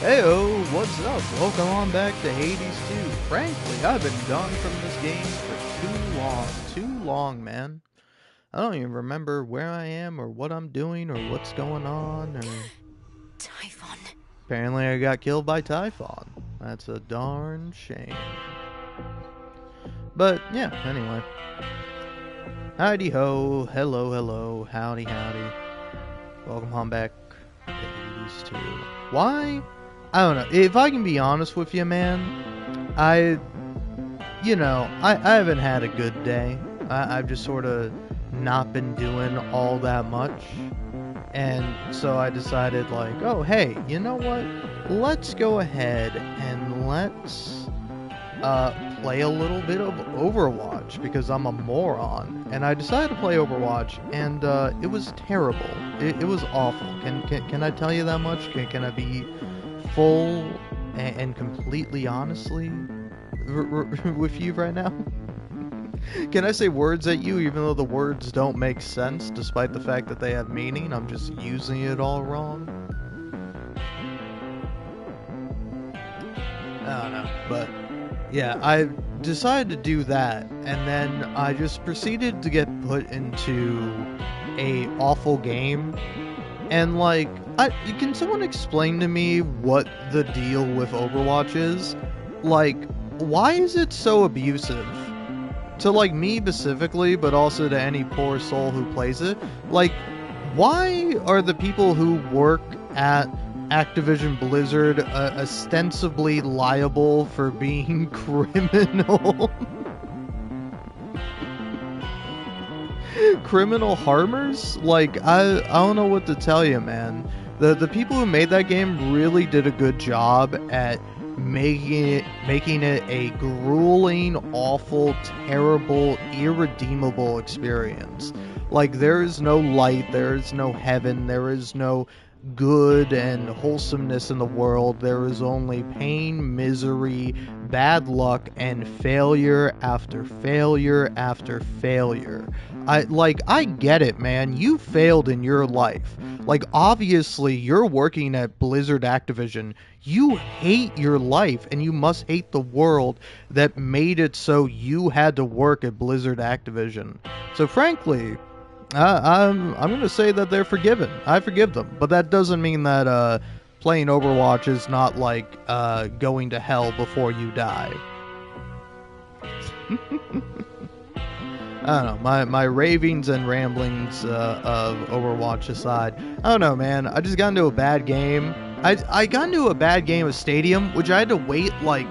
Heyo, what's up? Welcome on back to Hades 2. Frankly, I've been gone from this game for too long. Too long, man. I don't even remember where I am or what I'm doing or what's going on or... Typhon. Apparently I got killed by Typhon. That's a darn shame. But, yeah, anyway. Howdy ho, hello, hello, howdy, howdy. Welcome on back to Hades 2. Why? I don't know. If I can be honest with you, man, I haven't had a good day. I've just sort of not been doing all that much. And so I decided, like, oh, hey, you know what? Let's go ahead and let's play a little bit of Overwatch, because I'm a moron. And I decided to play Overwatch, and it was terrible. It was awful. Can I tell you that much? Can I be full and completely honestly with you right now? Can I say words at you even though the words don't make sense, despite the fact that they have meaning? I'm just using it all wrong. I don't know, but yeah, I decided to do that, and then I just proceeded to get put into a awful game. And like, can someone explain to me what the deal with Overwatch is? Like, why is it so abusive? To like me specifically, but also to any poor soul who plays it. Like, why are the people who work at Activision Blizzard ostensibly liable for being criminal? Criminal harmers? Like, I don't know what to tell you, man. The people who made that game really did a good job at making it a grueling, awful, terrible, irredeemable experience. Like, there is no light, there is no heaven, there is no good and wholesomeness in the world. There is only pain, misery, bad luck, and failure after failure after failure. I get it, man. You failed in your life. Like, obviously, you're working at Blizzard Activision. You hate your life, and you must hate the world that made it so you had to work at Blizzard Activision. So, frankly, I'm going to say that they're forgiven. I forgive them. But that doesn't mean that playing Overwatch is not like going to hell before you die. I don't know, my ravings and ramblings of Overwatch aside, I don't know, man, I just got into a bad game. I got into a bad game of Stadium, which I had to wait like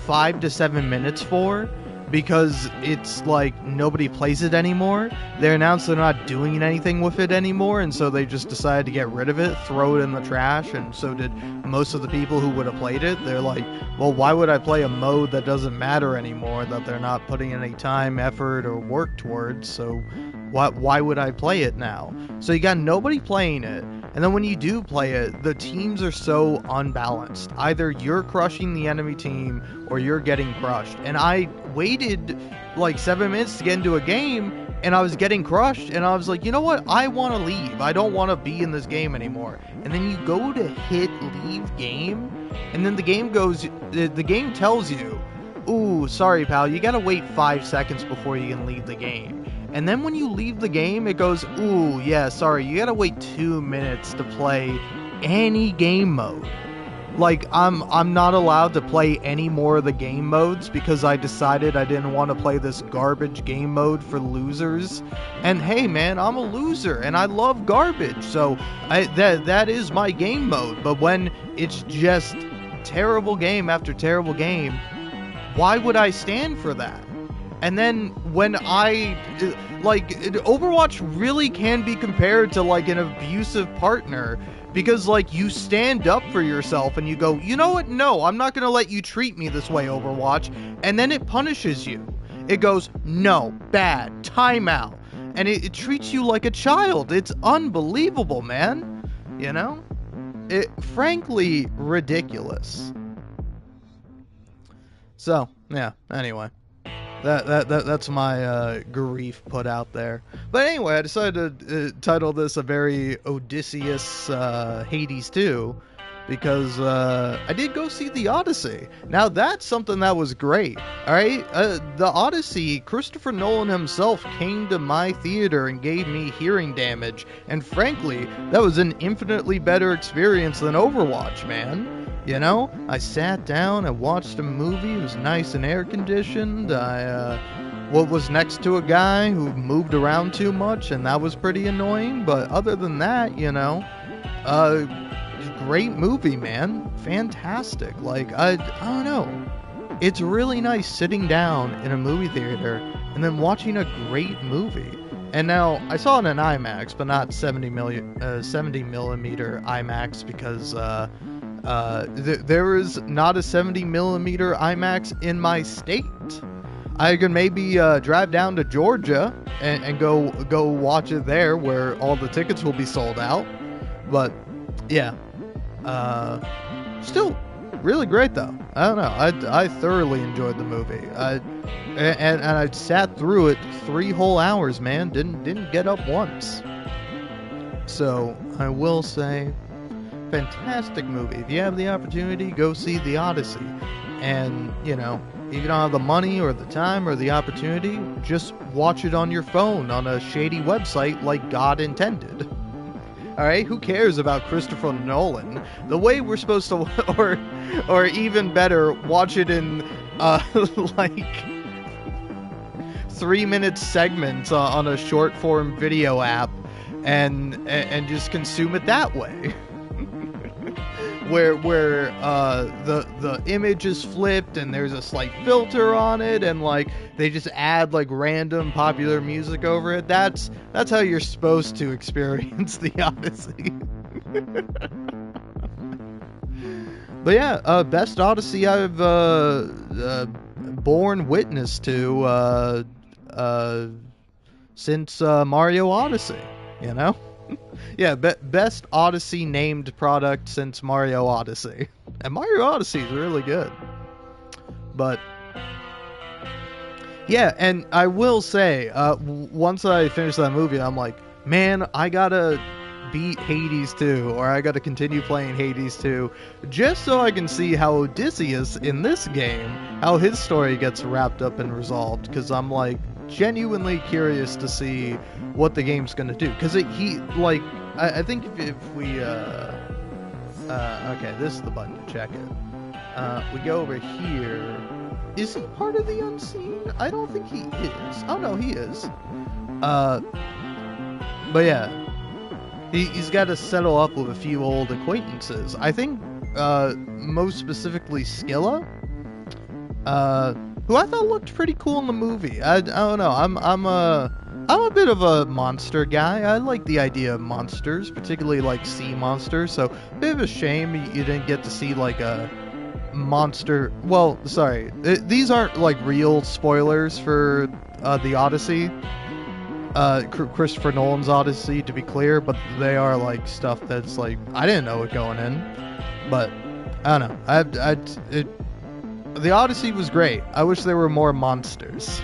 5 to 7 minutes for, because it's like nobody plays it anymore. They announced they're not doing anything with it anymore, and so they just decided to get rid of it, throw it in the trash, and so did most of the people who would have played it. They're like, well, why would I play a mode that doesn't matter anymore, that they're not putting any time, effort, or work towards, so why would I play it now? So you got nobody playing it, and then when you do play it, the teams are so unbalanced. Either you're crushing the enemy team, or you're getting crushed. And I waited like 7 minutes to get into a game, and I was getting crushed, and I was like, you know what? I want to leave. I don't want to be in this game anymore. And then you go to hit leave game, and then the game tells you, ooh, sorry pal, you gotta wait 5 seconds before you can leave the game. And then when you leave the game, it goes, ooh, yeah, sorry, you gotta wait 2 minutes to play any game mode. Like, I'm not allowed to play any more of the game modes because I decided I didn't want to play this garbage game mode for losers. And hey, man, I'm a loser and I love garbage, so that is my game mode. But when it's just terrible game after terrible game, why would I stand for that? And then when Overwatch really can be compared to like an abusive partner, because like you stand up for yourself and you go, you know what? No, I'm not going to let you treat me this way, Overwatch. And then it punishes you. It goes, no, bad, timeout. And it treats you like a child. It's unbelievable, man. You know? Frankly, ridiculous. So, yeah, anyway. That's my grief put out there. But anyway, I decided to title this a very Odysseyous Hades 2, because I did go see the Odyssey. Now that's something that was great. All right, the Odyssey, Christopher Nolan himself came to my theater and gave me hearing damage, and frankly, that was an infinitely better experience than Overwatch, man. You know, I sat down and watched a movie. It was nice and air conditioned. I was next to a guy who moved around too much, and that was pretty annoying. But other than that, you know, great movie, man. Fantastic. Like, I don't know. It's really nice sitting down in a movie theater and then watching a great movie. And now, I saw it in IMAX, but not 70 millimeter IMAX, because there is not a 70 millimeter IMAX in my state. I could maybe drive down to Georgia and go watch it there, where all the tickets will be sold out. But yeah, still really great though. I don't know. I thoroughly enjoyed the movie. And I sat through it 3 whole hours, man. Didn't get up once. So I will say, fantastic movie. If you have the opportunity, go see the Odyssey. And, you know, if you don't have the money or the time or the opportunity, just watch it on your phone on a shady website like God intended. Alright, who cares about Christopher Nolan? The way we're supposed to, or even better, watch it in, like, 3-minute segments on a short form video app and just consume it that way. where the image is flipped and there's a slight filter on it, and like they just add like random popular music over it. That's how you're supposed to experience the Odyssey. But yeah, best Odyssey I've borne witness to since Mario Odyssey, you know? Yeah, best Odyssey named product since Mario Odyssey. And Mario Odyssey is really good. But yeah, and I will say, once I finished that movie, I'm like, man, I gotta beat Hades 2, or I gotta continue playing Hades 2, just so I can see how Odysseyous in this game, how his story gets wrapped up and resolved, because I'm like genuinely curious to see what the game's gonna do. Because I think if we okay, this is the button to check it. We go over here. Is he part of the Unseen? I don't think he is. Oh no, he is. But yeah, he's got to settle up with a few old acquaintances. I think most specifically Skilla, who I thought looked pretty cool in the movie. I don't know. I'm a bit of a monster guy. I like the idea of monsters, particularly like sea monsters. So a bit of a shame you didn't get to see like a monster. Well, sorry, these aren't like real spoilers for the Odyssey. Christopher Nolan's Odyssey, to be clear, but they are like stuff that's like I didn't know it going in. But I don't know. The Odyssey was great. I wish there were more monsters.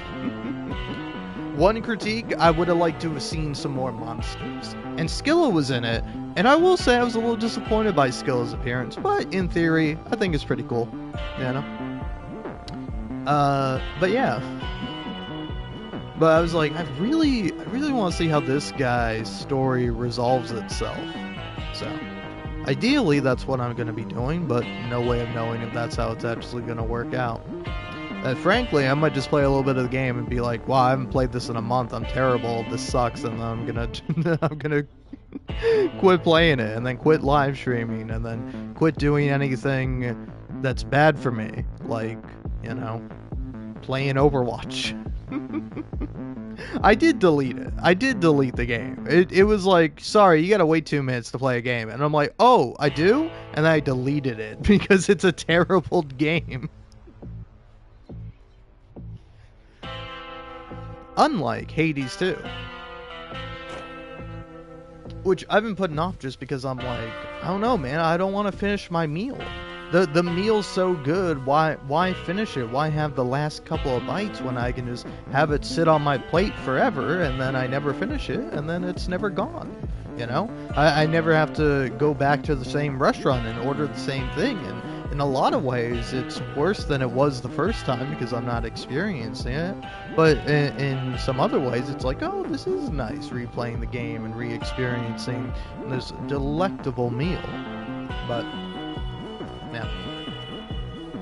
One critique, I would have liked to have seen some more monsters. And Skilla was in it, and I will say I was a little disappointed by Skilla's appearance, but in theory, I think it's pretty cool. You know? But yeah. But I was like, I really want to see how this guy's story resolves itself. So, ideally, that's what I'm going to be doing, but no way of knowing if that's how it's actually going to work out. Frankly, I might just play a little bit of the game and be like, wow, I haven't played this in a month, I'm terrible, this sucks, and then I'm gonna quit playing it, and then quit live streaming, and then quit doing anything that's bad for me, like, you know, playing Overwatch. I did delete it. I did delete the game. It was like, sorry, you gotta wait 2 minutes to play a game. And I'm like, oh, I do? And then I deleted it because it's a terrible game. Unlike Hades 2. Which I've been putting off just because I'm like, I don't know, man, I don't want to finish my meal. The meal's so good, why finish it? Why have the last couple of bites when I can just have it sit on my plate forever, and then I never finish it, and then it's never gone? You know, I never have to go back to the same restaurant and order the same thing. And in a lot of ways, it's worse than it was the first time because I'm not experiencing it. But in some other ways, it's like, oh, this is nice, replaying the game and re-experiencing this delectable meal. But yeah.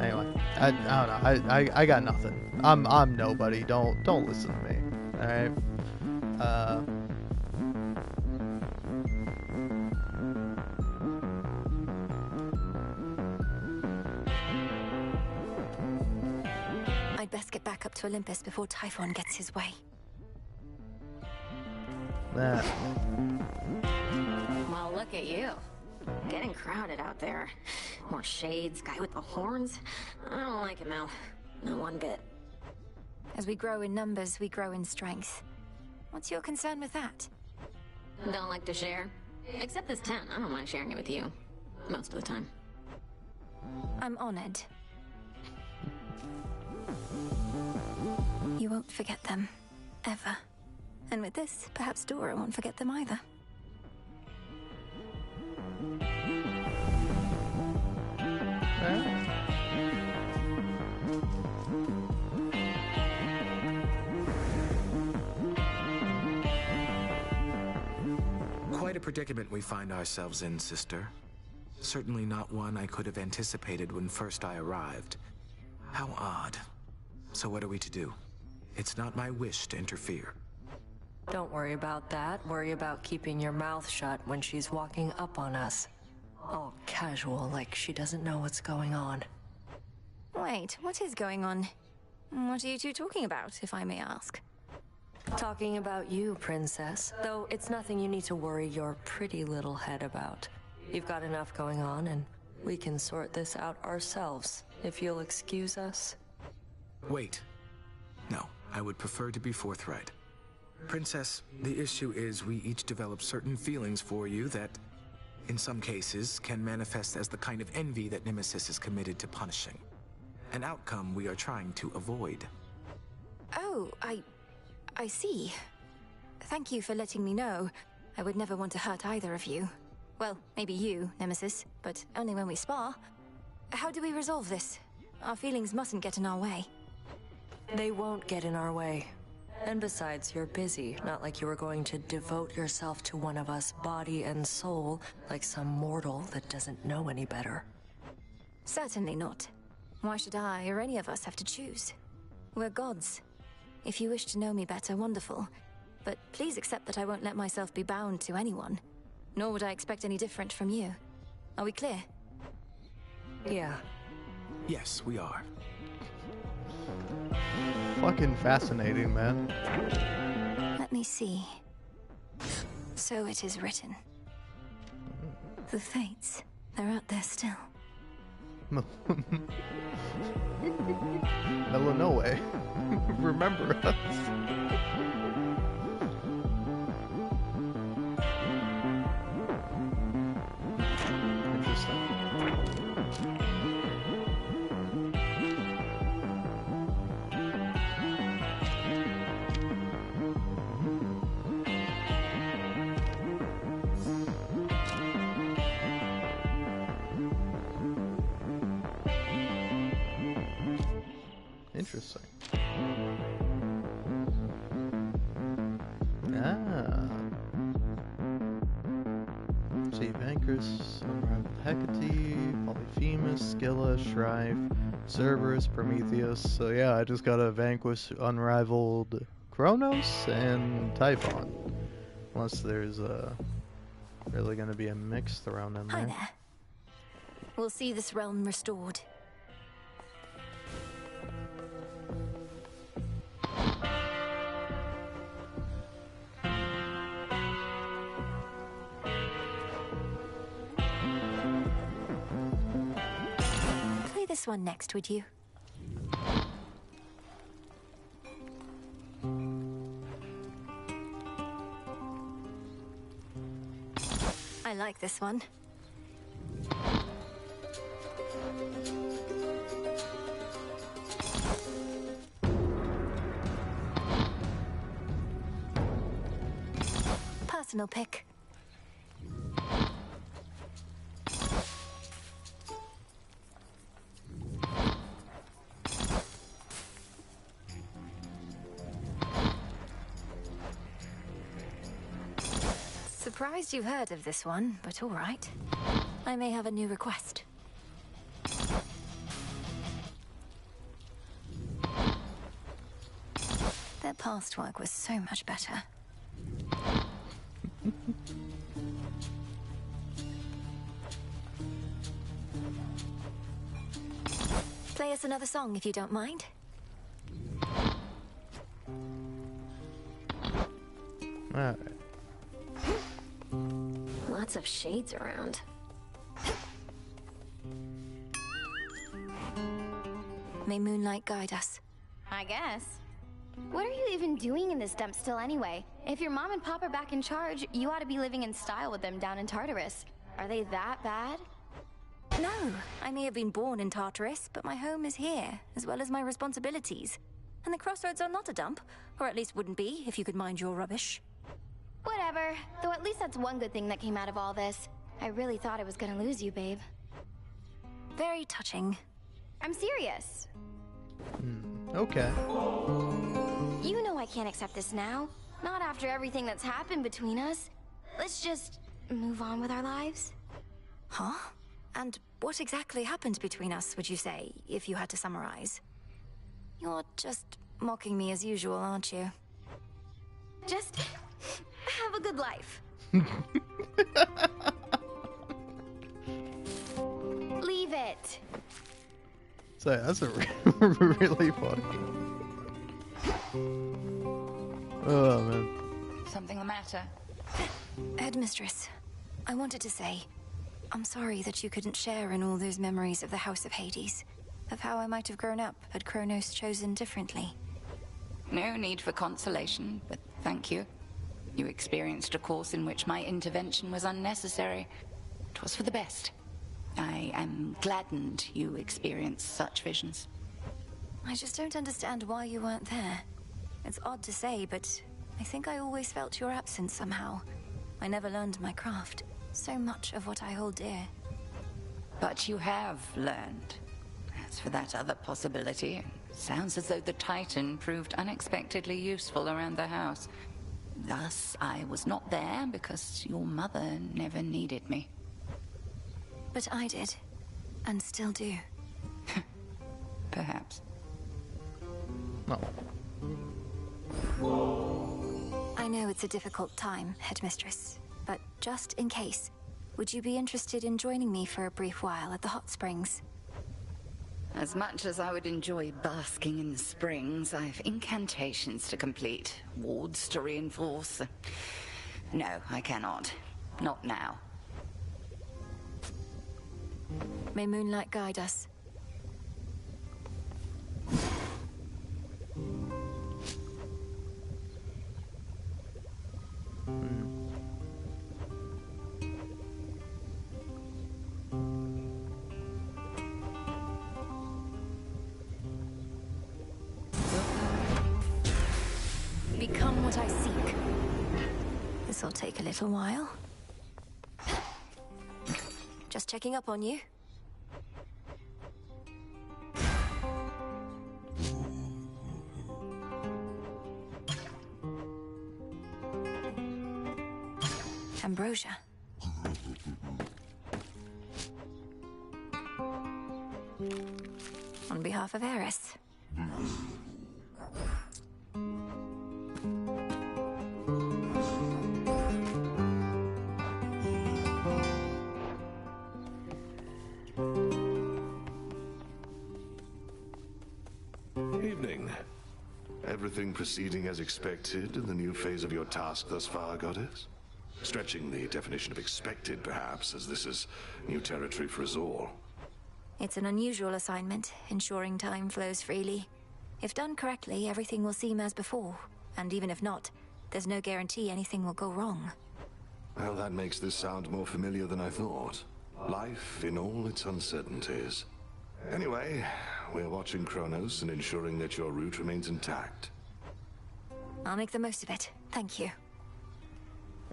Anyway, I don't know. I got nothing. I'm nobody. Don't listen to me. All right. I'd best get back up to Olympus before Typhon gets his way. Nah. Well, look at you. Getting crowded out there. More shades, guy with the horns. I don't like it, Mel. Not one bit. As we grow in numbers, we grow in strength. What's your concern with that? Don't like to share? Except this 10. I don't mind sharing it with you. Most of the time. I'm honored. You won't forget them. Ever. And with this, perhaps Dora won't forget them either. Quite a predicament we find ourselves in, sister. Certainly not one I could have anticipated when first I arrived. How odd. So what are we to do? It's not my wish to interfere. Don't worry about that. Worry about keeping your mouth shut when she's walking up on us. All casual, like she doesn't know what's going on. Wait, what is going on? What are you two talking about, if I may ask? Talking about you, princess. Though it's nothing you need to worry your pretty little head about. You've got enough going on, and we can sort this out ourselves, if you'll excuse us. Wait. No, I would prefer to be forthright. Princess, the issue is we each develop certain feelings for you that, in some cases, can manifest as the kind of envy that Nemesis is committed to punishing. An outcome we are trying to avoid. Oh, I see. Thank you for letting me know. I would never want to hurt either of you. Well, maybe you, Nemesis, but only when we spar. How do we resolve this? Our feelings mustn't get in our way. They won't get in our way. And besides, you're busy, not like you were going to devote yourself to one of us body and soul, like some mortal that doesn't know any better. Certainly not. Why should I or any of us have to choose? We're gods. If you wish to know me better, wonderful. But please accept that I won't let myself be bound to anyone. Nor would I expect any different from you. Are we clear? Yeah. Yes, we are. Fucking fascinating, man. Let me see. So it is written. The Fates, they're out there still. Illinois. Remember us. Interesting. Interesting. Ah. See, Vanquis, Unrivaled Hecate, Polyphemus, Scylla, Strife, Cerberus, Prometheus. So yeah, I just gotta vanquish Unrivaled Kronos and Typhon. Unless there's really gonna be a mix thrown in Hi there. there. We'll see this realm restored. Play this one next, would you? I like this one. Personal pick. Surprised you've heard of this one, but all right. I may have a new request. Their past work was so much better. Play us another song if you don't mind. Alright. Lots of shades around. May moonlight guide us. I guess. What are you even doing in this dump still anyway? If your mom and pop are back in charge, you ought to be living in style with them down in Tartarus. Are they that bad? No, I may have been born in Tartarus, but my home is here, as well as my responsibilities. And the crossroads are not a dump, or at least wouldn't be if you could mind your rubbish. Whatever. Though at least that's one good thing that came out of all this. I really thought I was gonna lose you, babe. Very touching. I'm serious. Okay. You know I can't accept this now. Not after everything that's happened between us. Let's just move on with our lives. Huh? And what exactly happened between us, would you say, if you had to summarize? You're just mocking me as usual, aren't you? Just have a good life. Leave it. So that's a really funny. Oh man. Something the matter? Headmistress, I wanted to say, I'm sorry that you couldn't share in all those memories of the House of Hades, of how I might have grown up had Kronos chosen differently. No need for consolation, but thank you. You experienced a course in which my intervention was unnecessary. It was for the best. I am gladdened you experienced such visions. I just don't understand why you weren't there. It's odd to say, but I think I always felt your absence somehow. I never learned my craft. So much of what I hold dear. But you have learned. As for that other possibility, it sounds as though the Titan proved unexpectedly useful around the house. Thus, I was not there because your mother never needed me. But I did. And still do. Perhaps. No. I know it's a difficult time, Headmistress. But just in case, would you be interested in joining me for a brief while at the hot springs? As much as I would enjoy basking in the springs, I've incantations to complete, wards to reinforce. No, I cannot. Not now. May moonlight guide us. Become what I seek. This'll take a little while. Just checking up on you. Ambrosia. On behalf of Eris. Evening. Everything proceeding as expected in the new phase of your task thus far, Goddess? Stretching the definition of expected, perhaps, as this is new territory for us all. It's an unusual assignment, ensuring time flows freely. If done correctly, everything will seem as before. And even if not, there's no guarantee anything will go wrong. Well, that makes this sound more familiar than I thought. Life in all its uncertainties. Anyway, we're watching Kronos and ensuring that your route remains intact. I'll make the most of it. Thank you.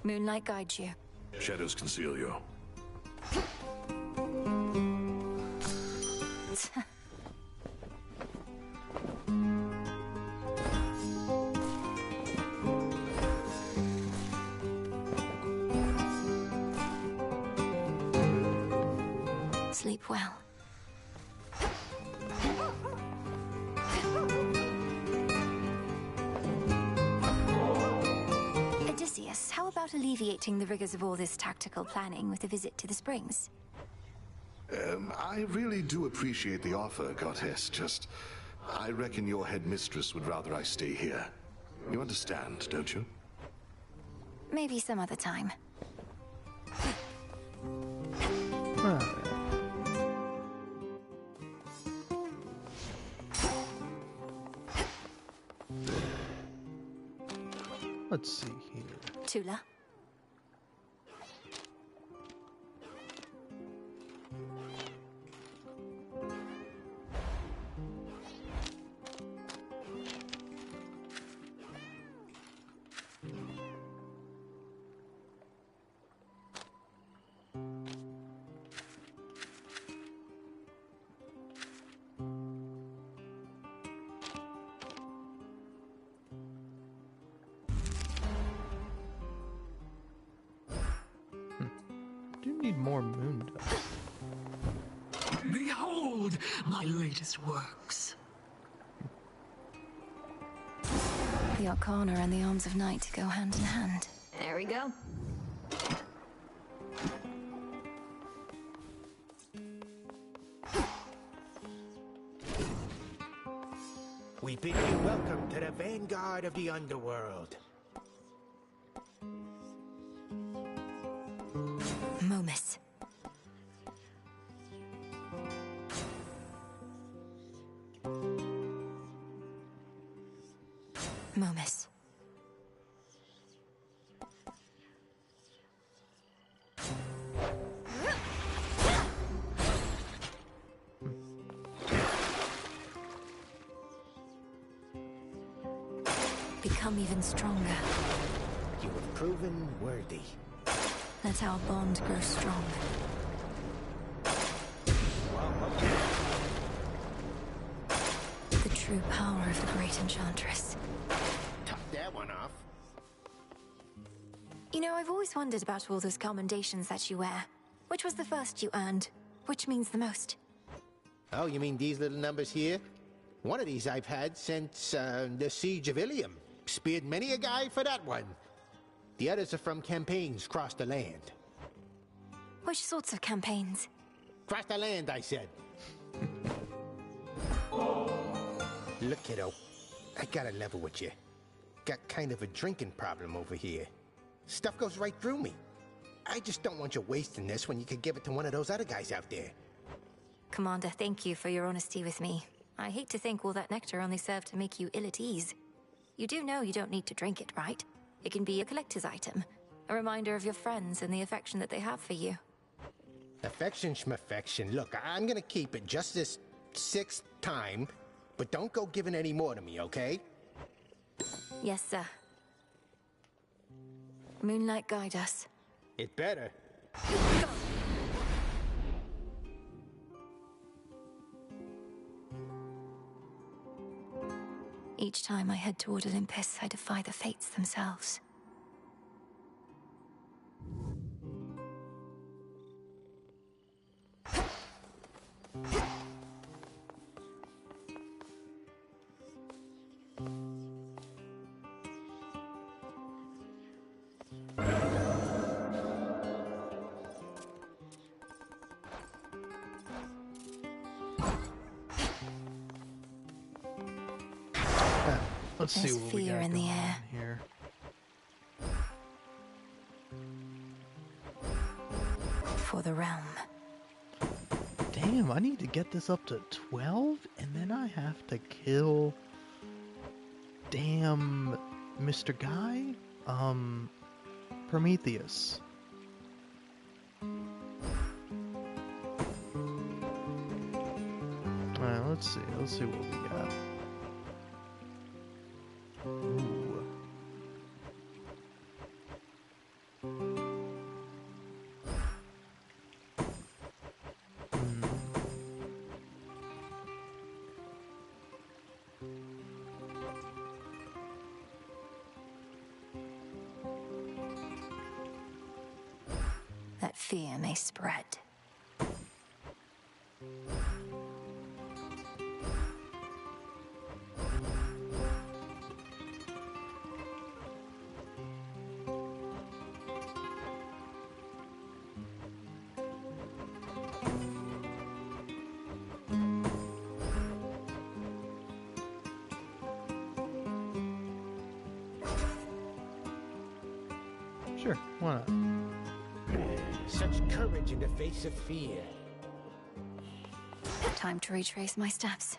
Moonlight guides you. Shadows conceal you. sleep well. Odysseyous, how about alleviating the rigors of all this tactical planning with a visit to the springs? I really do appreciate the offer, Goddess. Just, I reckon your headmistress would rather I stay here. You understand, don't you? Maybe some other time. Let's see here. Tula? Need more moon dust. Behold my latest works. The Arcana and the Arms of Night go hand in hand. There we go. We bid you welcome to the vanguard of the underworld. Momus. Momus. Become even stronger. You have proven worthy. Let our bond grow strong. The true power of the great enchantress. Top that one off. You know, I've always wondered about all those commendations that you wear. Which was the first you earned? Which means the most? Oh, you mean these little numbers here? One of these I've had since the Siege of Ilium. Speared many a guy for that one. The others are from campaigns across the land. Which sorts of campaigns? Across the land, I said. Look, kiddo, I gotta level with you. Got kind of a drinking problem over here. Stuff goes right through me. I just don't want you wasting this when you could give it to one of those other guys out there. Commander, thank you for your honesty with me. I hate to think all that nectar only served to make you ill at ease. You do know you don't need to drink it, right? It can be a collector's item, a reminder of your friends and the affection that they have for you. Affection schmaffection. Look, I'm gonna keep it just this 6th time, but don't go giving any more to me, okay? Yes, sir. Moonlight, guide us. It better. Each time I head toward Olympus, I defy the fates themselves. Let's see what we got in going the air. on here. For the realm. Damn, I need to get this up to 12, and then I have to kill damn Mr. Guy? Prometheus. Alright, let's see what we got. Ooh. That fear may spread. Sure, why not? Such courage in the face of fear. Time to retrace my steps.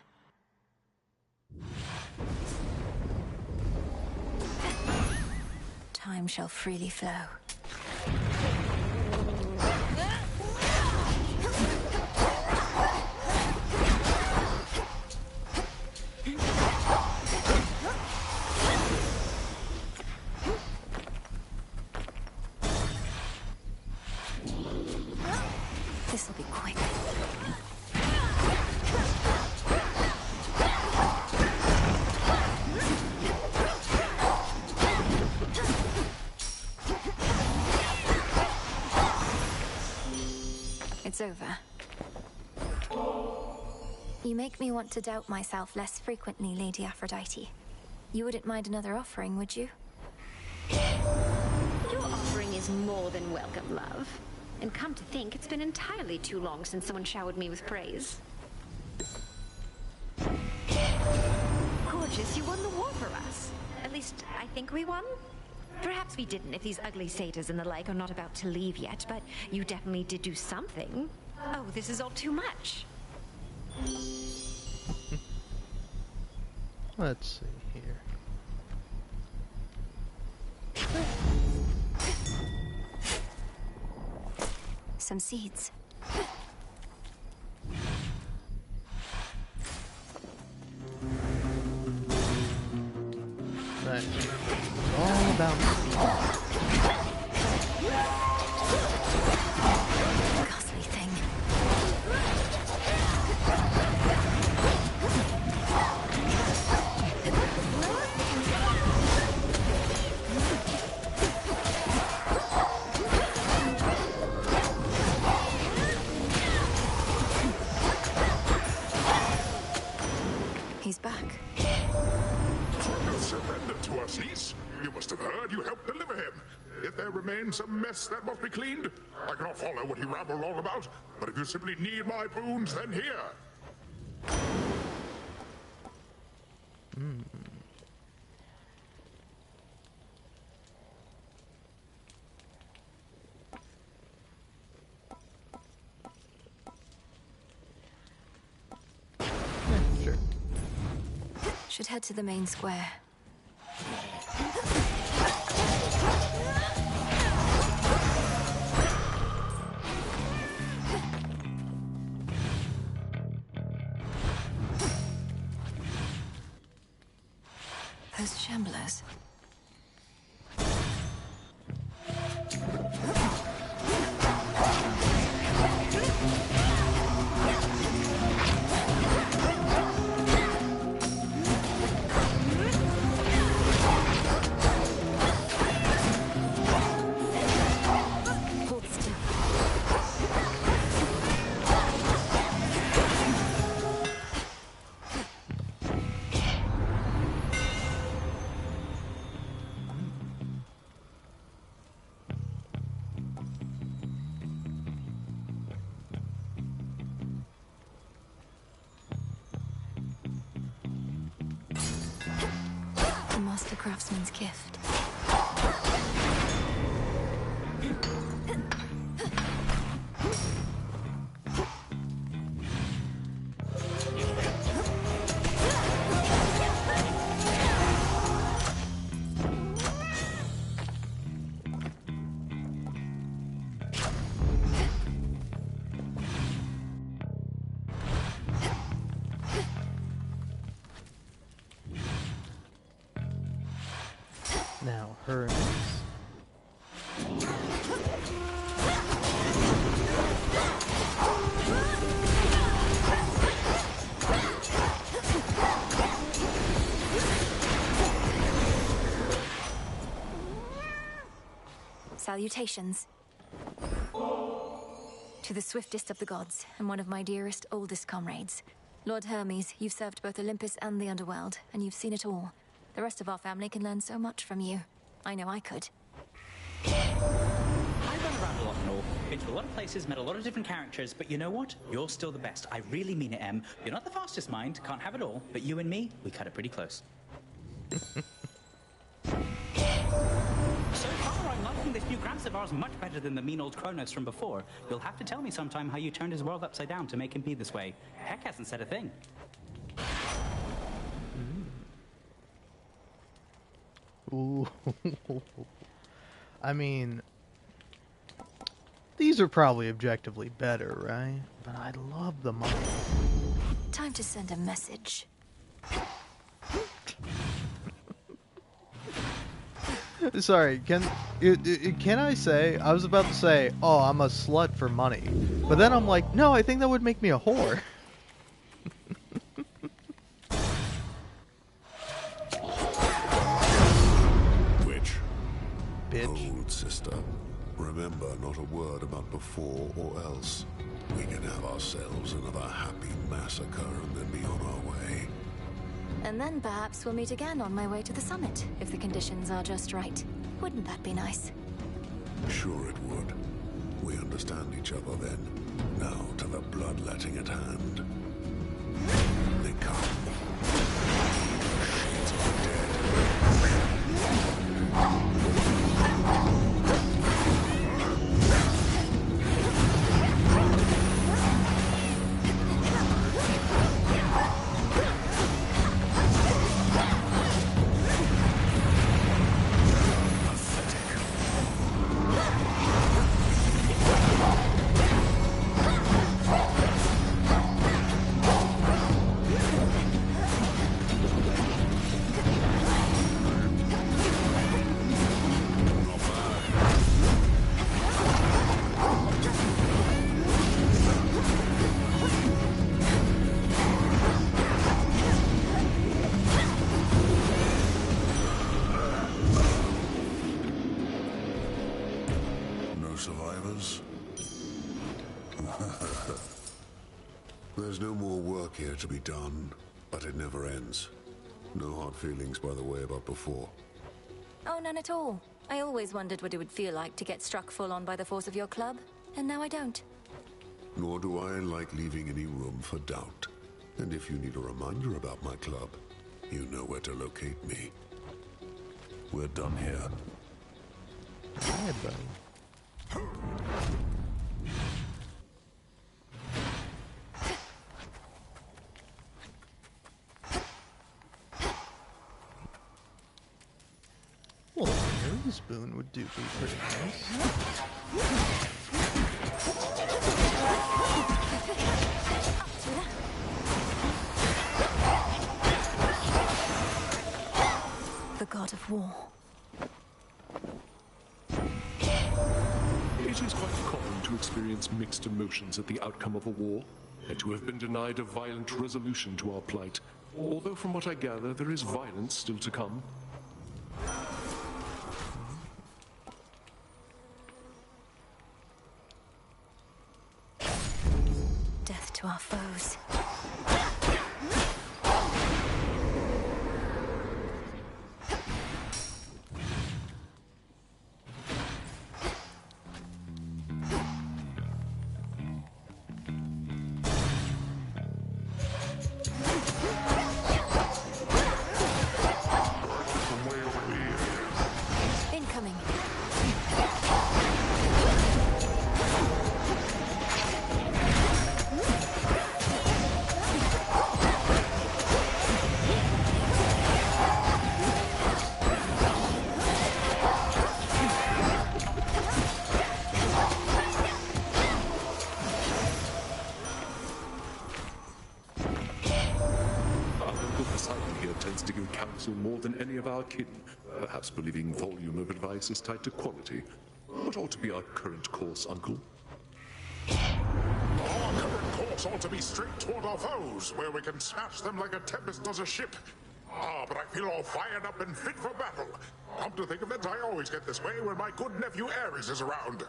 Time shall freely flow. This'll be quick. It's over. You make me want to doubt myself less frequently, Lady Aphrodite. You wouldn't mind another offering, would you? Your offering is more than welcome, love. And come to think, it's been entirely too long since someone showered me with praise. Gorgeous, you won the war for us. At least, I think we won. Perhaps we didn't if these ugly satyrs and the like are not about to leave yet, but you definitely did do something. Oh, this is all too much. Let's see here. Some seeds. Right. It's all about Ghastly thing. He's back. Surrender to us, Niece. You must have heard you helped deliver him. If there remains some mess that must be cleaned, I cannot follow what he rambled on about, but if you simply need my boons, then here. Sure. Should head to the main square. Those shamblers. Hold still. The master craftsman's gift. Now, Hermes. Salutations. To To the swiftest of the gods, and one of my dearest, oldest comrades. Lord Hermes, you've served both Olympus and the underworld, and you've seen it all. The rest of our family can learn so much from you. I know I could. I run around a lot and all. Been to a lot of places, met a lot of different characters, but you know what? You're still the best. I really mean it, Em. You're not the fastest mind, can't have it all, but you and me, we cut it pretty close. So far, I'm liking this new Gramps of ours much better than the mean old Kronos from before. You'll have to tell me sometime how you turned his world upside down to make him be this way. Heck hasn't said a thing. Ooh. I mean, these are probably objectively better, right? But I love the money. Time to send a message. Sorry, can I say, I was about to say, oh, I'm a slut for money. But then I'm like, no, I think that would make me a whore. Which? Bitch. Old sister, remember not a word about before or else. We can have ourselves another happy massacre and then be on our way. And then perhaps we'll meet again on my way to the summit, if the conditions are just right. Wouldn't that be nice? Sure it would. We understand each other then. Now to the bloodletting at hand. They come. Shades of the dead. Survivors? There's no more work here to be done, but it never ends. No hard feelings, by the way, about before. Oh, none at all. I always wondered what it would feel like to get struck full on by the force of your club, and now I don't. Nor do I like leaving any room for doubt. And if you need a reminder about my club, you know where to locate me. We're done here. Yeah, buddy. Well, a moving spoon would be pretty nice. The god of war. It is quite common to experience mixed emotions at the outcome of a war, and to have been denied a violent resolution to our plight. Although from what I gather, there is violence still to come. Death to our foes. More than any of our kin, perhaps believing volume of advice is tied to quality. What ought to be our current course, Uncle? Our current course ought to be straight toward our foes, where we can smash them like a tempest does a ship. Ah, but I feel all fired up and fit for battle. Come to think of it, I always get this way when my good nephew Ares is around.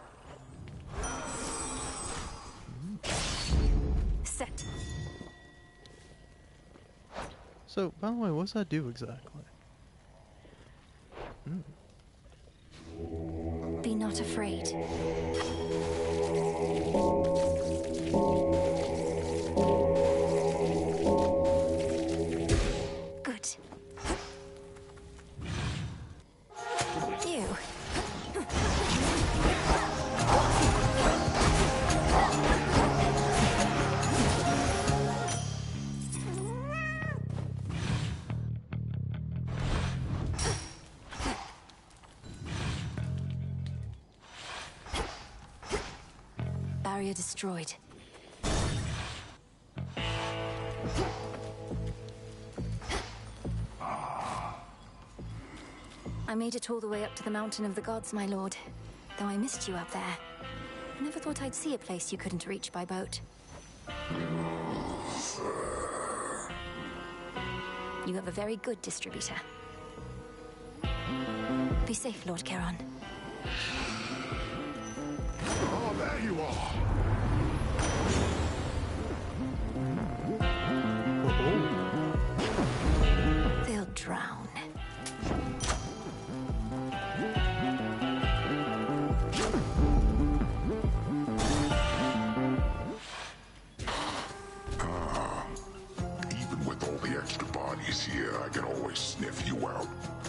set. So, by the way, what's that do exactly? Be not afraid. Good. You. Barrier destroyed. I made it all the way up to the Mountain of the Gods, my lord. Though I missed you up there. I never thought I'd see a place you couldn't reach by boat. You have a very good distributor. Be safe, Lord Charon. Oh, there you are. They'll drown. Even with all the extra bodies here, I can always sniff you out.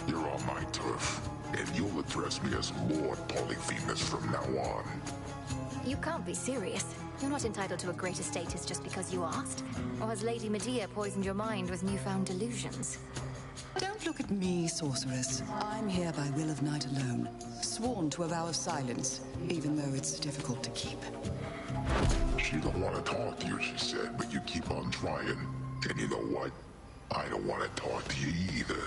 You're on my turf, and you'll address me as Lord Polyphemus from now on. You can't be serious. You're not entitled to a greater status just because you asked. Or has Lady Medea poisoned your mind with newfound delusions? Don't look at me, sorceress. I'm here by will of night alone, sworn to a vow of silence, even though it's difficult to keep. She don't want to talk to you, she said, but you keep on trying. And you know what? I don't want to talk to you either.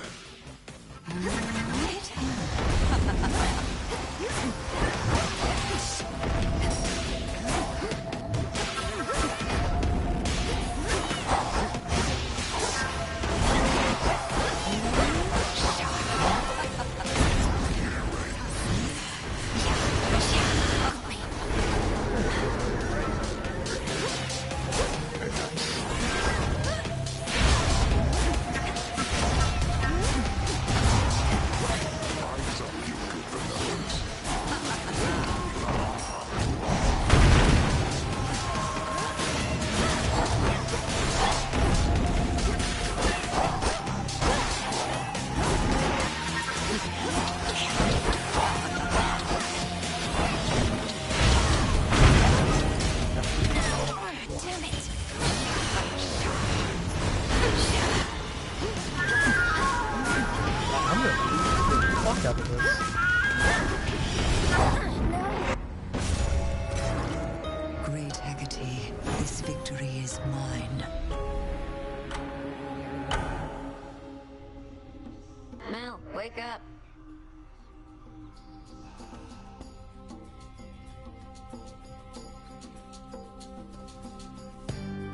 Great Hecate, this victory is mine. Mel, wake up.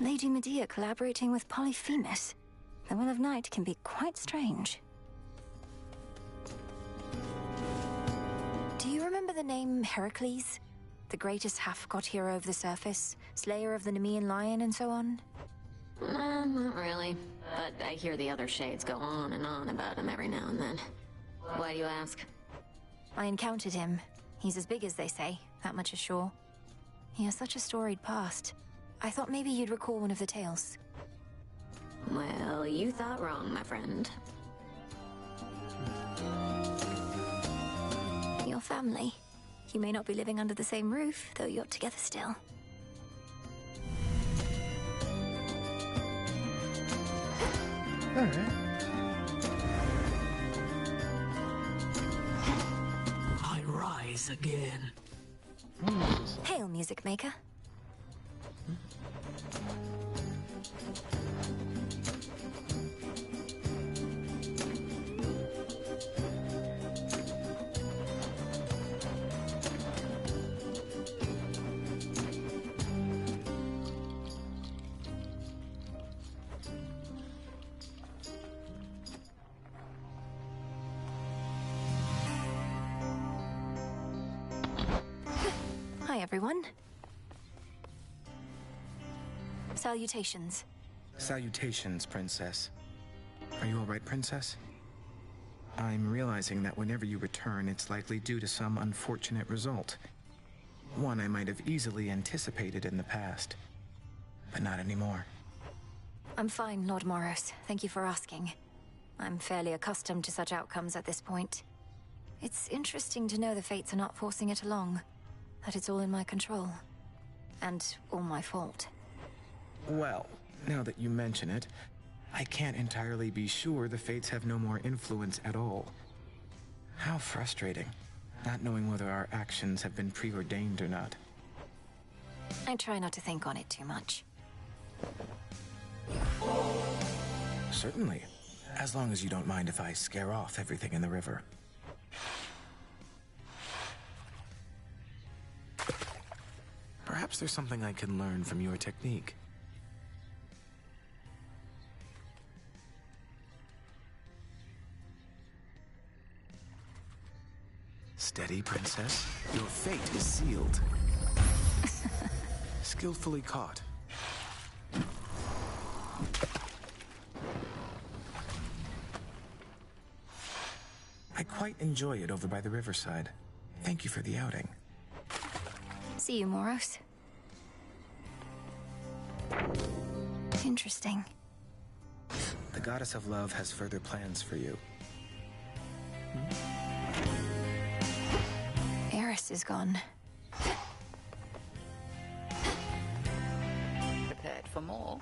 Lady Medea collaborating with Polyphemus. The Will of Night can be quite strange. Do you remember the name Heracles? The greatest half-god hero of the surface, slayer of the Nemean lion and so on? Not really. But I hear the other shades go on and on about him every now and then. Why do you ask? I encountered him. He's as big as they say, that much is sure. He has such a storied past. I thought maybe you'd recall one of the tales. Well, you thought wrong, my friend. Your family. You may not be living under the same roof, though you're together still. Alright. I rise again. Hail, music maker. Hi, everyone. Salutations. Salutations, Princess. Are you all right, Princess? I'm realizing that whenever you return, it's likely due to some unfortunate result. One I might have easily anticipated in the past, but not anymore. I'm fine, Lord Moros. Thank you for asking. I'm fairly accustomed to such outcomes at this point. It's interesting to know the fates are not forcing it along, that it's all in my control, and all my fault. Well, now that you mention it, I can't entirely be sure the fates have no more influence at all. How frustrating, not knowing whether our actions have been preordained or not. I try not to think on it too much. Certainly, as long as you don't mind if I scare off everything in the river. Perhaps there's something I can learn from your technique. Steady, Princess. Your fate is sealed. Skillfully caught. I quite enjoy it over by the riverside. Thank you for the outing. See you, Moros. Interesting. The goddess of love has further plans for you. Eris is gone. Prepared for more?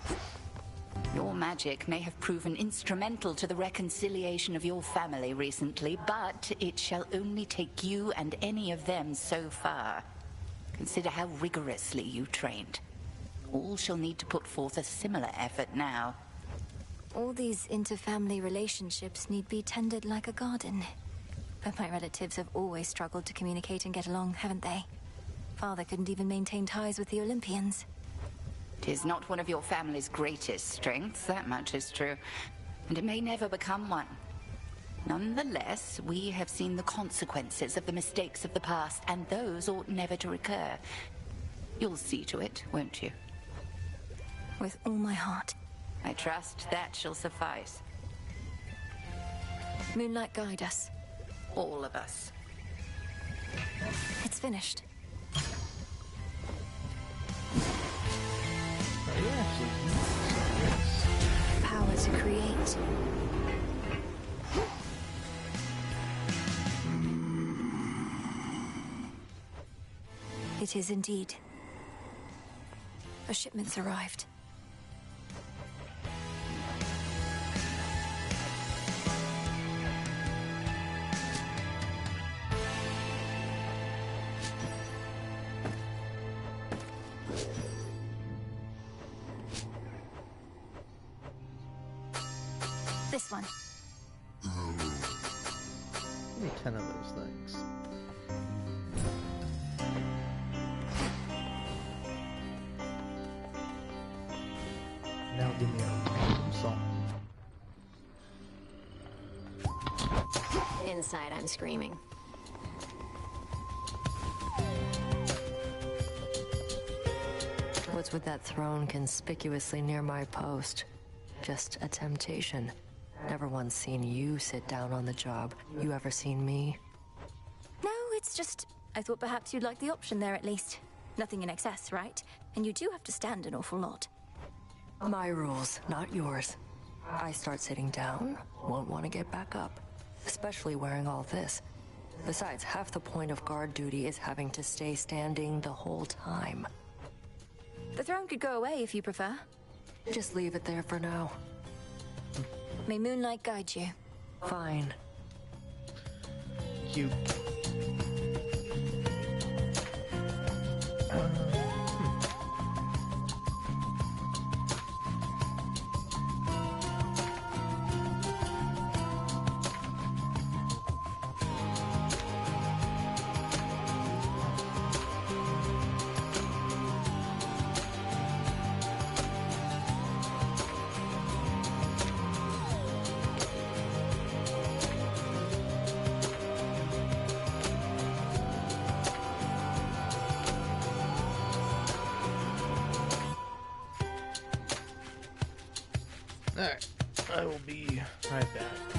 Your magic may have proven instrumental to the reconciliation of your family recently, but it shall only take you and any of them so far. Consider how rigorously you trained. All shall need to put forth a similar effort now. All these inter-family relationships need be tended like a garden. But my relatives have always struggled to communicate and get along, haven't they? Father couldn't even maintain ties with the Olympians. 'Tis not one of your family's greatest strengths, that much is true. And it may never become one. Nonetheless, we have seen the consequences of the mistakes of the past, and those ought never to recur. You'll see to it, won't you? With all my heart. I trust that shall suffice. Moonlight, guide us. All of us. It's finished. Power to create. It is indeed. A shipment's arrived. This one. Give me 10 of those things. Now give me a random song. Inside, I'm screaming. What's with that throne conspicuously near my post? Just a temptation. Never once seen you sit down on the job. You ever seen me? No, it's just... I thought perhaps you'd like the option there at least. Nothing in excess, right? And you do have to stand an awful lot. My rules, not yours. I start sitting down, won't want to get back up. Especially wearing all this. Besides, half the point of guard duty is having to stay standing the whole time. The throne could go away if you prefer. Just leave it there for now. May Moonlight guide you. Fine. Cute. Alright, I will be right back.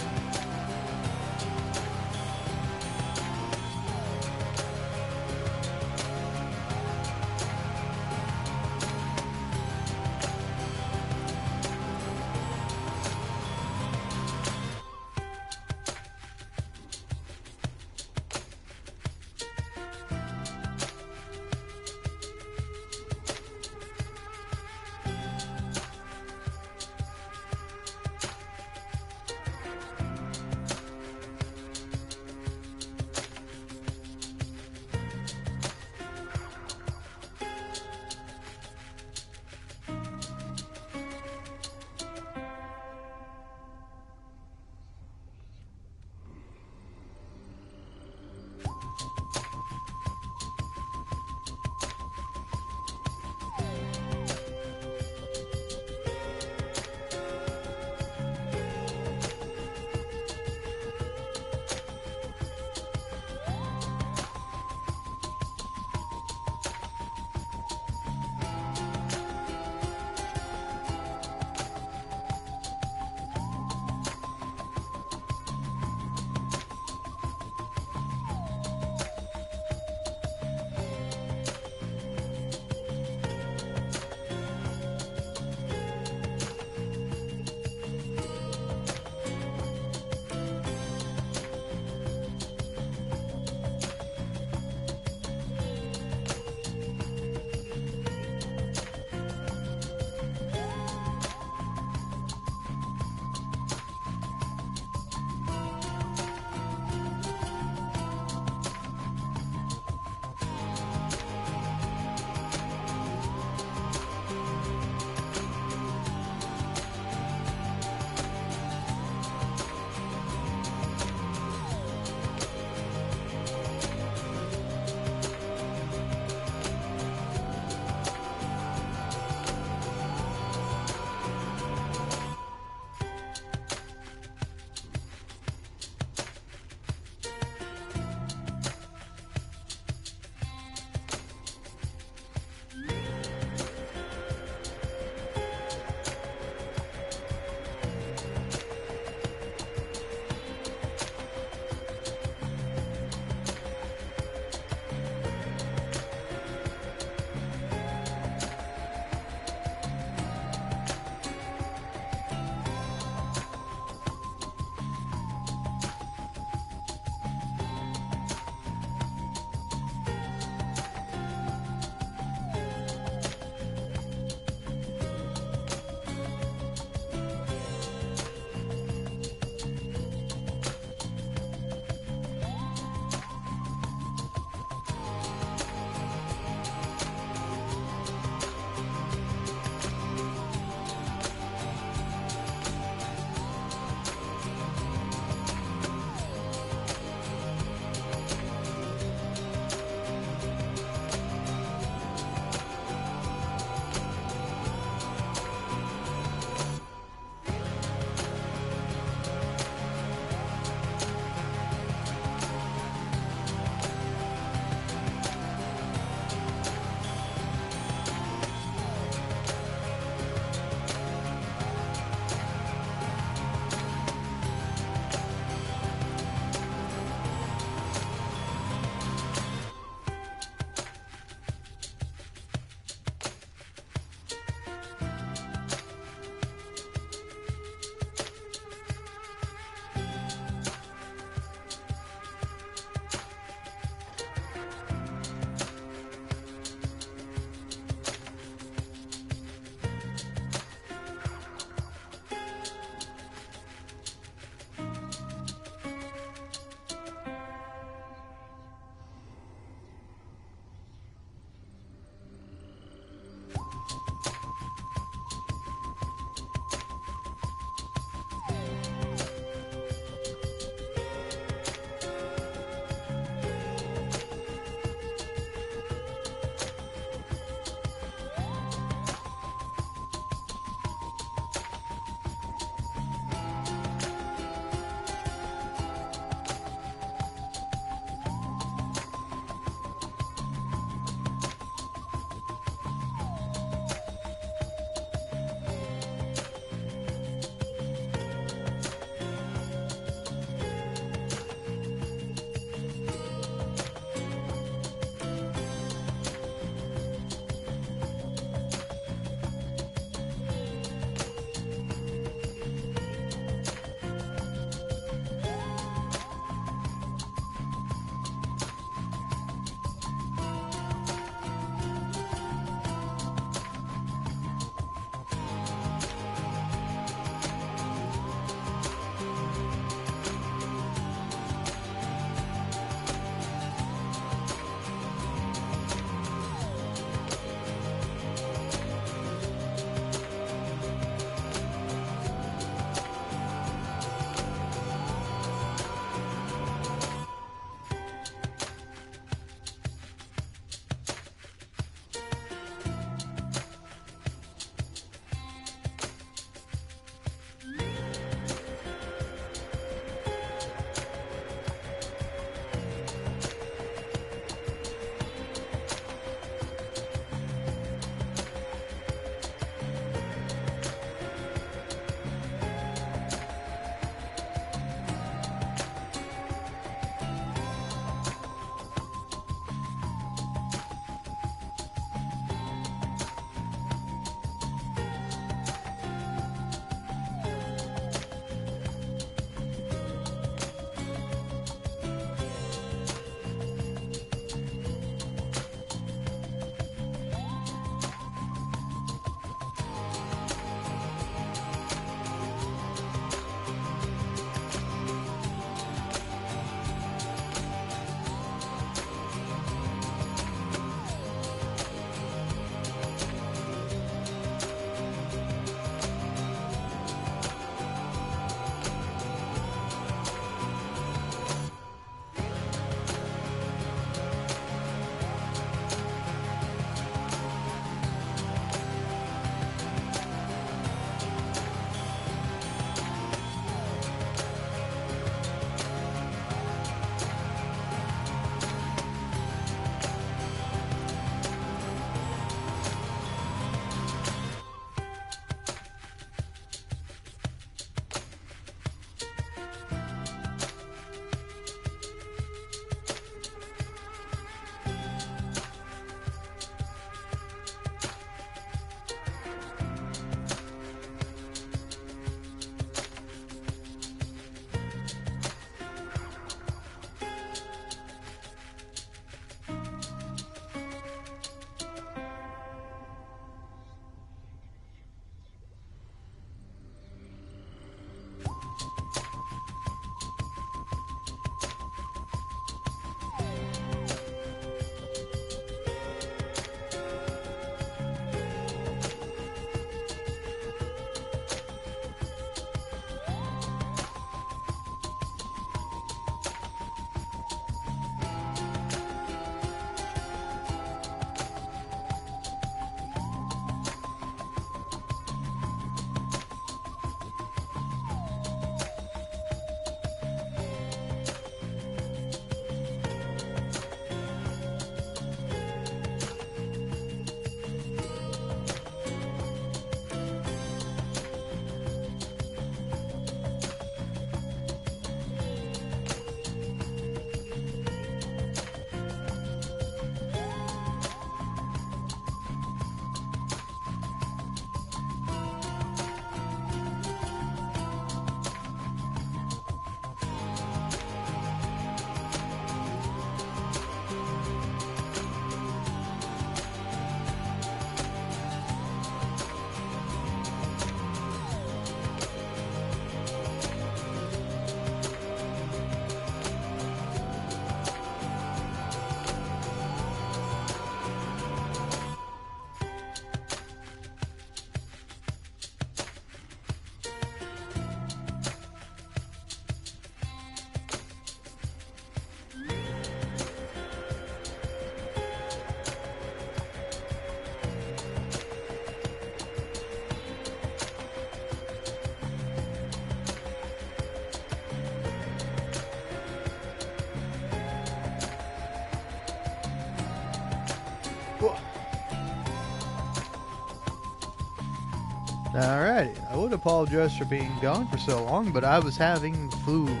Alrighty, I would apologize for being gone for so long, but I was having food.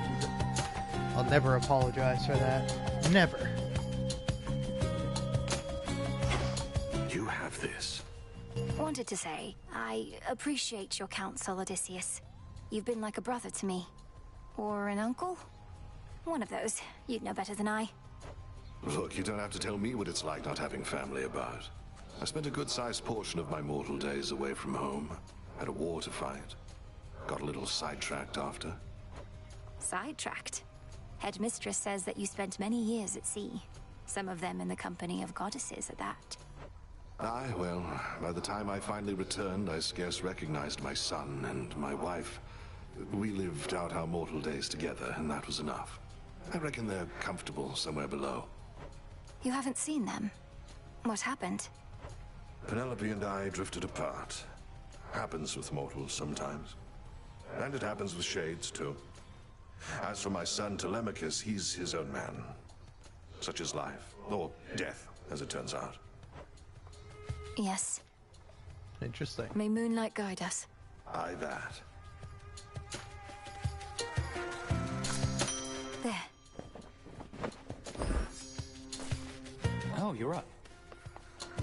I'll never apologize for that. Never. You have this. Wanted to say, I appreciate your counsel, Odysseus. You've been like a brother to me. Or an uncle? One of those. You'd know better than I. Look, you don't have to tell me what it's like not having family about. I spent a good-sized portion of my mortal days away from home. Had a war to fight. Got a little sidetracked after. Sidetracked? Headmistress says that you spent many years at sea. Some of them in the company of goddesses at that. Aye, well, by the time I finally returned, I scarce recognized my son and my wife. We lived out our mortal days together, and that was enough. I reckon they're comfortable somewhere below. You haven't seen them? What happened? Penelope and I drifted apart. Happens with mortals sometimes. And it happens with shades, too. As for my son Telemachus, he's his own man. Such is life. Or death, as it turns out. Yes. Interesting. May moonlight guide us. Aye, that. There. Oh, you're up.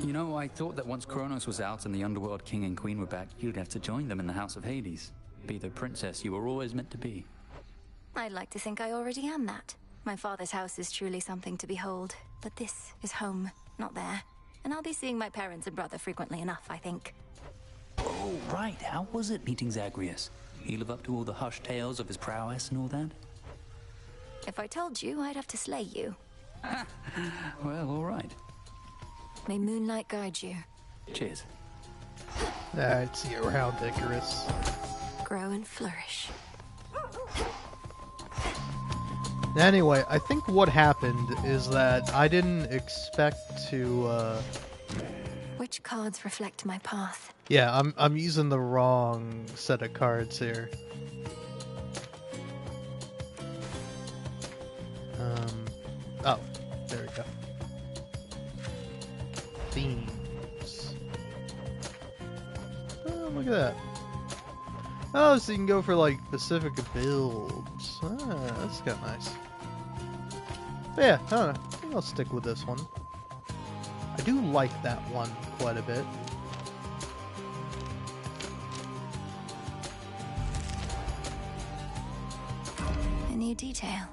You know, I thought that once Kronos was out and the Underworld King and Queen were back, you'd have to join them in the House of Hades. Be the princess you were always meant to be. I'd like to think I already am that. My father's house is truly something to behold, but this is home, not there. And I'll be seeing my parents and brother frequently enough, I think. Oh, right. How was it meeting Zagreus? He live up to all the hushed tales of his prowess and all that? If I told you, I'd have to slay you. Well, all right. May moonlight guide you. Cheers. Alright, see you around, Icarus. Grow and flourish. Anyway, I think what happened is that I didn't expect to, Which cards reflect my path? Yeah, I'm using the wrong set of cards here. Oh, there we go. Themes. Oh, look at that. Oh, so you can go for, like, specific builds. Ah, that's kind of nice. But yeah, I don't know. I think I'll stick with this one. I do like that one quite a bit. A new detail.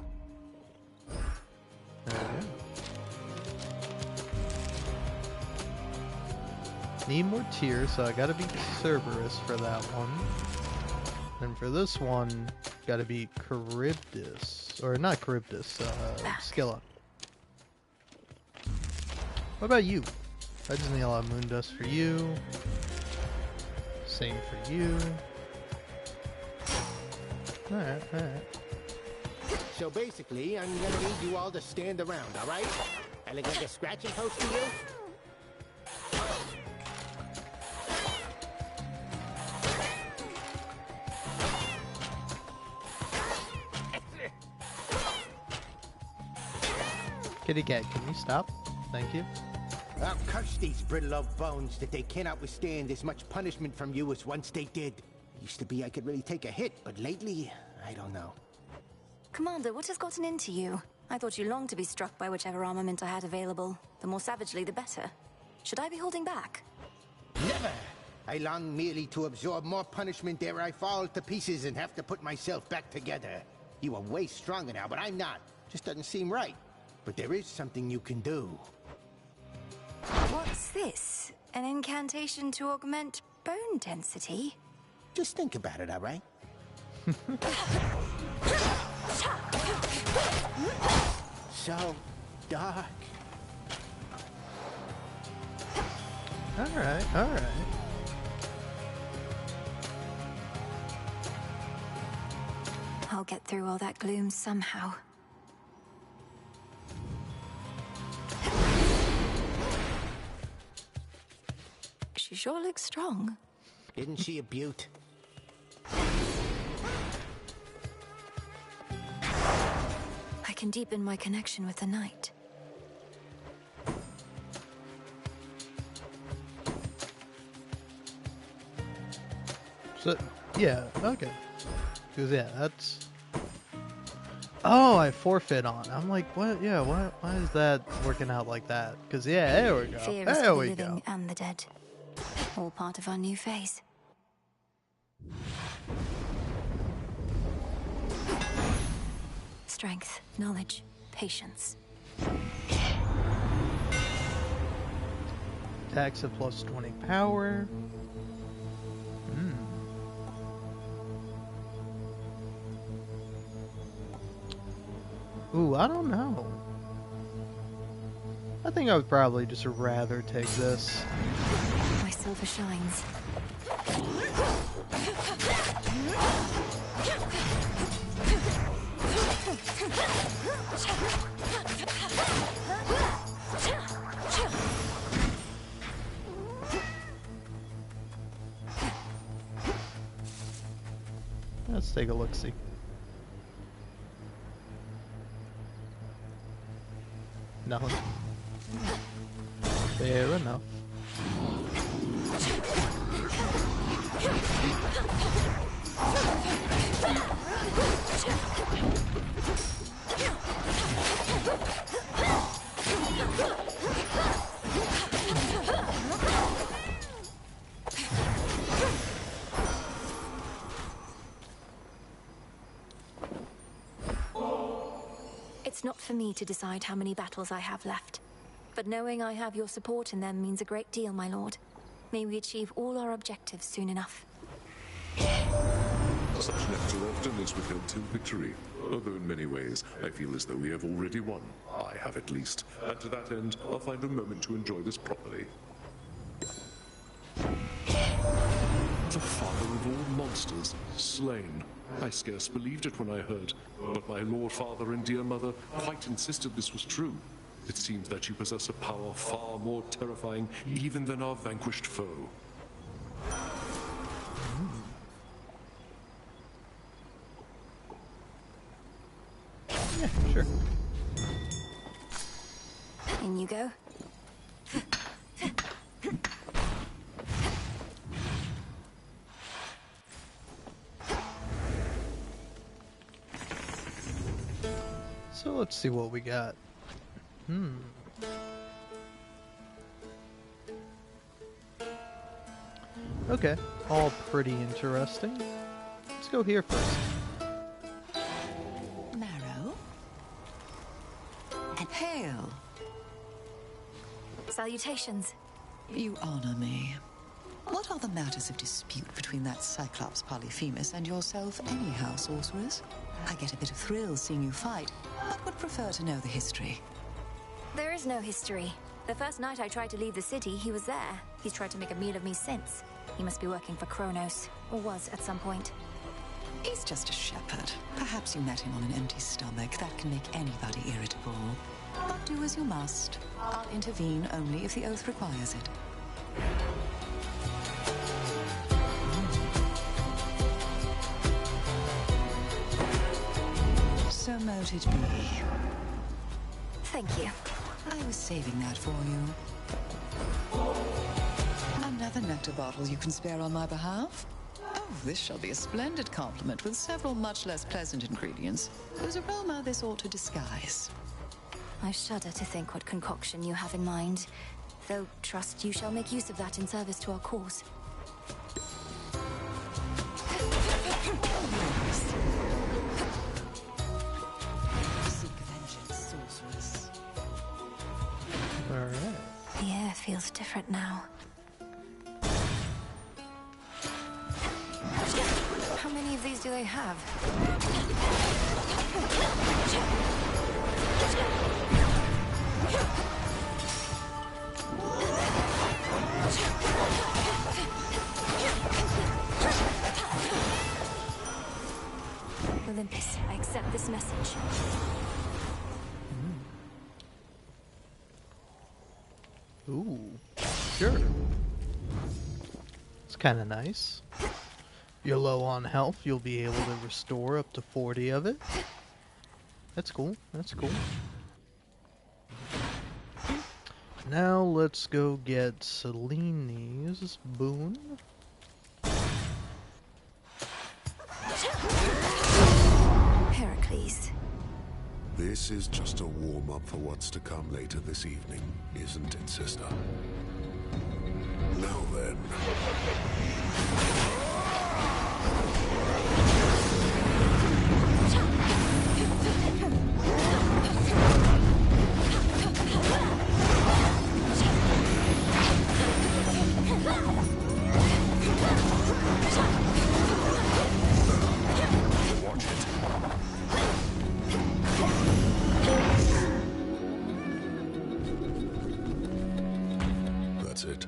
There we go. Need more tiers, so I gotta beat Cerberus for that one. And for this one, gotta beat Charybdis. Or not Charybdis, Scylla. What about you? I just need a lot of moon dust for you. Same for you. Alright, alright. So basically, I'm gonna need you all to stand around, alright? Elegant a scratching post to you? Kitty cat, can you stop? Thank you. I'll curse these brittle old bones that they cannot withstand as much punishment from you as once they did. Used to be I could really take a hit, but lately, I don't know. Commander, what has gotten into you? I thought you longed to be struck by whichever armament I had available. The more savagely, the better. Should I be holding back? Never! I long merely to absorb more punishment ere I fall to pieces and have to put myself back together. You are way stronger now, but I'm not. Just doesn't seem right. But there is something you can do. What's this? An incantation to augment bone density? Just think about it, alright? So dark. Alright, alright. I'll get through all that gloom somehow. She sure looks strong. Isn't she a beaut? I can deepen my connection with the night. So, yeah, okay. Because, yeah, that's... Oh, I forfeit on. I'm like, what? Yeah, why is that working out like that? Because, yeah, there we go. Fear is for There the we living go. and the dead. All part of our new phase. Strength, knowledge, patience. Attacks at plus 20 power. Ooh, I don't know. I think I would probably just rather take this. My silver shines. Let's take a look-see. Nothing. Fair enough. It's not for me to decide how many battles I have left. But knowing I have your support in them means a great deal, my lord. May we achieve all our objectives soon enough. Such nectar often is withheld till victory. Although in many ways, I feel as though we have already won. I have at least. And to that end, I'll find a moment to enjoy this properly. The father of all monsters, slain. I scarce believed it when I heard, but my lord father and dear mother quite insisted this was true. It seems that you possess a power far more terrifying even than our vanquished foe. Yeah, sure. In you go. So let's see what we got. Okay, all pretty interesting. Let's go here first. Marrow? And hail. Salutations. You honor me. What are the matters of dispute between that Cyclops Polyphemus and yourself anyhow, sorceress? I get a bit of thrill seeing you fight, but would prefer to know the history. There is no history. The first night I tried to leave the city, he was there. He's tried to make a meal of me since. He must be working for Kronos, or was at some point. He's just a shepherd. Perhaps you met him on an empty stomach. That can make anybody irritable. But do as you must. I'll intervene only if the oath requires it. So mote it be. Thank you. I was saving that for you. Another nectar bottle you can spare on my behalf? Oh, this shall be a splendid compliment with several much less pleasant ingredients, whose aroma this ought to disguise. I shudder to think what concoction you have in mind, though trust you shall make use of that in service to our cause. Seek vengeance, sorceress. Alright. The air feels different now. How many of these do they have? Olympus, I accept this message. Ooh, sure. It's kind of nice. You're low on health, you'll be able to restore up to 40 of it. That's cool, that's cool. Now let's go get Selene's boon. This is just a warm-up for what's to come later this evening, isn't it, sister? Now then. Watch it. That's it.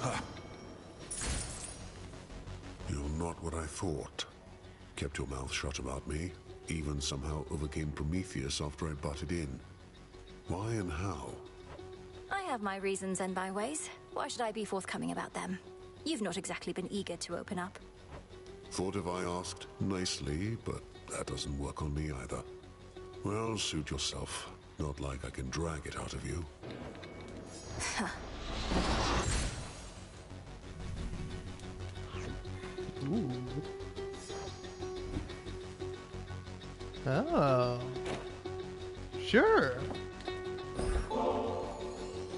Ha! You're not what I thought. Kept your mouth shut about me, even somehow overcame Prometheus after I butted in. Why and how? I have my reasons and my ways. Why should I be forthcoming about them? You've not exactly been eager to open up. Thought if I asked nicely, but that doesn't work on me either. Well, suit yourself. Not like I can drag it out of you. Ooh. Oh. Sure.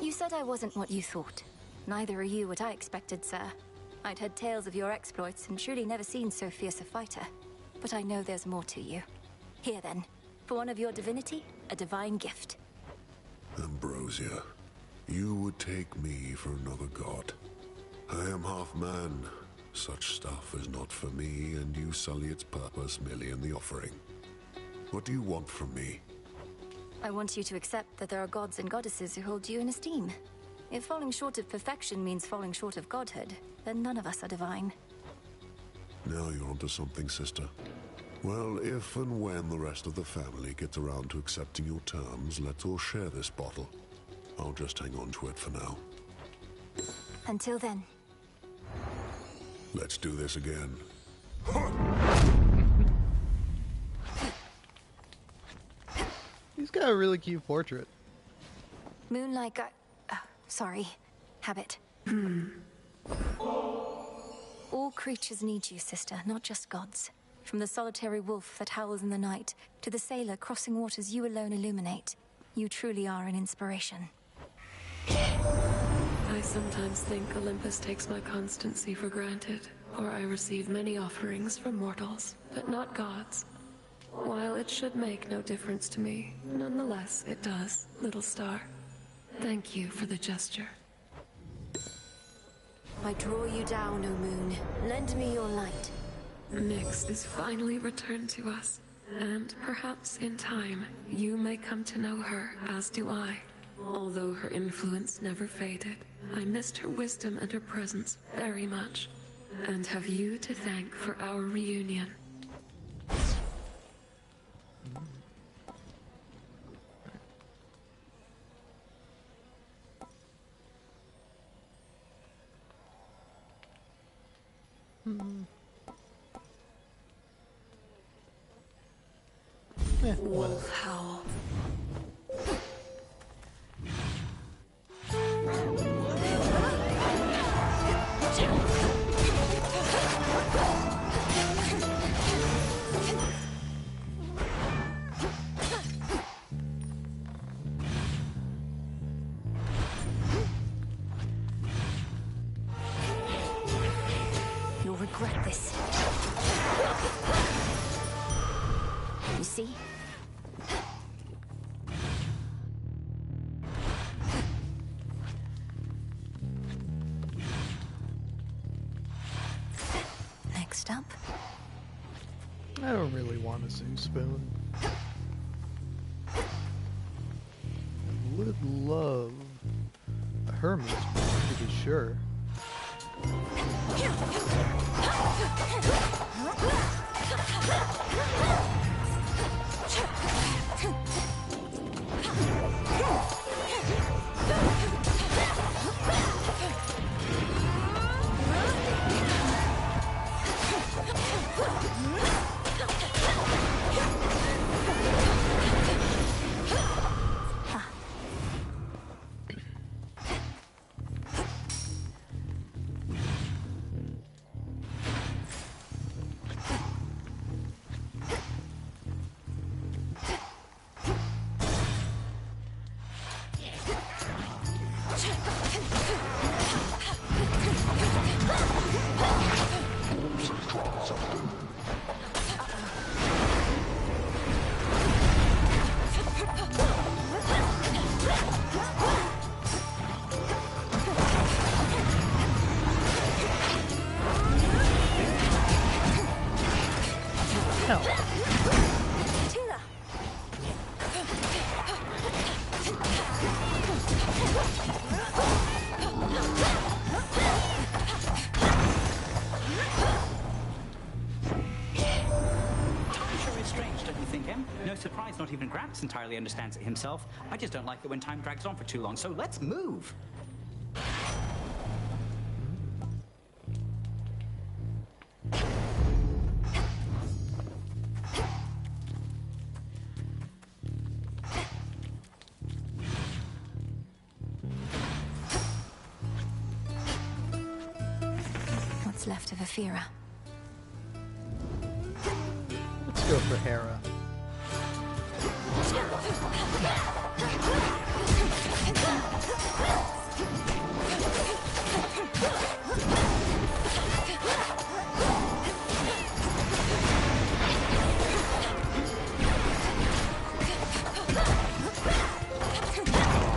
You said I wasn't what you thought. Neither are you what I expected, sir. I'd heard tales of your exploits and truly never seen so fierce a fighter. But I know there's more to you. Here then, for one of your divinity, a divine gift. Ambrosia, you would take me for another god. I am half man. Such stuff is not for me, and you sully its purpose merely in the offering. What do you want from me? I want you to accept that there are gods and goddesses who hold you in esteem. If falling short of perfection means falling short of godhood, then none of us are divine. Now you're onto something, sister. Well, if and when the rest of the family gets around to accepting your terms, let's all share this bottle. I'll just hang on to it for now. Until then. Let's do this again. He's got a really cute portrait. Moonlight sorry. Habit. All creatures need you, sister, not just gods. From the solitary wolf that howls in the night, to the sailor crossing waters you alone illuminate. You truly are an inspiration. I sometimes think Olympus takes my constancy for granted, or I receive many offerings from mortals, but not gods. While it should make no difference to me, nonetheless it does, little star. Thank you for the gesture. I draw you down, O moon. Lend me your light. Nyx is finally returned to us, and perhaps in time, you may come to know her, as do I. Although her influence never faded, I missed her wisdom and her presence very much, and have you to thank for our reunion. Wolf howl. You'll regret this. You see? Next up. I don't really want a Zoo Spoon. I would love a Hermes spoon, to be sure. Damn! Tula! Sure is strange, don't you think, Em? No surprise, not even Gramps entirely understands it himself. I just don't like it when time drags on for too long, so let's move. What's left of Aphira? Let's go for Hera.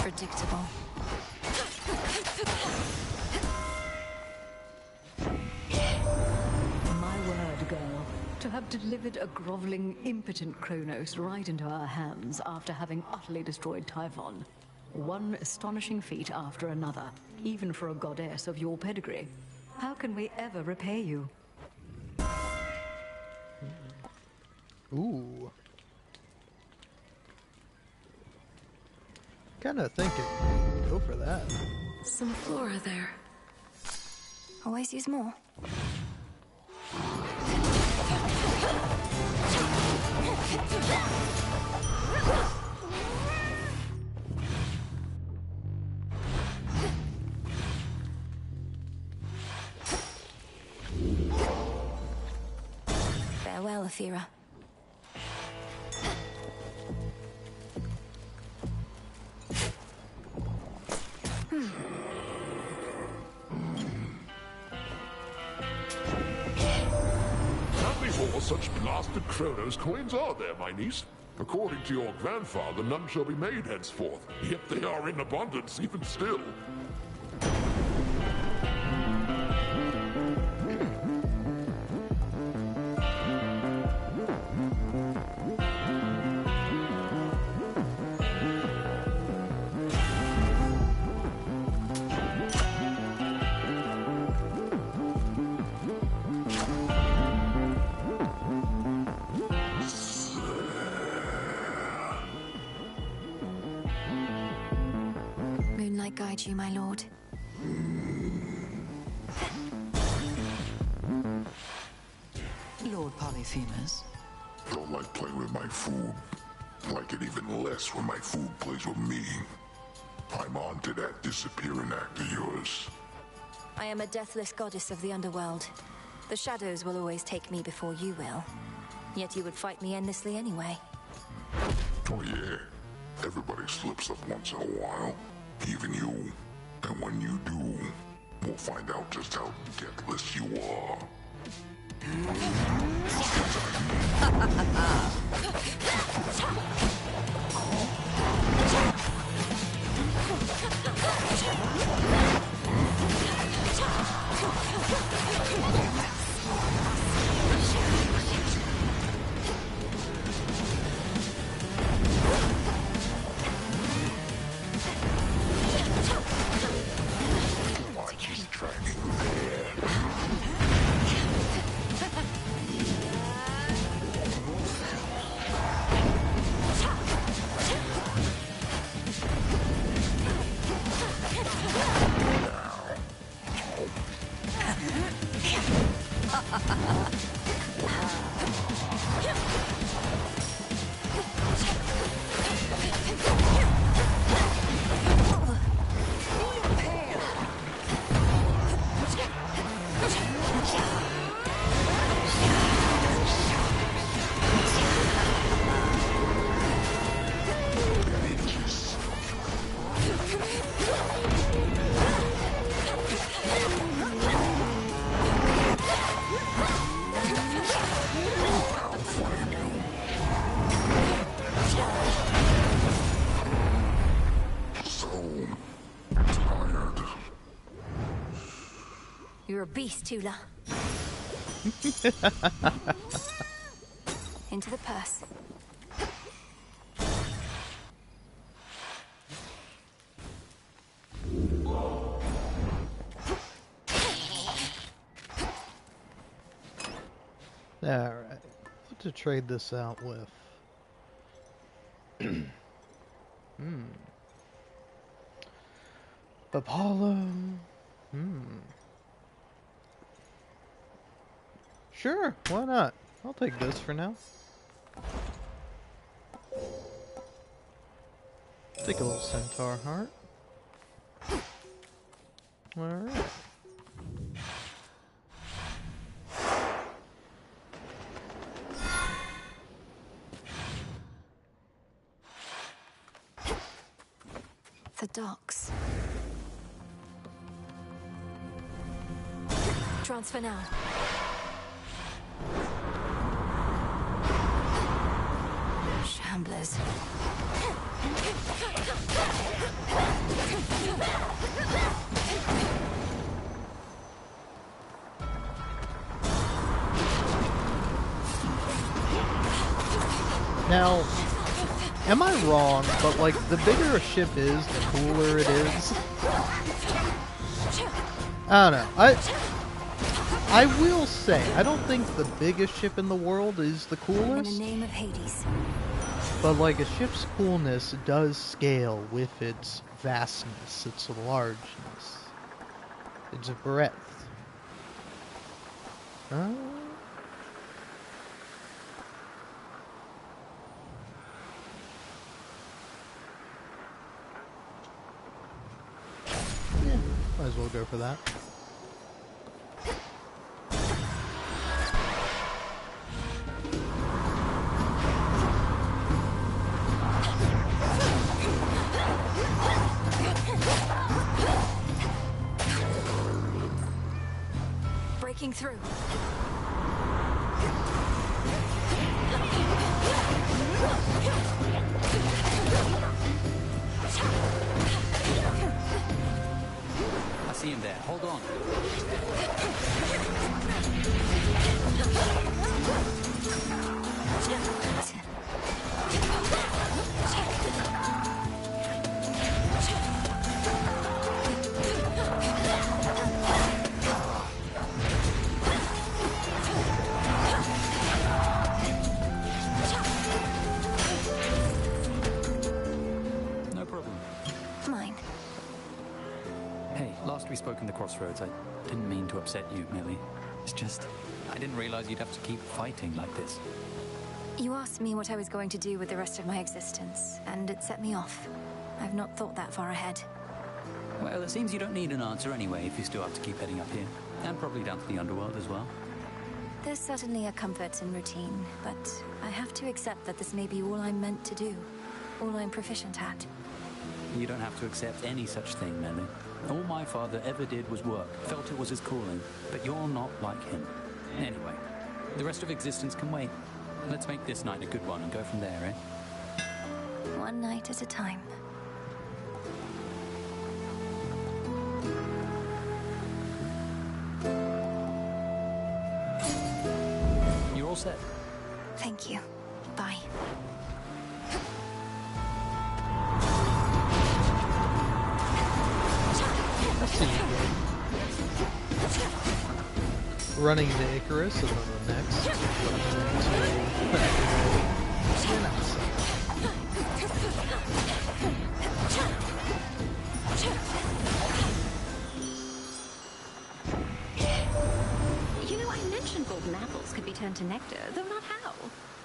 Predictable. My word, girl. To have delivered a groveling, impotent Kronos right into our hands after having utterly destroyed Typhon. One astonishing feat after another, even for a goddess of your pedigree. How can we ever repay you? Ooh. Kinda thinking. Go for that. Some flora there. Always use more. Farewell, Aphira. How many more such blasted Kronos coins are there, my niece? According to your grandfather, none shall be made henceforth. Yet they are in abundance even still. Moonlight guide you, my lord. Lord Polyphemus. Don't like playing with my food. Like it even less when my food plays with me. I'm on to that disappearing act of yours. I am a deathless goddess of the underworld. The shadows will always take me before you will. Yet you would fight me endlessly anyway. Oh yeah, everybody slips up once in a while. Even you. And when you do, we'll find out just how deathless you are. You're a beast, Tula. Into the purse. Alright. What to trade this out with? Apollo. Sure, why not? I'll take this for now. Take a little centaur heart. Alright. The docks. Transfer now. Shamblers. Now, am I wrong, but like the bigger a ship is, the cooler it is? I don't know. I will say, I don't think the biggest ship in the world is the coolest. In the name of Hades. But like a ship's coolness does scale with its vastness, its largeness, its breadth. Yeah, might as well go for that. Breaking through. I see him there. Hold on. No problem. Mine. Hey, last we spoke in the crossroads, I didn't mean to upset you, Millie. It's just, I didn't realize you'd have to keep fighting like this. You asked me what I was going to do with the rest of my existence, and it set me off. I've not thought that far ahead. Well, it seems you don't need an answer anyway if you still have to keep heading up here. And probably down to the underworld as well. There's certainly a comfort in routine, but I have to accept that this may be all I'm meant to do. All I'm proficient at. You don't have to accept any such thing, Millie. All my father ever did was work, felt it was his calling, but you're not like him. Anyway, the rest of existence can wait. Let's make this night a good one and go from there, eh? One night at a time. You're all set. Thank you. Bye. Running to Icarus and then the next. You know, I mentioned golden apples could be turned to nectar, though not how.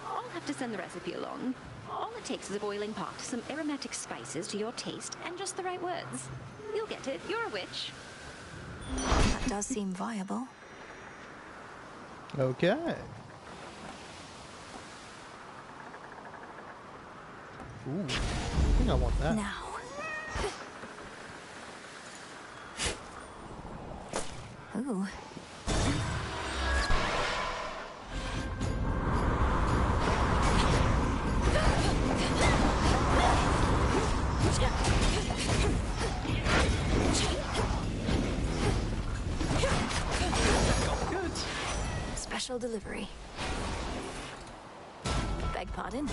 I'll have to send the recipe along. All it takes is a boiling pot, some aromatic spices to your taste, and just the right words. You'll get it. You're a witch. That does seem viable. Okay. Ooh, I think I want that. Now. Ooh. Good. Special delivery. Beg pardon?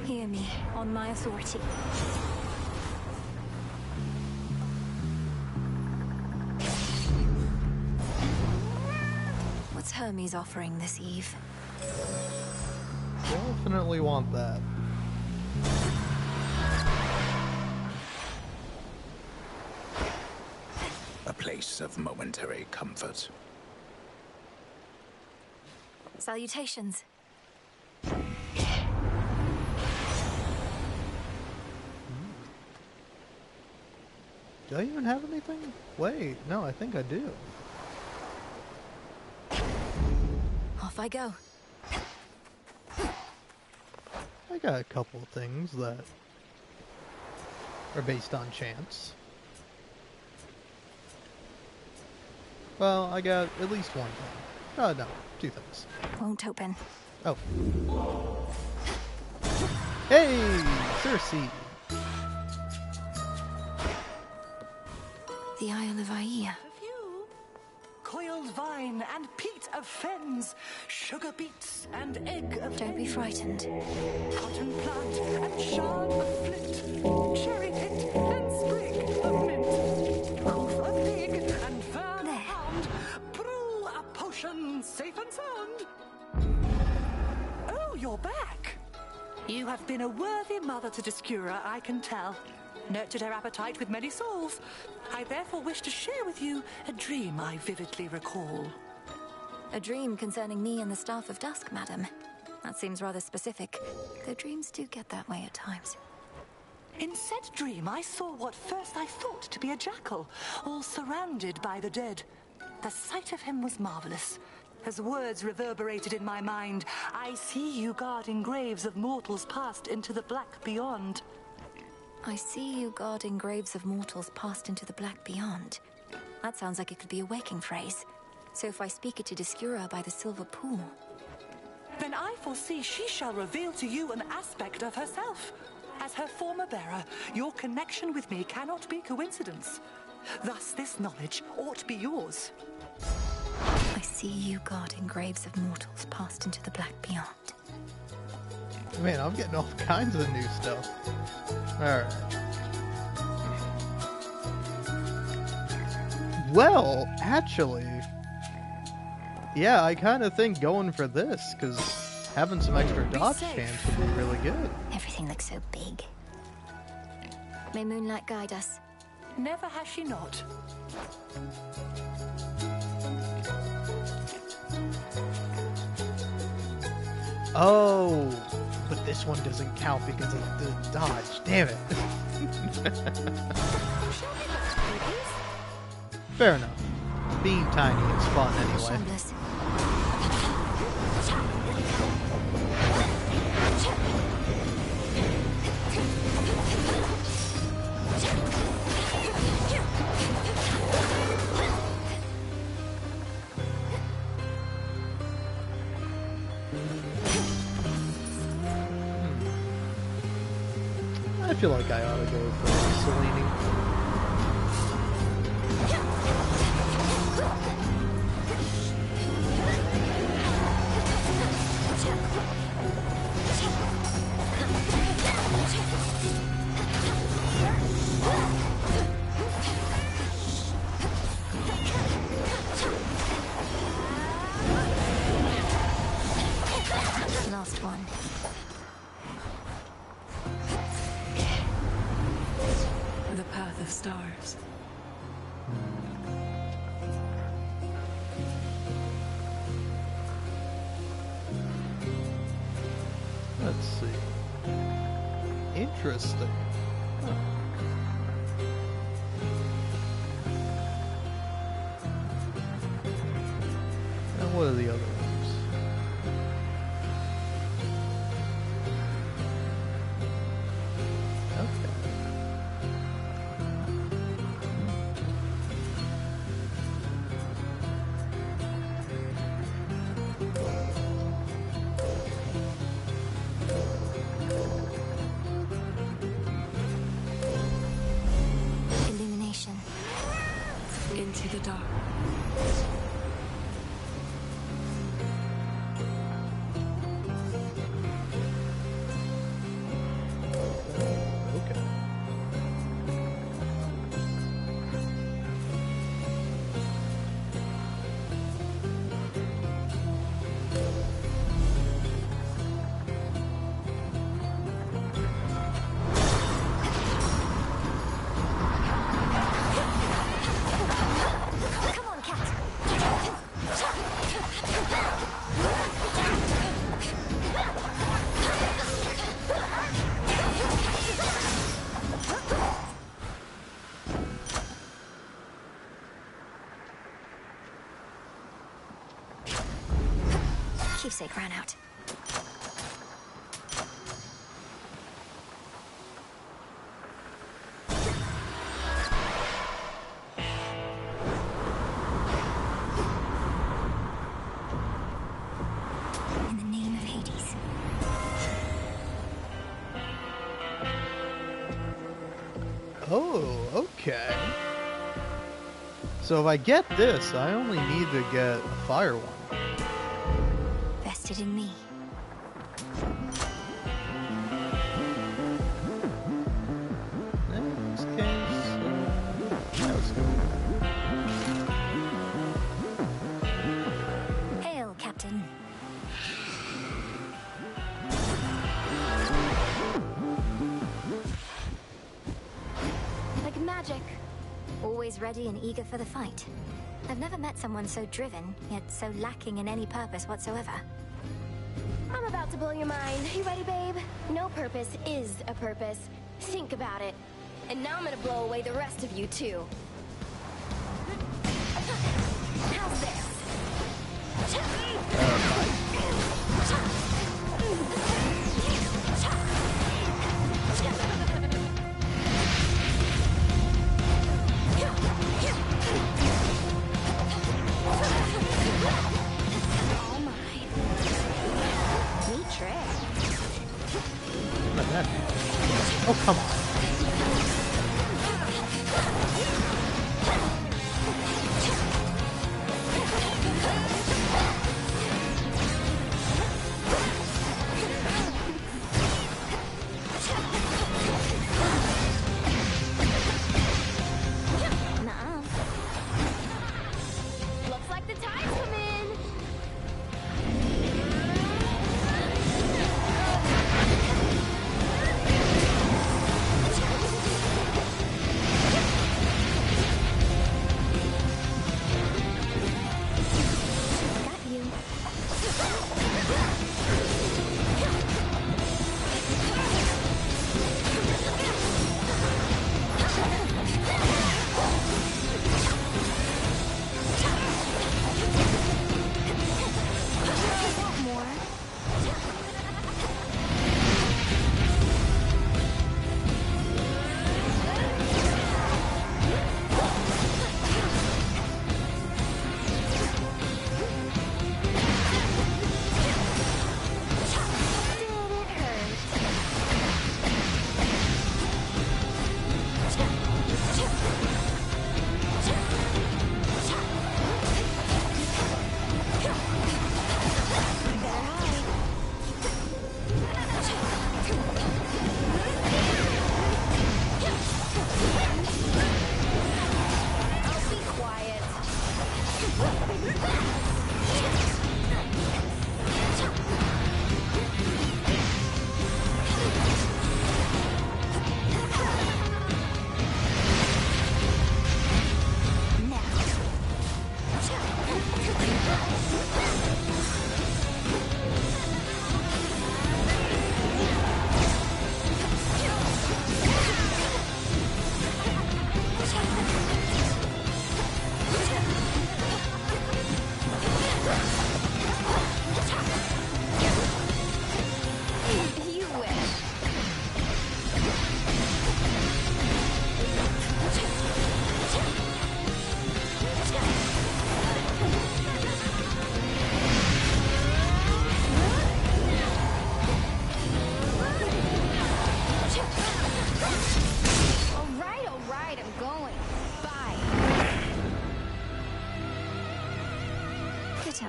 Hear me, on my authority. What's Hermes offering this eve? Definitely want that. A place of momentary comfort. Salutations. Do I even have anything? Wait, no, I think I do. Off I go. I got a couple of things that are based on chance. Well, I got at least one thing. No, two things. Won't open. Oh. Hey, Circe. The Isle of Aia. Coiled vine and peat of fens, sugar beets and egg of Don't be frightened. cotton plant and shard of flint, cherry pit and sprig of mint, hoof of pig and fern of hound, brew a potion safe and sound. Oh, you're back. You have been a worthy mother to Discura, I can tell. Nurtured her appetite with many souls. I therefore wish to share with you a dream I vividly recall. A dream concerning me and the Staff of Dusk, madam. That seems rather specific, though dreams do get that way at times. In said dream, I saw what first I thought to be a jackal, all surrounded by the dead. The sight of him was marvelous. As words reverberated in my mind, I see you guarding graves of mortals passed into the black beyond. I see you guarding graves of mortals passed into the black beyond. That sounds like it could be a waking phrase. So if I speak it to Discura by the silver pool... Then I foresee she shall reveal to you an aspect of herself. As her former bearer, your connection with me cannot be coincidence. Thus this knowledge ought be yours. I see you guarding graves of mortals passed into the black beyond. Man, I'm getting all kinds of new stuff. Alright. Well, actually, yeah, I kind of think going for this, because having some extra dodge chance would be really good. Everything looks so big. May moonlight guide us. Never has she not. Oh, but this one doesn't count because of the dodge. Damn it. Fair enough. Being tiny is fun anyway. I feel like I ought to go for Selene. Last one. The path of stars. Let's see. Interesting. Huh. And what are the other ones? Okay. into the dark. Keepsake ran out. In the name of Hades. Oh, okay. So if I get this, I only need to get a fire one. Vested in me. In this case, that was good. Hail, Captain. Like magic. Always ready and eager for the fight. I've never met someone so driven, yet so lacking in any purpose whatsoever. I'm about to blow your mind. You ready, babe? No purpose is a purpose. Think about it. And now I'm gonna blow away the rest of you, too. How's this? All mine. Neat trick. Not that. Oh, come on.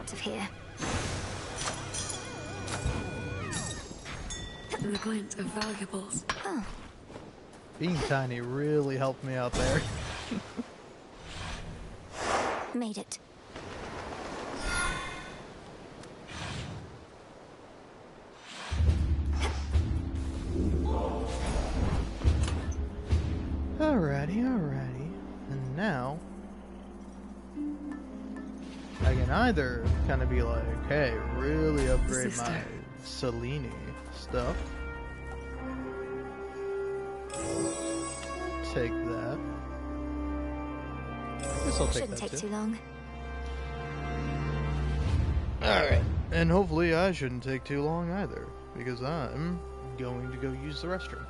out of here. The glint of valuables. Oh. Being tiny really helped me out there. Made it. Alrighty. And now I can either kind of be like, hey, really upgrade my Selene stuff. Take that. I guess I'll take Shouldn't that take too. too long. Alright. And hopefully I shouldn't take too long either, because I'm going to go use the restroom.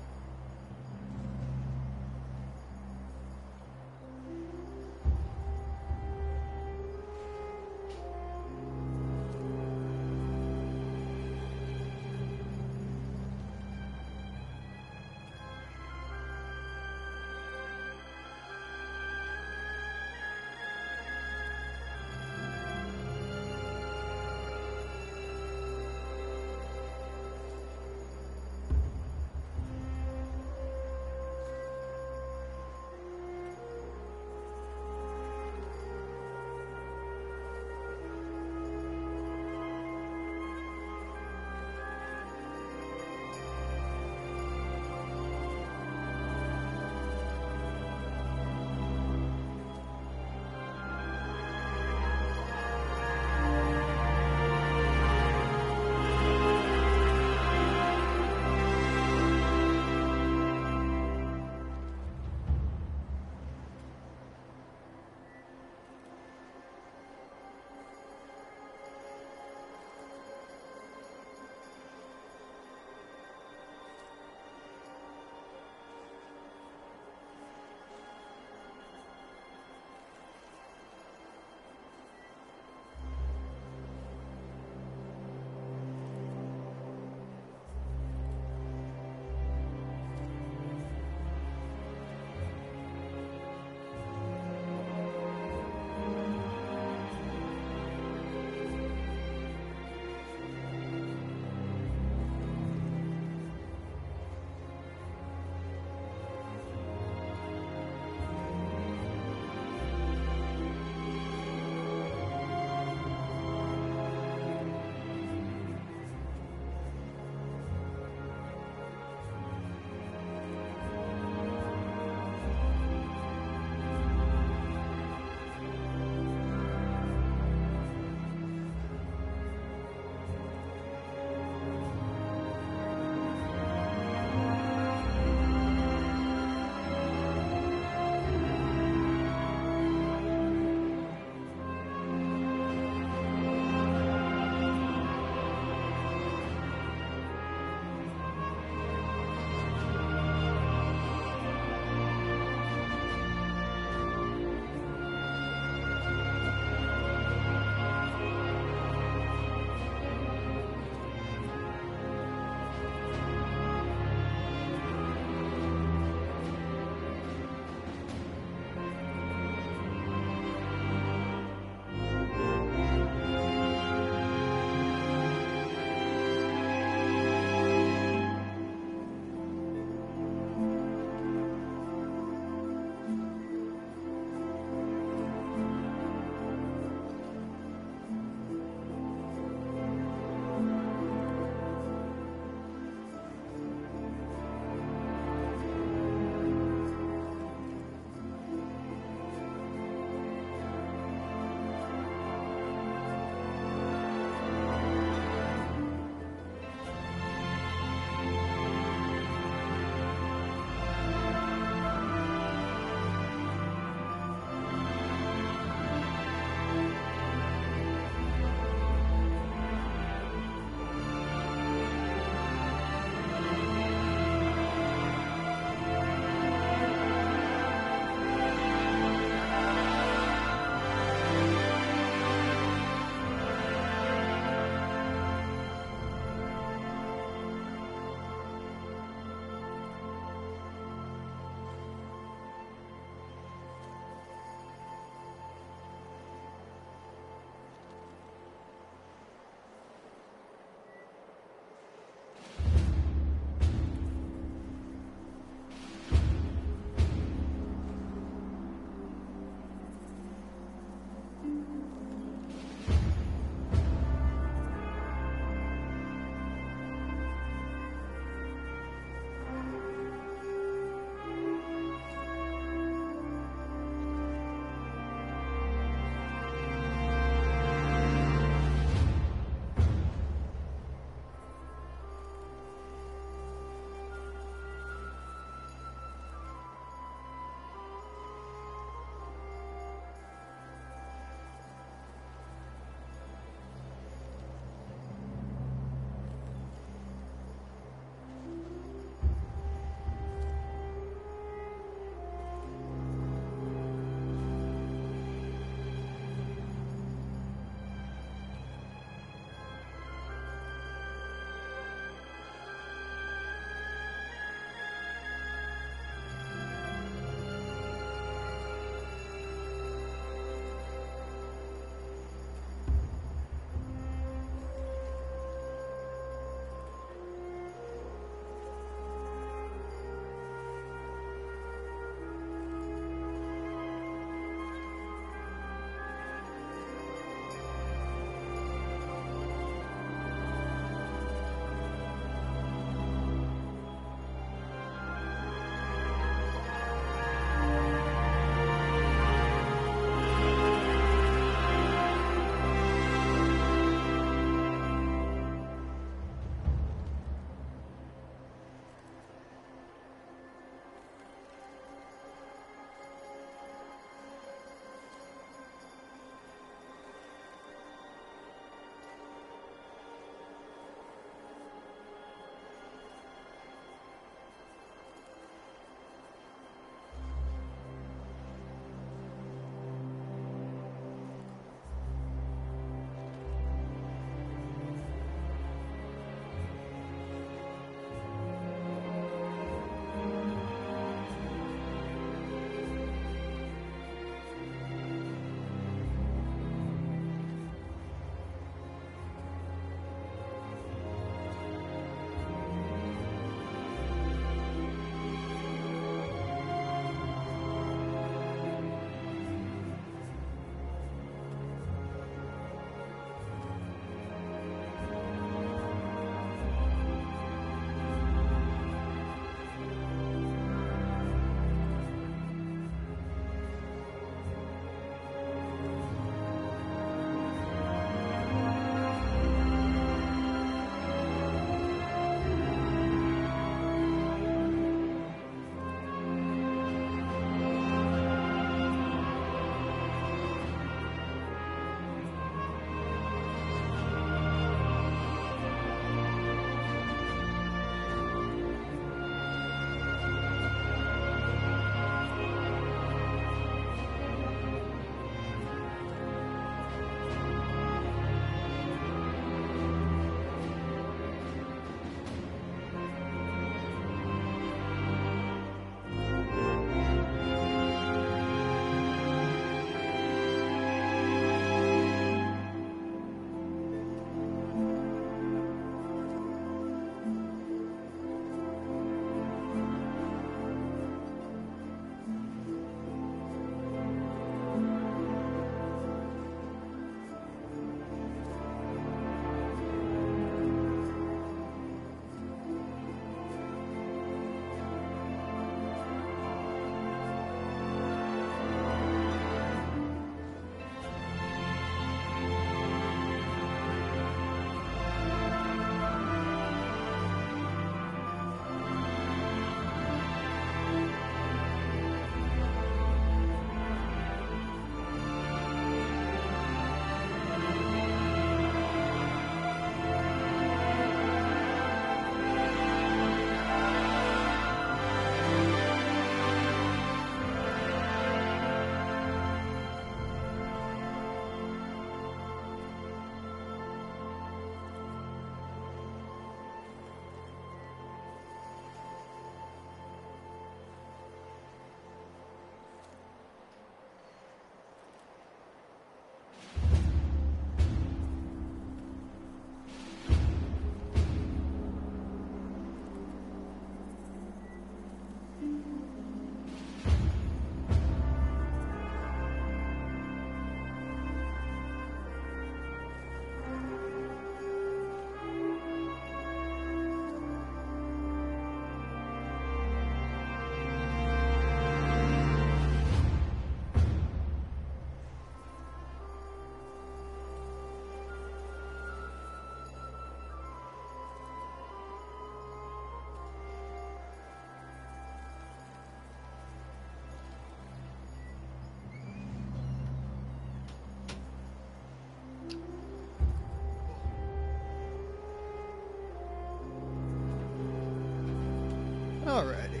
Alrighty.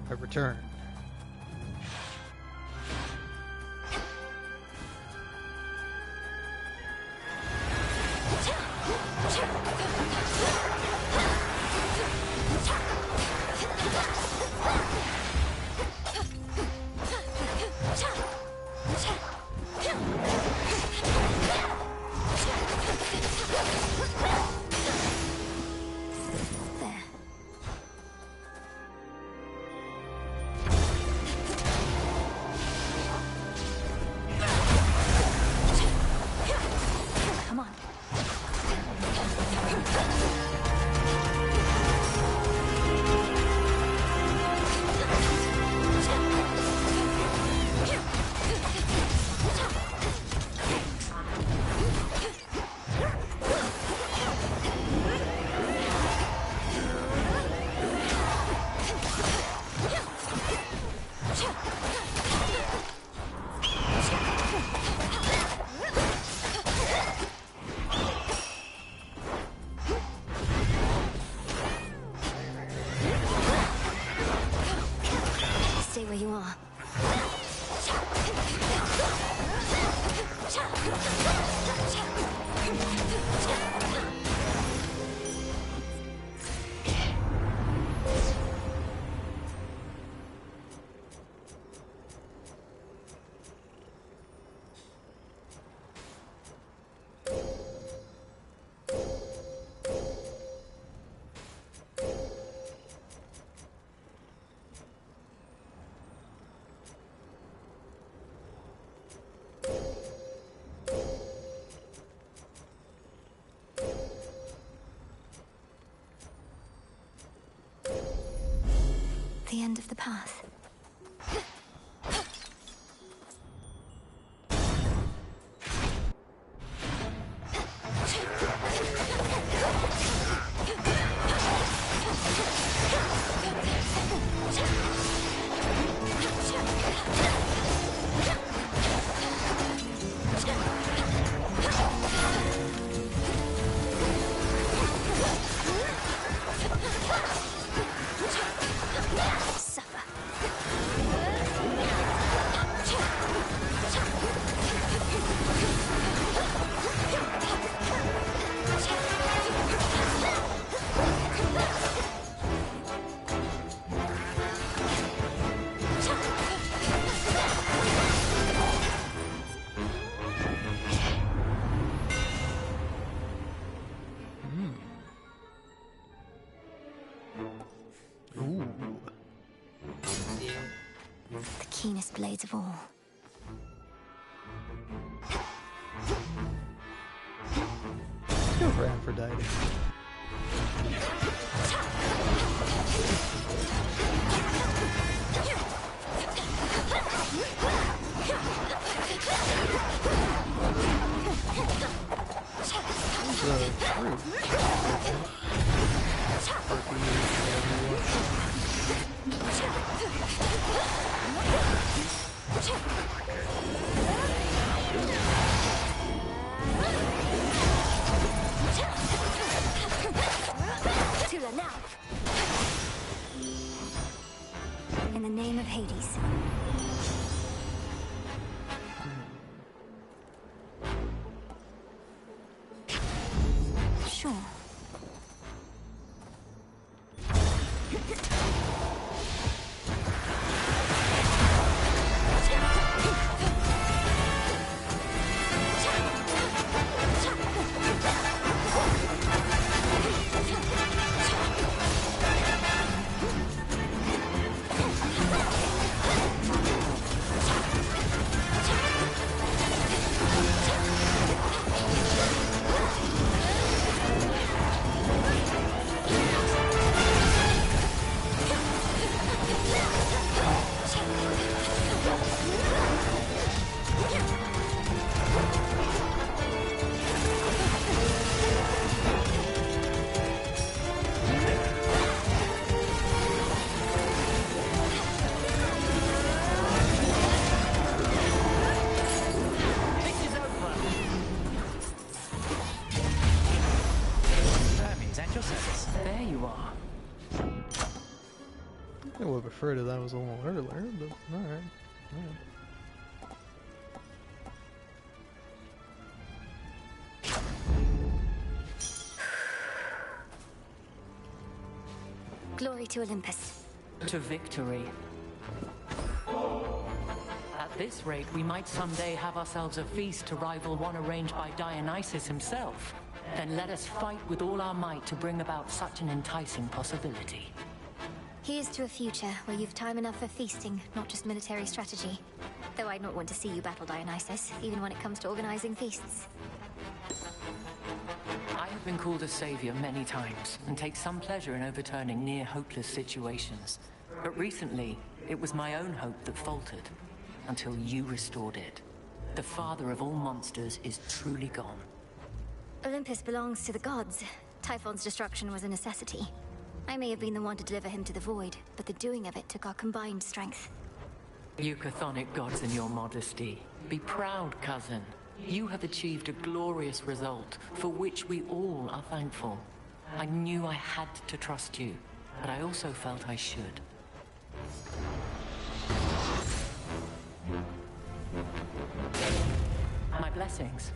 I return. Stay where you are. The end of the path. The keenest blades of all. Let's go for Aphrodite. Tula now. In the name of Hades. Sure. I would have preferred if that was a little earlier, but alright. Glory to Olympus. To victory. At this rate, we might someday have ourselves a feast to rival one arranged by Dionysus himself. Then let us fight with all our might to bring about such an enticing possibility. Here's to a future where you've time enough for feasting, not just military strategy. Though I'd not want to see you battle Dionysus, even when it comes to organizing feasts. I have been called a savior many times, and take some pleasure in overturning near-hopeless situations. But recently, it was my own hope that faltered, until you restored it. The father of all monsters is truly gone. Olympus belongs to the gods. Typhon's destruction was a necessity. I may have been the one to deliver him to the void, but the doing of it took our combined strength. You chthonic gods and your modesty. Be proud, cousin. You have achieved a glorious result, for which we all are thankful. I knew I had to trust you, but I also felt I should. My blessings.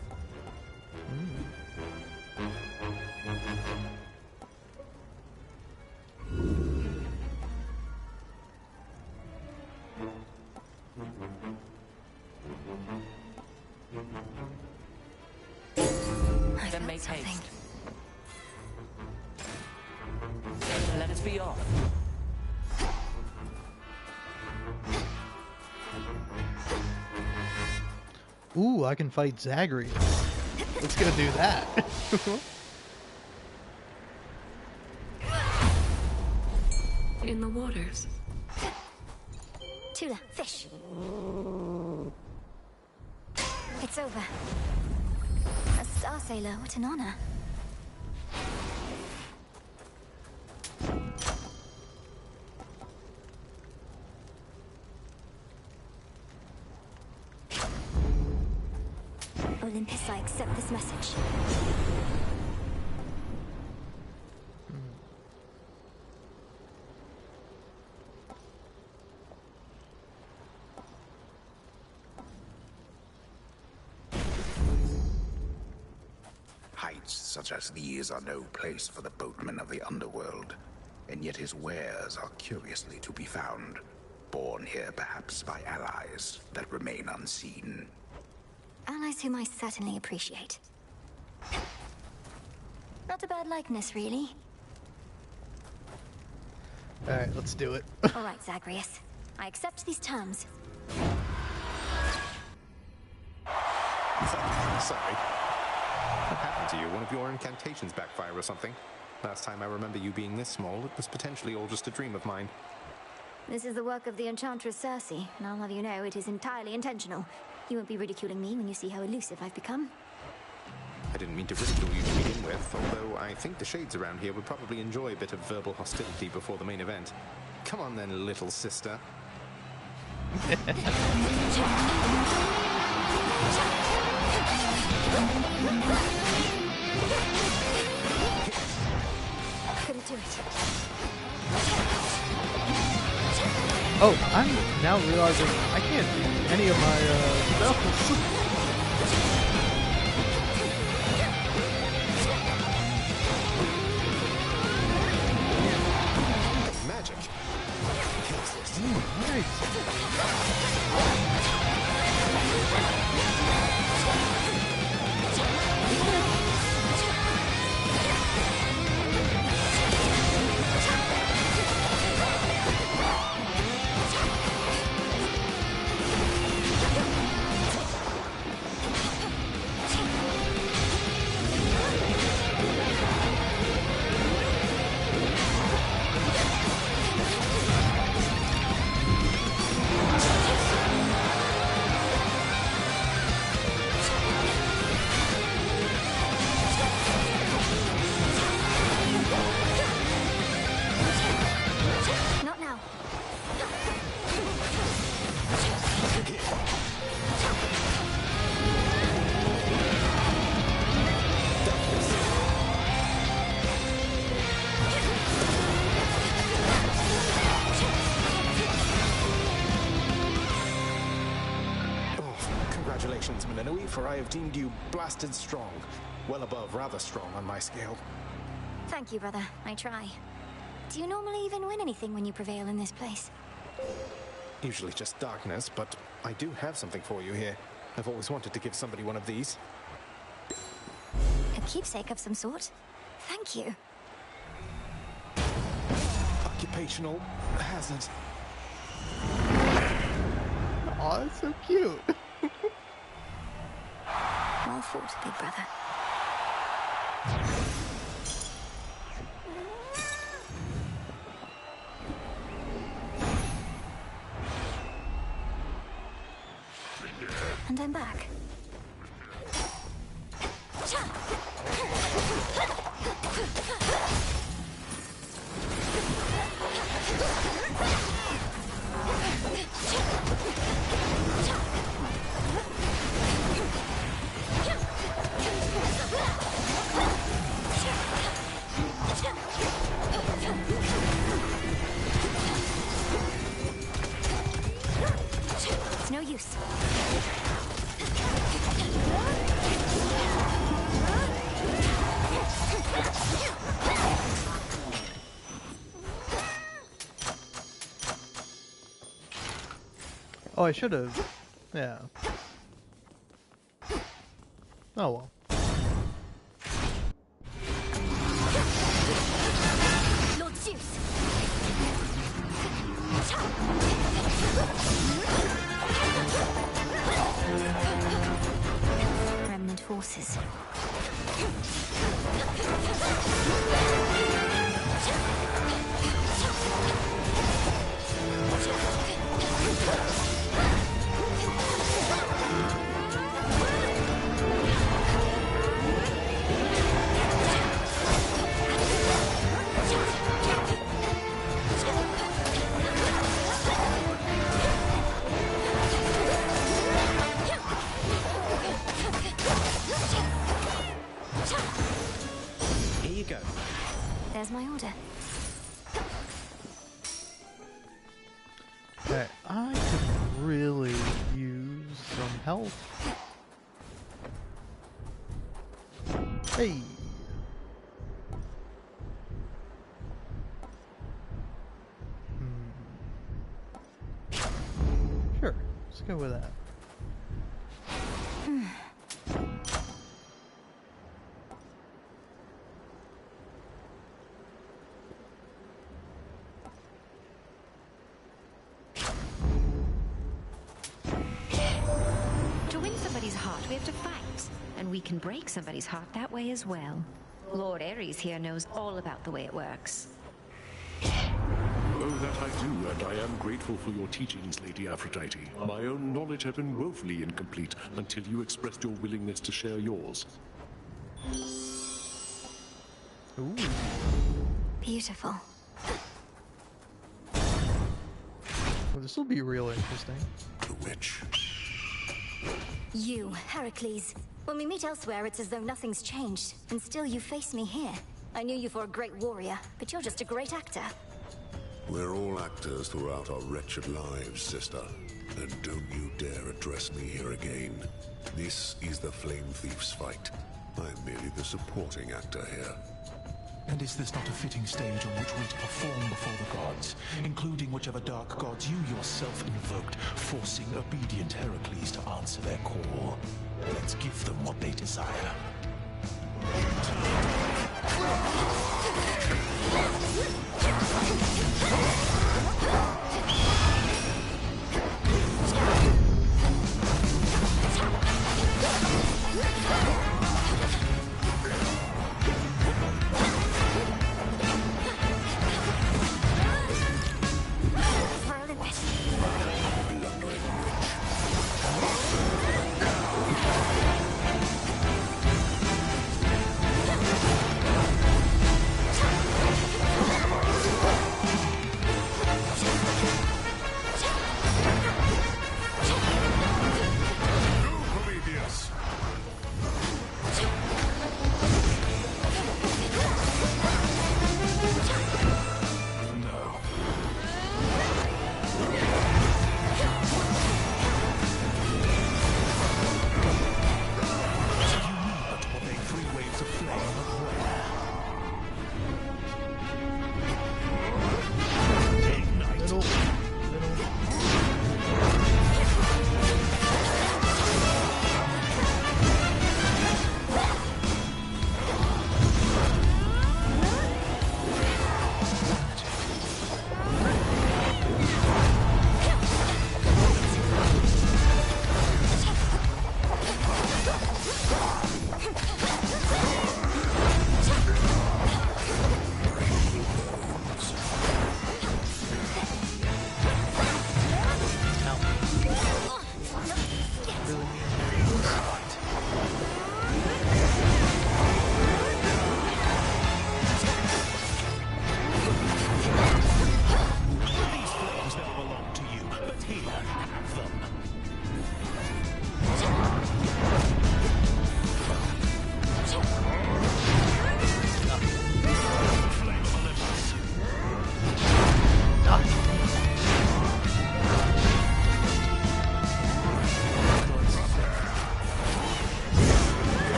Then make haste. Let us be off. Ooh, I can fight Zagreus. Let's go do that. In the waters. Tula, fish. It's over. A star sailor, what an honor. Olympus, I accept this message. Heights such as these are no place for the boatmen of the underworld, and yet his wares are curiously to be found, born here perhaps by allies that remain unseen. Allies whom I certainly appreciate. Not a bad likeness, really. Alright, let's do it. All right, Zagreus. I accept these terms. Sorry. What happened to you? One of your incantations backfire or something? Last time I remember you being this small, it was potentially all just a dream of mine. This is the work of the Enchantress Circe, and I'll have you know it is entirely intentional. You won't be ridiculing me when you see how elusive I've become. I didn't mean to ridicule you to begin with, although I think the shades around here would probably enjoy a bit of verbal hostility before the main event. Come on then, little sister. Couldn't do it. Oh, I'm now realizing I can't do any of my spells. Magic. Nice. Minui, for I have deemed you blasted strong. Well above rather strong on my scale. Thank you, brother. I try. Do you normally even win anything when you prevail in this place? Usually just darkness, but I do have something for you here. I've always wanted to give somebody one of these. A keepsake of some sort? Thank you. Occupational hazard. Aw, it's so cute. Well fought, big brother. And I'm back. It's no use. Oh, I should have. Yeah. Oh well. Lord Zeus. Remnant forces. Here you go. There's my order. Okay, I could really use some help. Hey. Sure, let's go with that. To win somebody's heart, we have to fight. And we can break somebody's heart that way as well. Lord Ares here knows all about the way it works. Oh, that I do, and I am grateful for your teachings, Lady Aphrodite. My own knowledge had been woefully incomplete until you expressed your willingness to share yours. Ooh. Beautiful. Well, this will be real interesting. The witch. You, Heracles. When we meet elsewhere, it's as though nothing's changed, and still you face me here. I knew you for a great warrior, but you're just a great actor. We're all actors throughout our wretched lives, sister. And don't you dare address me here again. This is the Flame Thief's fight. I'm merely the supporting actor here. And is this not a fitting stage on which we're to perform before the gods, including whichever dark gods you yourself invoked, forcing obedient Heracles to answer their call? Let's give them what they desire.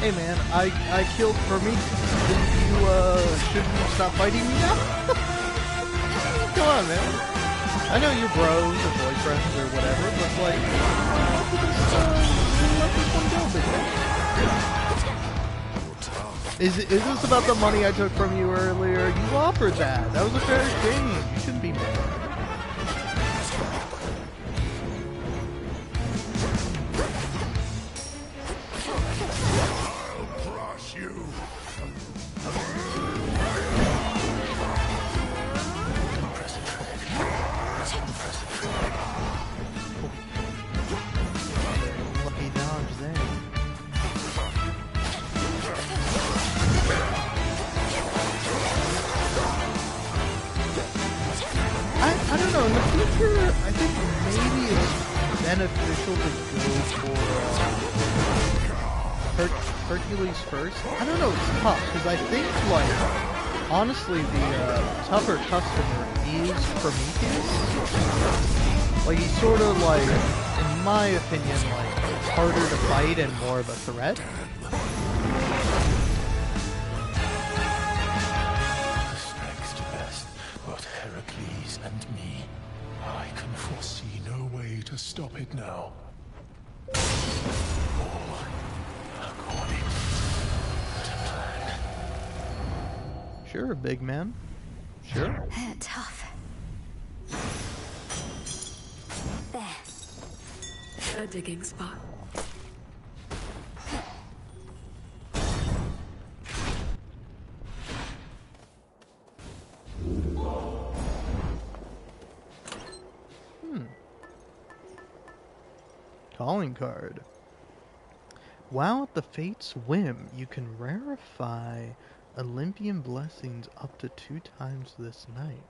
Hey man, I killed Prometheus. You shouldn't stop fighting me now? Come on, man. I know you're bros or boyfriends or whatever, but like, let this one go, big man. Is this about the money I took from you earlier? You offered that. That was a fair exchange. You shouldn't be mad. I don't know, in the future, I think maybe it's beneficial to go for Hercules first. I don't know, it's tough, because I think, like, honestly, the tougher customer is Prometheus. Like, he's sort of, like, in my opinion, like, harder to fight and more of a threat. And me. I can foresee no way to stop it now. All according to plan. Sure, big man. Sure. Tough. There. A digging spot. Calling card. While at the Fate's whim, you can rarefy Olympian blessings up to 2 times this night.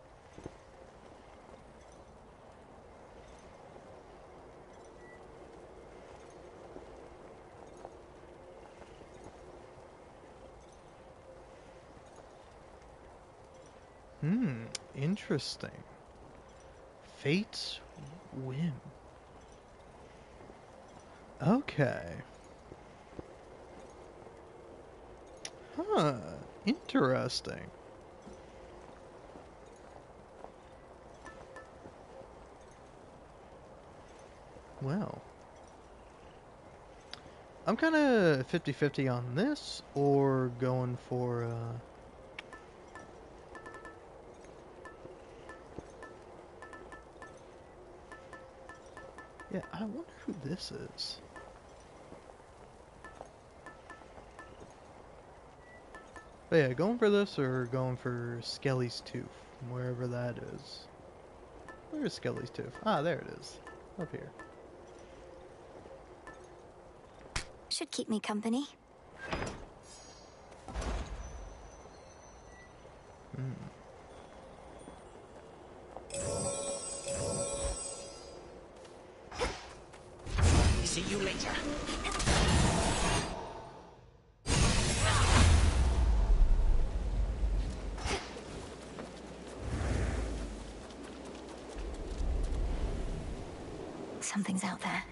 Interesting. Fate's whim. Okay. Huh. Interesting. Well. I'm kind of 50-50 on this, or going for, yeah, I wonder who this is. But yeah, going for this or going for Skelly's Tooth, wherever that is. Where is Skelly's Tooth? Ah, there it is. Up here. Should keep me company. See you later. Something's out there.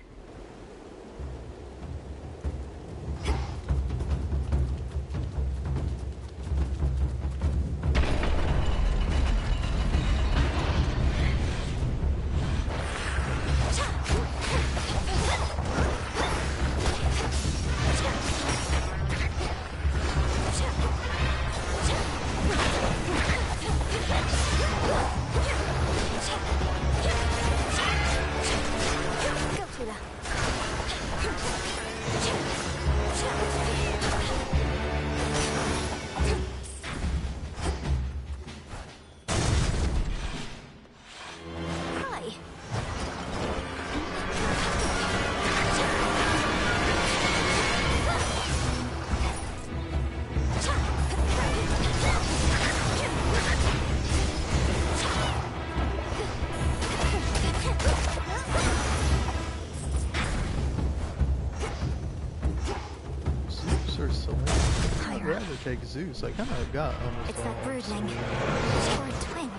Take Zeus. I kind of got almost. It's that broodling, destroyed twin.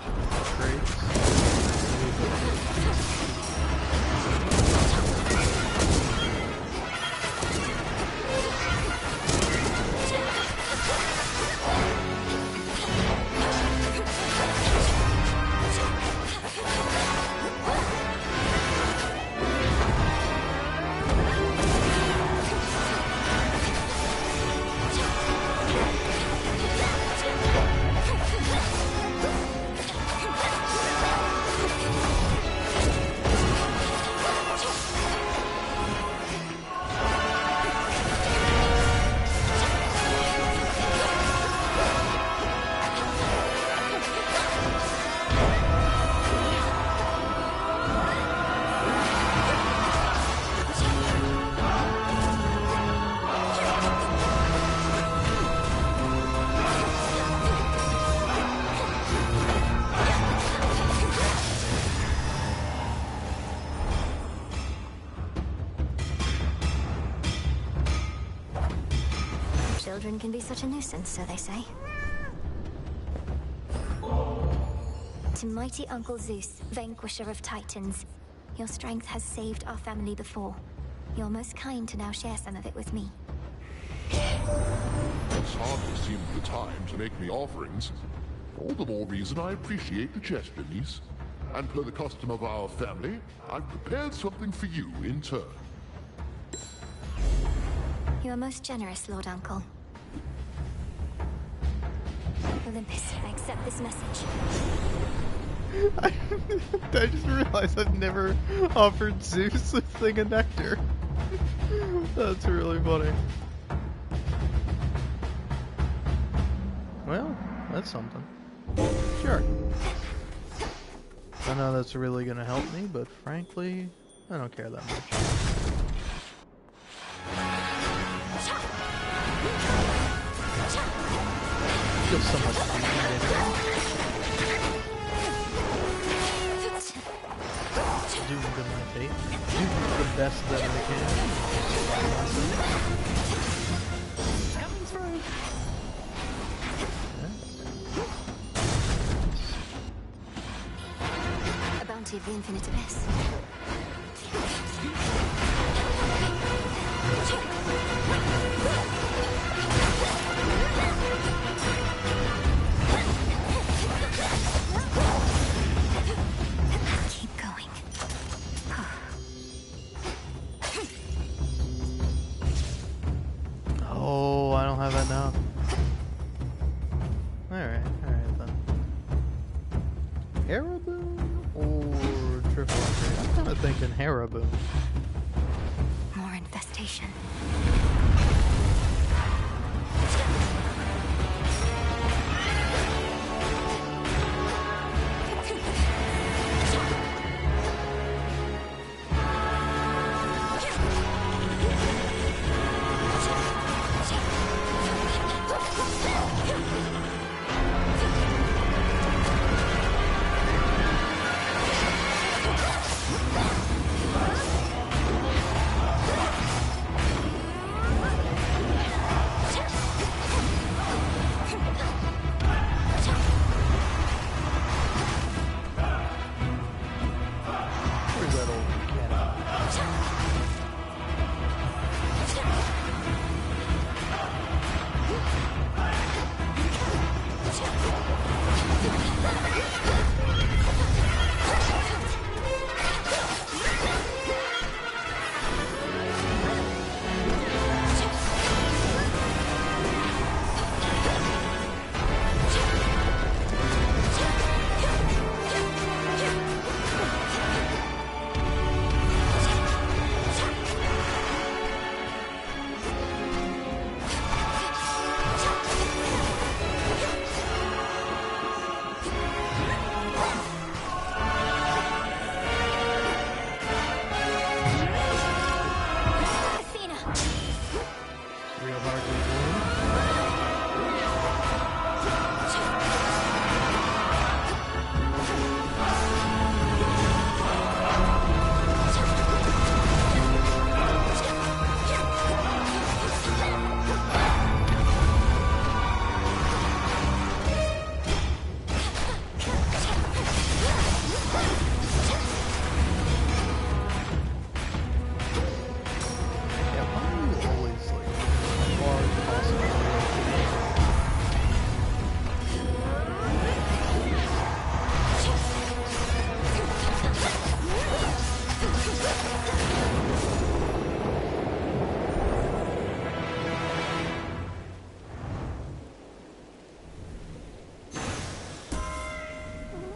Children can be such a nuisance, so they say. To mighty Uncle Zeus, vanquisher of titans, your strength has saved our family before. You're most kind to now share some of it with me. This hardly seemed the time to make me offerings. All the more reason I appreciate the gesture, niece. And per the custom of our family, I've prepared something for you in turn. You are most generous, Lord Uncle. Olympus, I accept this message. I just realized I've never offered Zeus a thing of nectar. That's really funny. Well, that's something. Sure. I know that's really gonna help me, but frankly, I don't care that much. Feels so much doing good my fate. Do the best that I can. Coming through. A bounty of the infinite abyss. Keep going. Oh, I don't have that now. Alright then. Hariboon or triple upgrade? I'm kinda thinking Hariboon. More infestation. Where's that old real hard to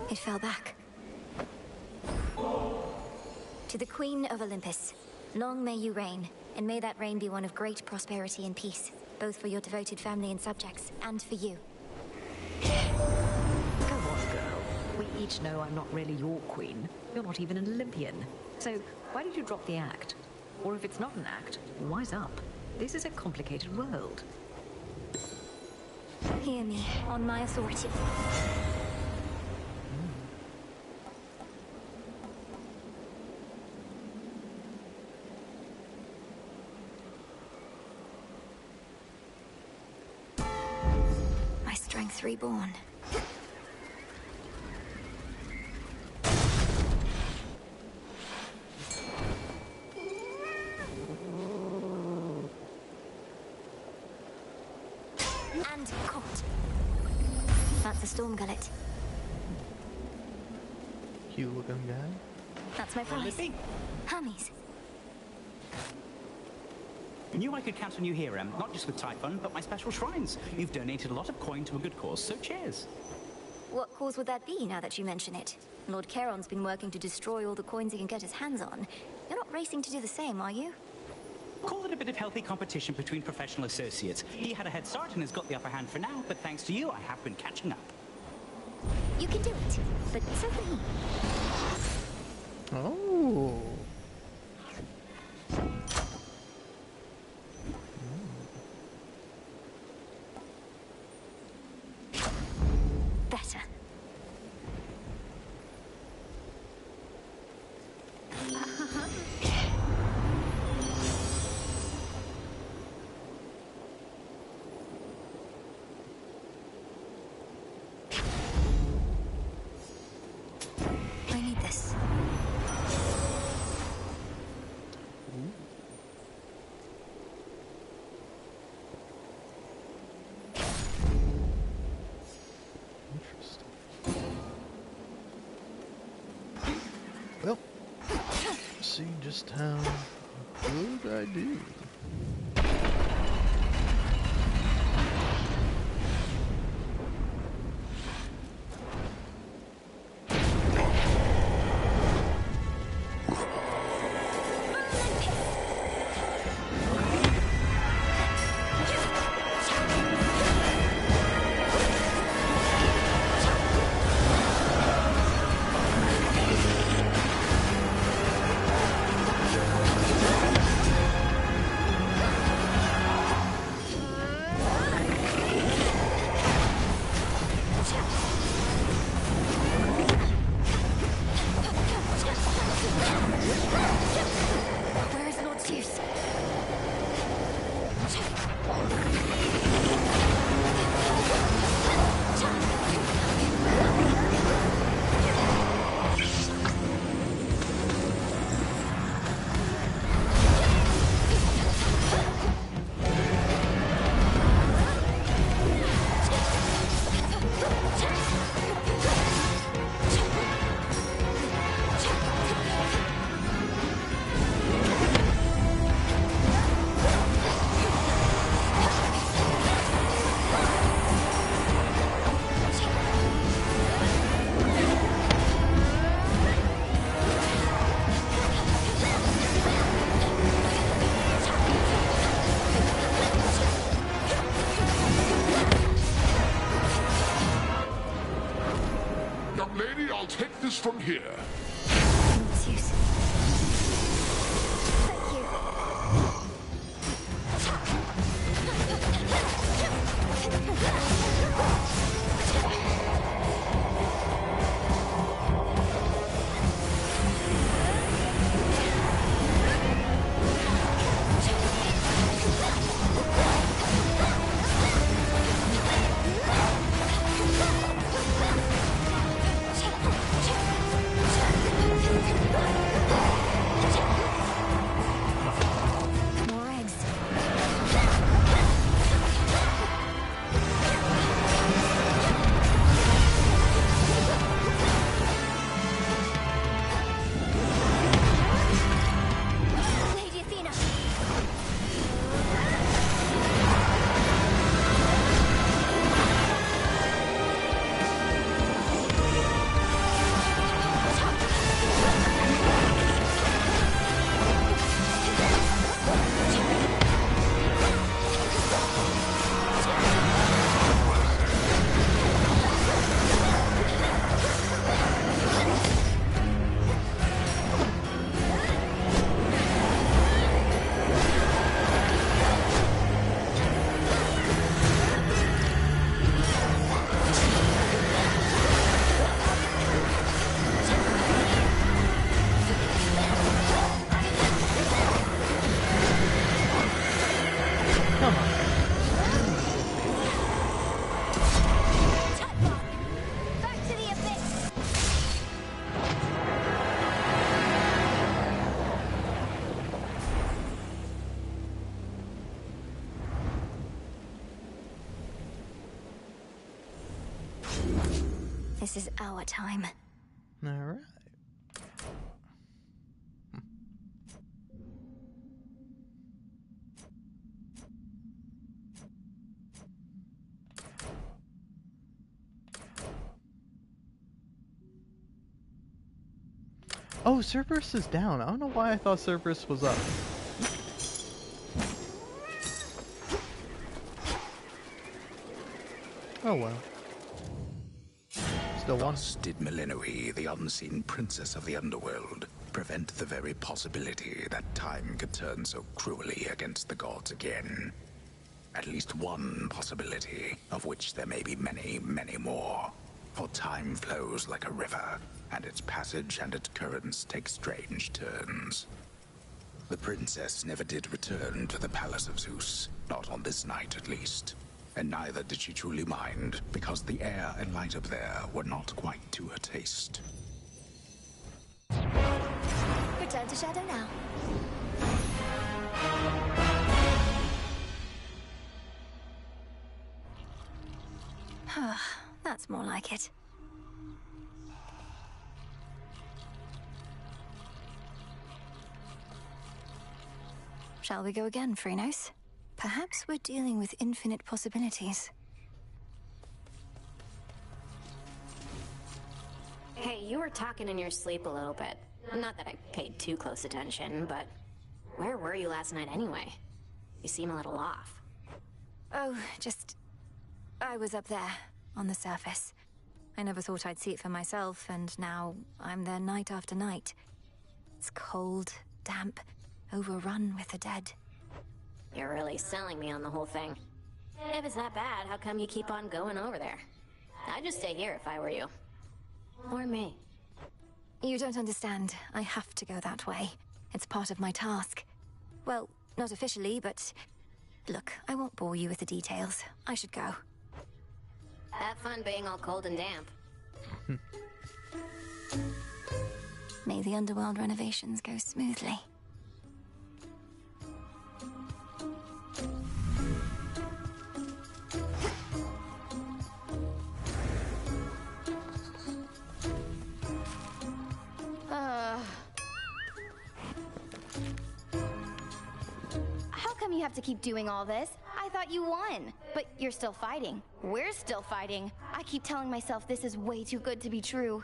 It fell back. To the Queen of Olympus, long may you reign, and may that reign be one of great prosperity and peace, both for your devoted family and subjects, and for you. Come on, girl. We each know I'm not really your queen. You're not even an Olympian. So why did you drop the act? Or if it's not an act, wise up. This is a complicated world. Hear me, on my authority. Strength reborn. And caught. That's a storm gullet. Cute looking guy. That's my prize. Hermes. I knew I could count on you here, Em. Not just with Typhon, but my special shrines. You've donated a lot of coin to a good cause, so cheers. What cause would that be, now that you mention it? Lord Charon's been working to destroy all the coins he can get his hands on. You're not racing to do the same, are you? Call it a bit of healthy competition between professional associates. He had a head start and has got the upper hand for now, but thanks to you, I have been catching up. You can do it, but so can he. Oh. Better. I need this. Interesting. Well, see just how good I do. Where is Lord Zeus? Young lady, I'll take this from here. Zeus. Thank you. This is our time. Alright. Oh, Cerberus is down. I don't know why I thought Cerberus was up. Oh well. Still one. Thus did Melinoe, the unseen princess of the underworld, prevent the very possibility that time could turn so cruelly against the gods again. At least one possibility, of which there may be many, many more. For time flows like a river, and its passage and its currents take strange turns. The princess never did return to the palace of Zeus, not on this night at least. And neither did she truly mind, because the air and light up there were not quite to her taste. Return to Shadow now. That's more like it. Shall we go again, Phrynos? Perhaps we're dealing with infinite possibilities. Hey, you were talking in your sleep a little bit. Not that I paid too close attention, but where were you last night anyway? You seem a little off. Oh, I was up there, on the surface. I never thought I'd see it for myself, and now I'm there night after night. It's cold, damp, overrun with the dead. You're really selling me on the whole thing. If it's that bad, how come you keep on going over there? I'd just stay here if I were you. Or me. You don't understand. I have to go that way. It's part of my task. Well, not officially, but... Look, I won't bore you with the details. I should go. Have fun being all cold and damp. May the underworld renovations go smoothly. How come you have to keep doing all this? I thought you won. But you're still fighting. We're still fighting. I keep telling myself this is way too good to be true.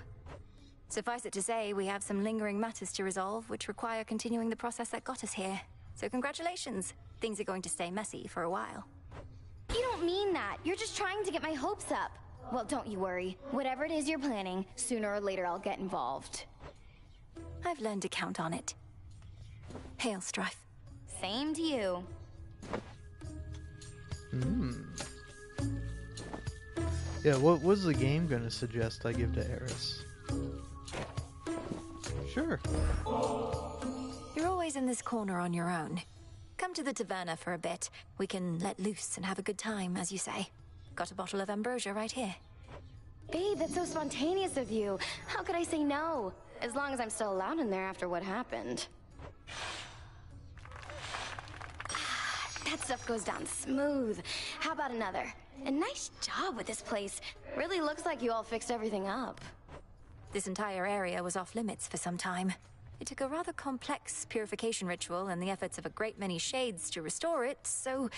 Suffice it to say, we have some lingering matters to resolve, which require continuing the process that got us here. So congratulations. Things are going to stay messy for a while. You don't mean that. You're just trying to get my hopes up. Well, don't you worry. Whatever it is you're planning, sooner or later I'll get involved. I've learned to count on it. Hail, Strife. Same to you. Yeah, what was the game gonna suggest I give to Eris? Sure. You're always in this corner on your own. Come to the taverna for a bit. We can let loose and have a good time, as you say. Got a bottle of ambrosia right here. Babe, that's so spontaneous of you. How could I say no? As long as I'm still allowed in there after what happened. That stuff goes down smooth. How about another? And nice job with this place. Really looks like you all fixed everything up. This entire area was off limits for some time. It took a rather complex purification ritual and the efforts of a great many shades to restore it, so...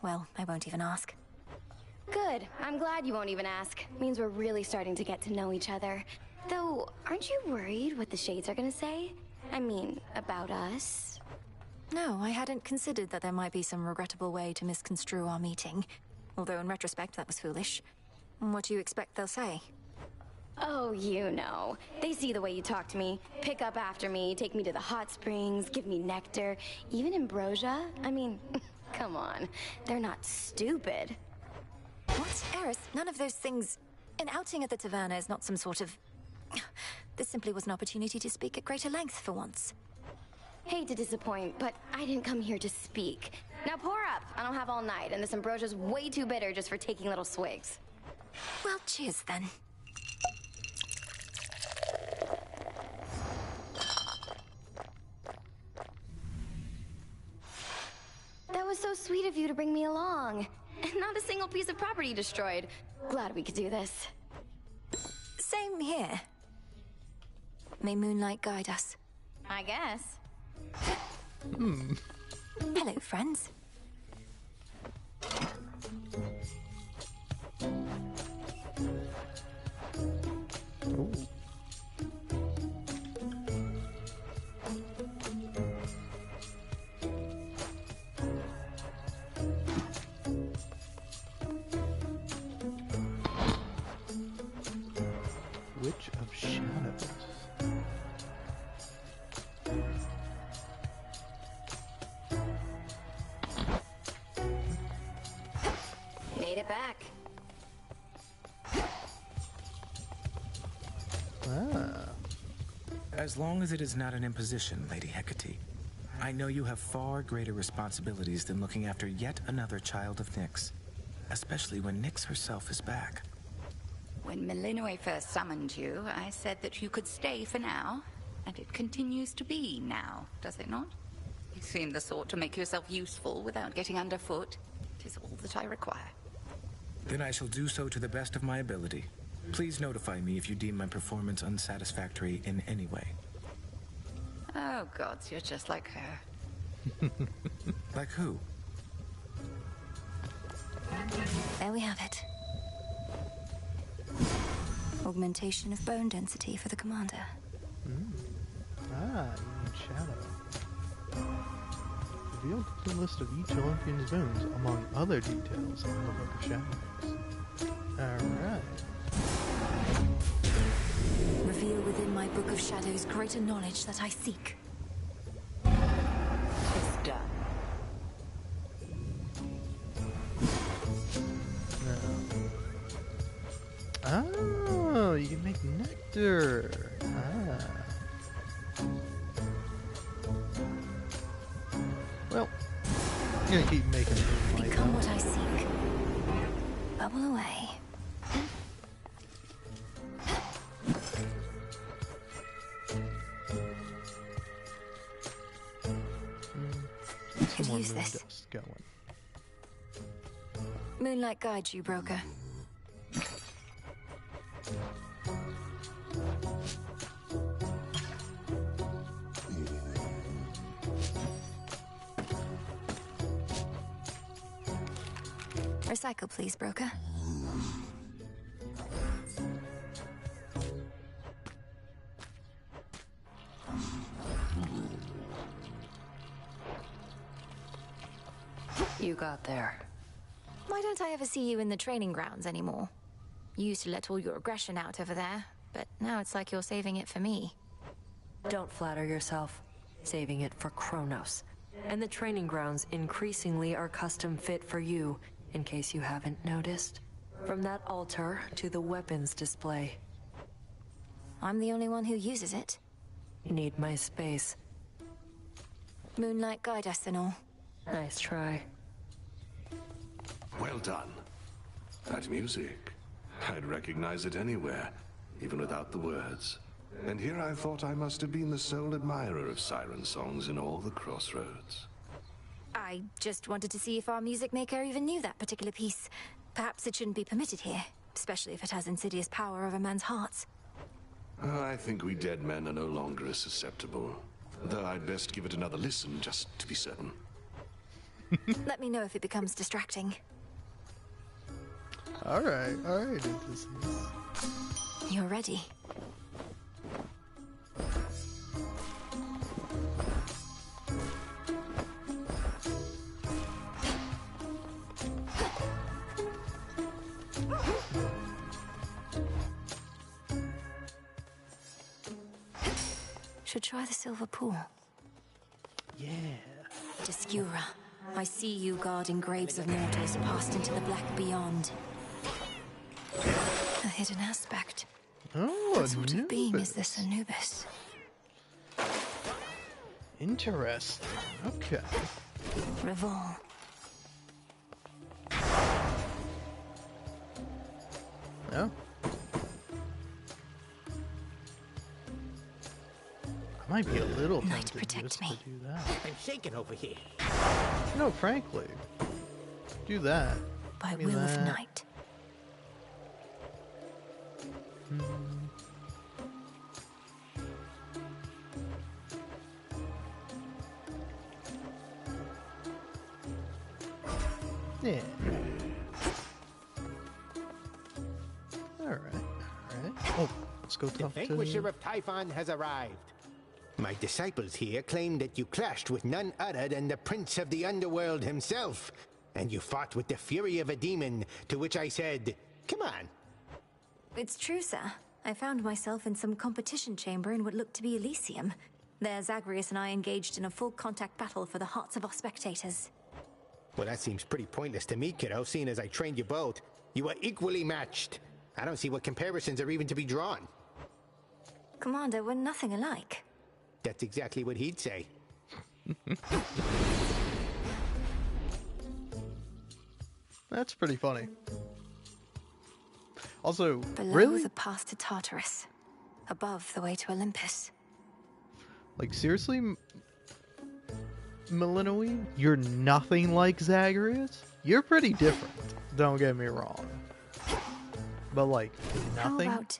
Well, I won't even ask. Good. I'm glad you won't even ask. Means we're really starting to get to know each other. Though, aren't you worried what the shades are gonna say? I mean, about us? No, I hadn't considered that there might be some regrettable way to misconstrue our meeting. Although in retrospect, that was foolish. What do you expect they'll say? Oh, you know. They see the way you talk to me, pick up after me, take me to the hot springs, give me nectar, even ambrosia. I mean, come on. They're not stupid. What? Eris, none of those things... An outing at the taverna is not some sort of... This simply was an opportunity to speak at greater length for once. Hate to disappoint, but I didn't come here to speak. Now pour up. I don't have all night, and this ambrosia's way too bitter just for taking little swigs. Well, cheers then. That was so sweet of you to bring me along. And not a single piece of property destroyed. Glad we could do this. here. May moonlight guide us. I guess. Hello, friends. Ooh. Witch of Shadows. Made it back. As long as it is not an imposition, Lady Hecate. I know you have far greater responsibilities than looking after yet another child of Nyx. Especially when Nyx herself is back. When Melinoe first summoned you, I said that you could stay for now. And it continues to be now, does it not? You seem the sort to make yourself useful without getting underfoot. It is all that I require. Then I shall do so to the best of my ability. Please notify me if you deem my performance unsatisfactory in any way. Oh, gods, you're just like her. Like who? There we have it. Augmentation of bone density for the commander. You need shadow. Revealed the list of each Olympian's boons, among other details in the Book of Shadows. Alright. Reveal within my Book of Shadows greater knowledge that I seek. It's done. Oh, you can make nectar. Well, I'm gonna keep making moonlight. Become what I seek. Bubble away. Could use this. Dust going. Moonlight guides you, broker. Recycle, please, broker. You got there. Why don't I ever see you in the training grounds anymore? You used to let all your aggression out over there, but now it's like you're saving it for me. Don't flatter yourself. Saving it for Kronos. And the training grounds increasingly are custom fit for you, in case you haven't noticed. From that altar to the weapons display. I'm the only one who uses it. Need my space. Moonlight guide us and all. Nice try. Well done. That music. I'd recognize it anywhere, even without the words. And here I thought I must have been the sole admirer of siren songs in all the crossroads. I just wanted to see if our music maker even knew that particular piece. Perhaps it shouldn't be permitted here, especially if it has insidious power over men's hearts. I think we dead men are no longer as susceptible. Though I'd best give it another listen, just to be certain. Let me know if it becomes distracting. Alright, Odysseus. You're ready. Should try the silver pool. Yeah. Discura, I see you guarding graves of mortals passed into the black beyond. A hidden aspect. Oh, What sort of being is this Anubis? Interesting. Okay. Revol. No. I might be a little tempted just to do that. I'm shaking over here. No, frankly. Do that. By Give me will of that. night. Yeah. Alright, alright. Oh, let's go The talk to... Vanquisher of Typhon has arrived. My disciples here claim that you clashed with none other than the Prince of the Underworld himself, and you fought with the fury of a demon, to which I said, come on. It's true, sir. I found myself in some competition chamber in what looked to be Elysium. There, Zagreus and I engaged in a full-contact battle for the hearts of our spectators. Well, that seems pretty pointless to me, kiddo, seeing as I trained you both. You were equally matched. I don't see what comparisons are even to be drawn. Commander, we're nothing alike. That's exactly what he'd say. That's pretty funny. Also, Below really? the path to Tartarus. Above the way to Olympus. Like, seriously? Malinois? You're nothing like Zagreus? You're pretty different, don't get me wrong. But, like, nothing? How about...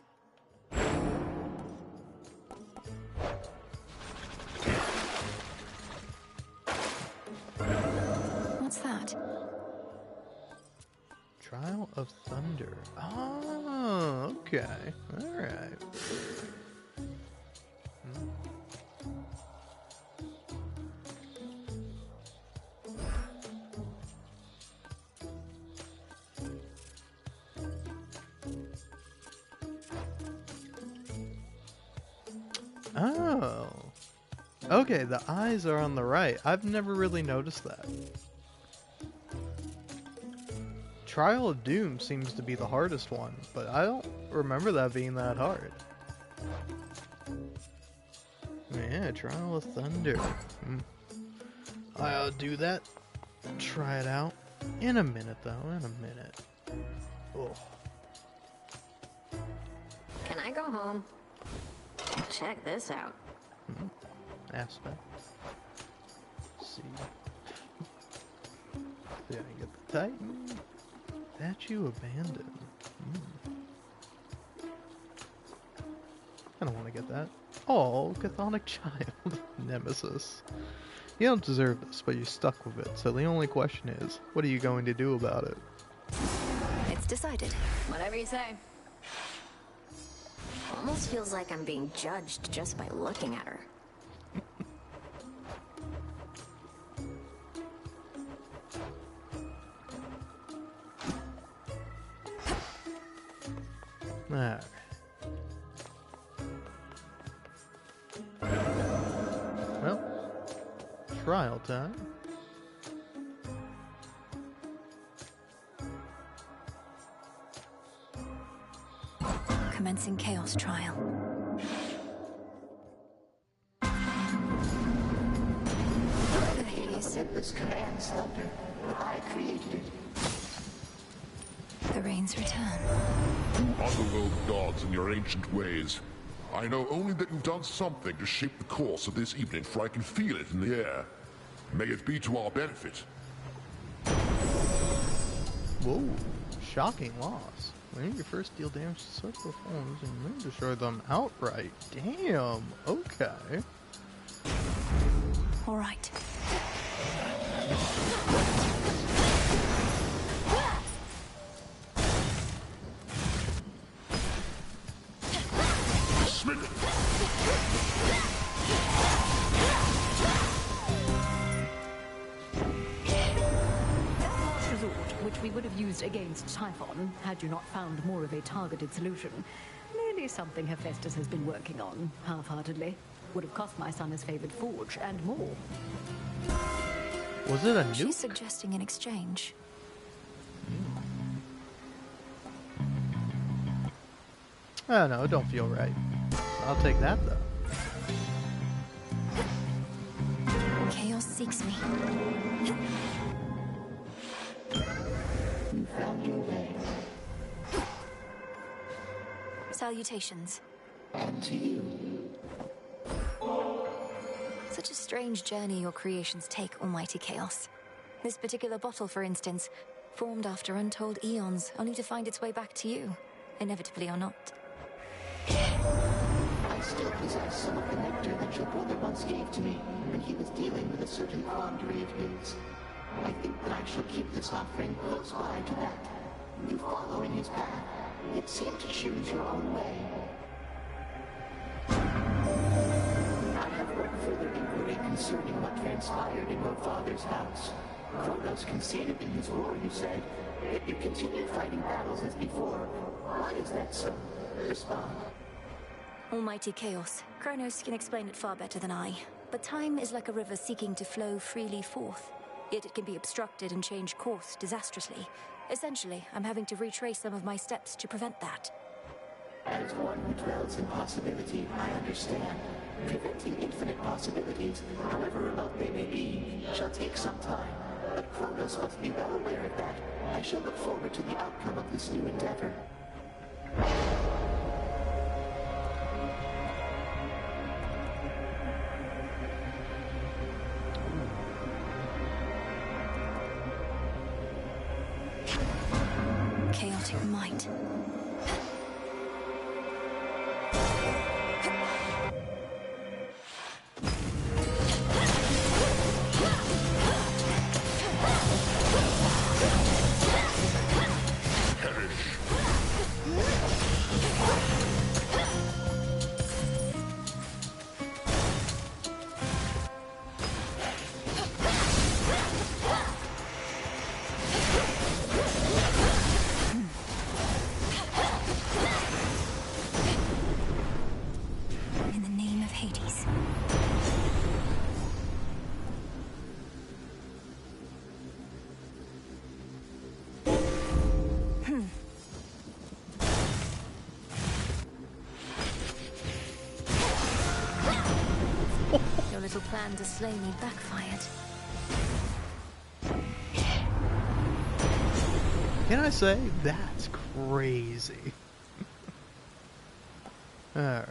What's that? Trial of Thunder. Oh, okay. Alright. Oh. Okay, the eyes are on the right. I've never really noticed that. Trial of Doom seems to be the hardest one, but I don't remember that being that hard. Yeah, Trial of Thunder. I'll do that. Try it out. In a minute, though. In a minute. Oh. Can I go home? Check this out. Aspect. Let's see. Yeah, I get the Titan. Statue abandoned. I don't want to get that. Oh, Chthonic Child. Nemesis. You don't deserve this, but you're stuck with it. So the only question is, what are you going to do about it? It's decided. Whatever you say. Almost feels like I'm being judged just by looking at her. Alright. Well, trial time. Commencing Chaos Trial. You said this commands thunder. I created it. The rains return. Underworld gods and your ancient ways. I know only that you've done something to shape the course of this evening, for I can feel it in the air. May it be to our benefit. Whoa, shocking loss. When you first deal damage to circle forms and then destroy them outright. Damn, okay. Alright. Which we would have used against Typhon, had you not found more of a targeted solution. Clearly something Hephaestus has been working on, half-heartedly. Would have cost my son his favored forge, and more. Was it a nuke? She's suggesting an exchange. Oh no, it don't feel right. I'll take that though. Chaos seeks me. You found your way. Salutations. And to you. Such a strange journey your creations take, Almighty Chaos. This particular bottle, for instance, formed after untold eons, only to find its way back to you, inevitably or not. I still possess some of the nectar that your brother once gave to me when he was dealing with a certain quandary of his. I think that I shall keep this offering close by to that. You follow in his path, yet seem to choose your own way. I have heard further inquiry concerning what transpired in your father's house. Kronos conceded in his war, you said, yet you continue fighting battles as before. Why is that so? Respond. Almighty chaos. Kronos can explain it far better than I. But time is like a river seeking to flow freely forth. Yet it can be obstructed and change course disastrously. Essentially, I'm having to retrace some of my steps to prevent that. As one who dwells in possibility, I understand. Preventing infinite possibilities, however remote they may be, shall take some time. But Kronos must be well aware of that. I shall look forward to the outcome of this new endeavor. Chaotic might. Your little plan to slay me backfired. Can I say that's crazy? Alright.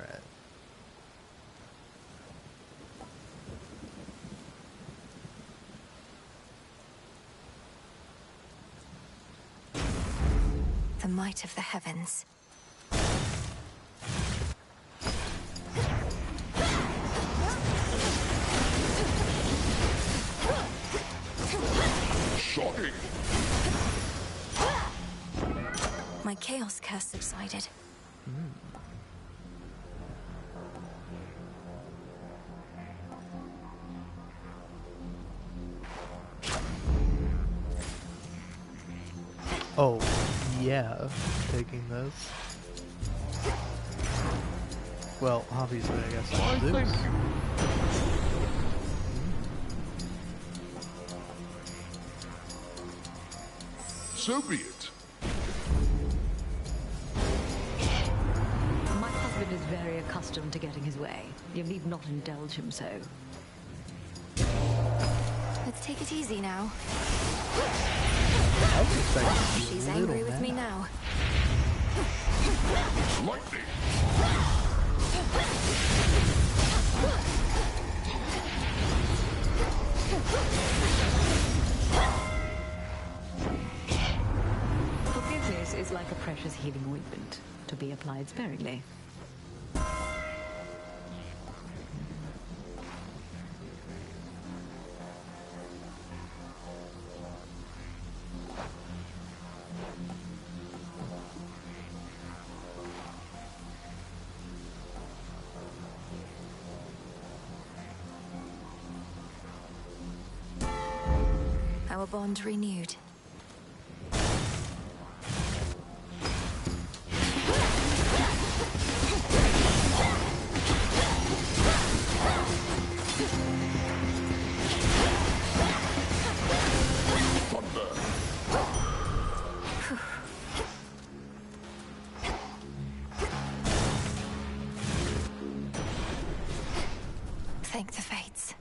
The might of the heavens. Shocking! My chaos curse subsided. Oh, yeah, taking this. Well, obviously, I guess I'll do this. So be it. My husband is very accustomed to getting his way. You need not indulge him so. Let's take it easy now. I was expecting to be She's a little angry with me mad. now. Lightning! Forgiveness is like a precious healing ointment, to be applied sparingly. Our bond renewed. Thank the fates.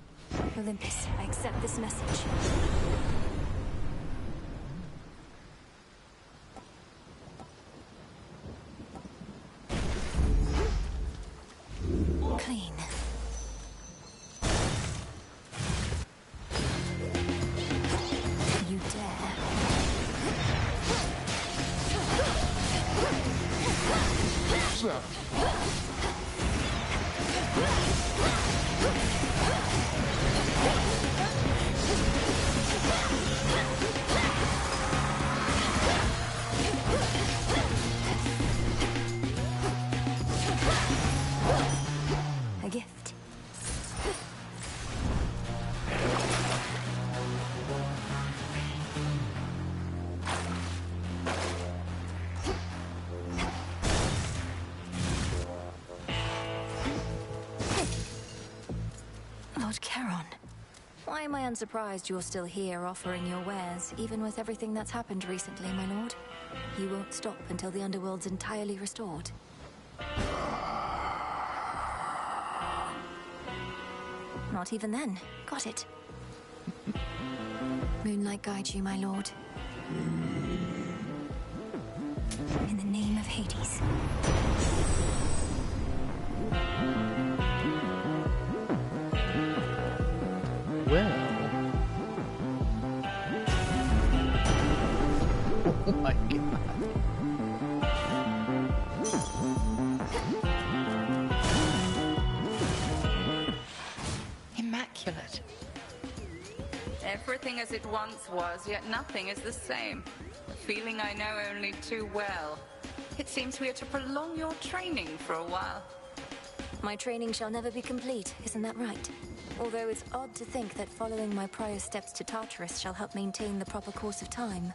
Olympus, I accept this message. Clean. You dare. Snap. Charon. Why am I unsurprised you're still here offering your wares, even with everything that's happened recently, my lord? You won't stop until the underworld's entirely restored. Not even then. Got it. Moonlight guide you, my lord. In the name of Hades. Well. Oh my god. Immaculate. Everything as it once was, yet nothing is the same. A feeling I know only too well. It seems we are to prolong your training for a while. My training shall never be complete, isn't that right? Although it's odd to think that following my prior steps to Tartarus shall help maintain the proper course of time.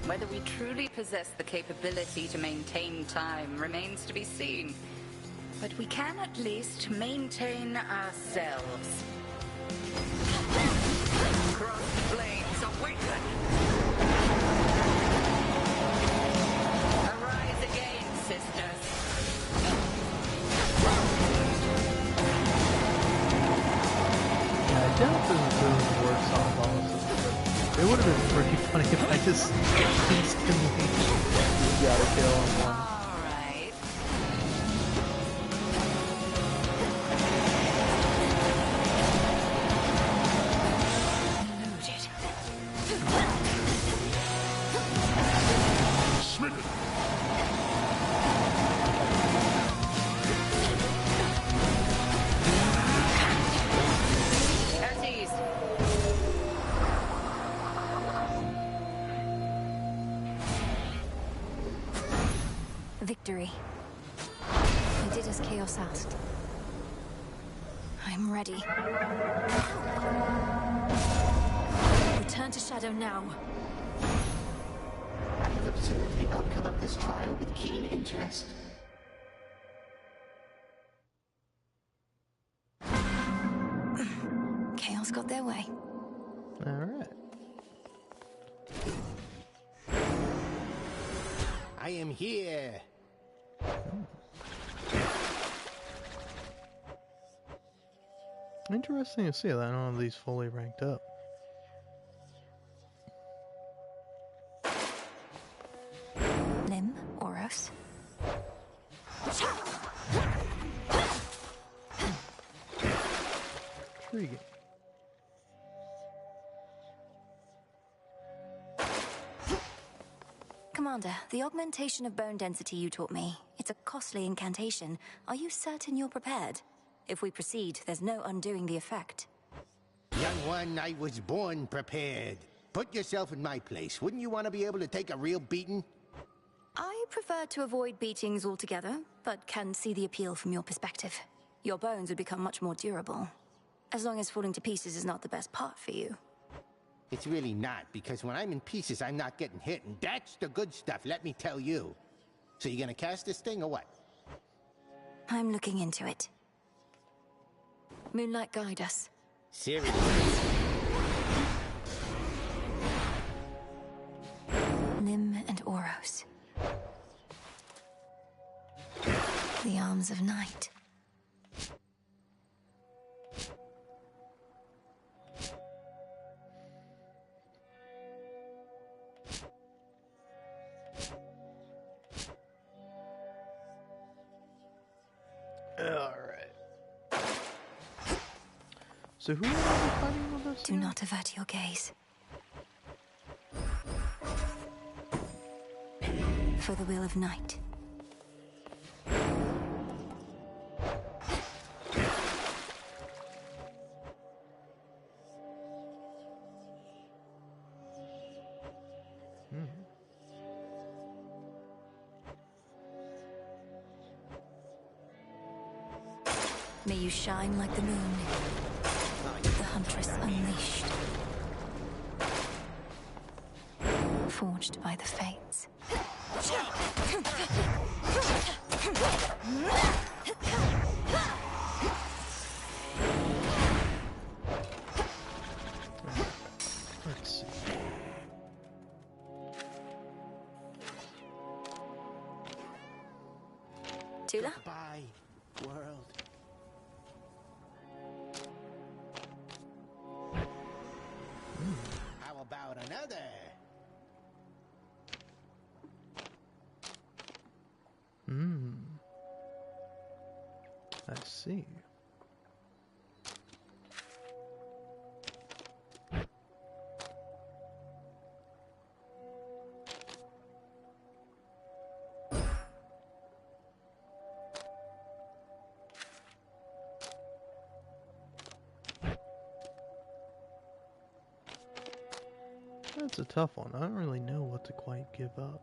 Whether we truly possess the capability to maintain time remains to be seen. But we can at least maintain ourselves. Cross flames awaken! Arise again, sisters. Yeah, I doubt this is really worse on bosses, but it would have been pretty funny if I just instantly got a kill on one. Victory. I did as Chaos asked. I'm ready. Return to Shadow now. I have observed the outcome of this trial with keen interest. Chaos got their way. Alright. I am here. Interesting to see that none of these fully ranked up. Lim, Oros. Intriguing. Commander, the augmentation of bone density you taught me, it's a costly incantation. Are you certain you're prepared? If we proceed, there's no undoing the effect. Young one, I was born prepared. Put yourself in my place. Wouldn't you want to be able to take a real beating? I prefer to avoid beatings altogether, but can see the appeal from your perspective. Your bones would become much more durable. As long as falling to pieces is not the best part for you. It's really not, because when I'm in pieces, I'm not getting hit, and that's the good stuff, let me tell you. So you gonna cast this thing, or what? I'm looking into it. Moonlight, guide us. Seriously? Lim and Oros. The arms of night. Alright. So who are we fighting with us? Do not avert your gaze. For the will of night. May you shine like the moon, the huntress unleashed, forged by the fates. Tula? Goodbye, world. How about another? I see. That's a tough one. I don't really know what to quite give up.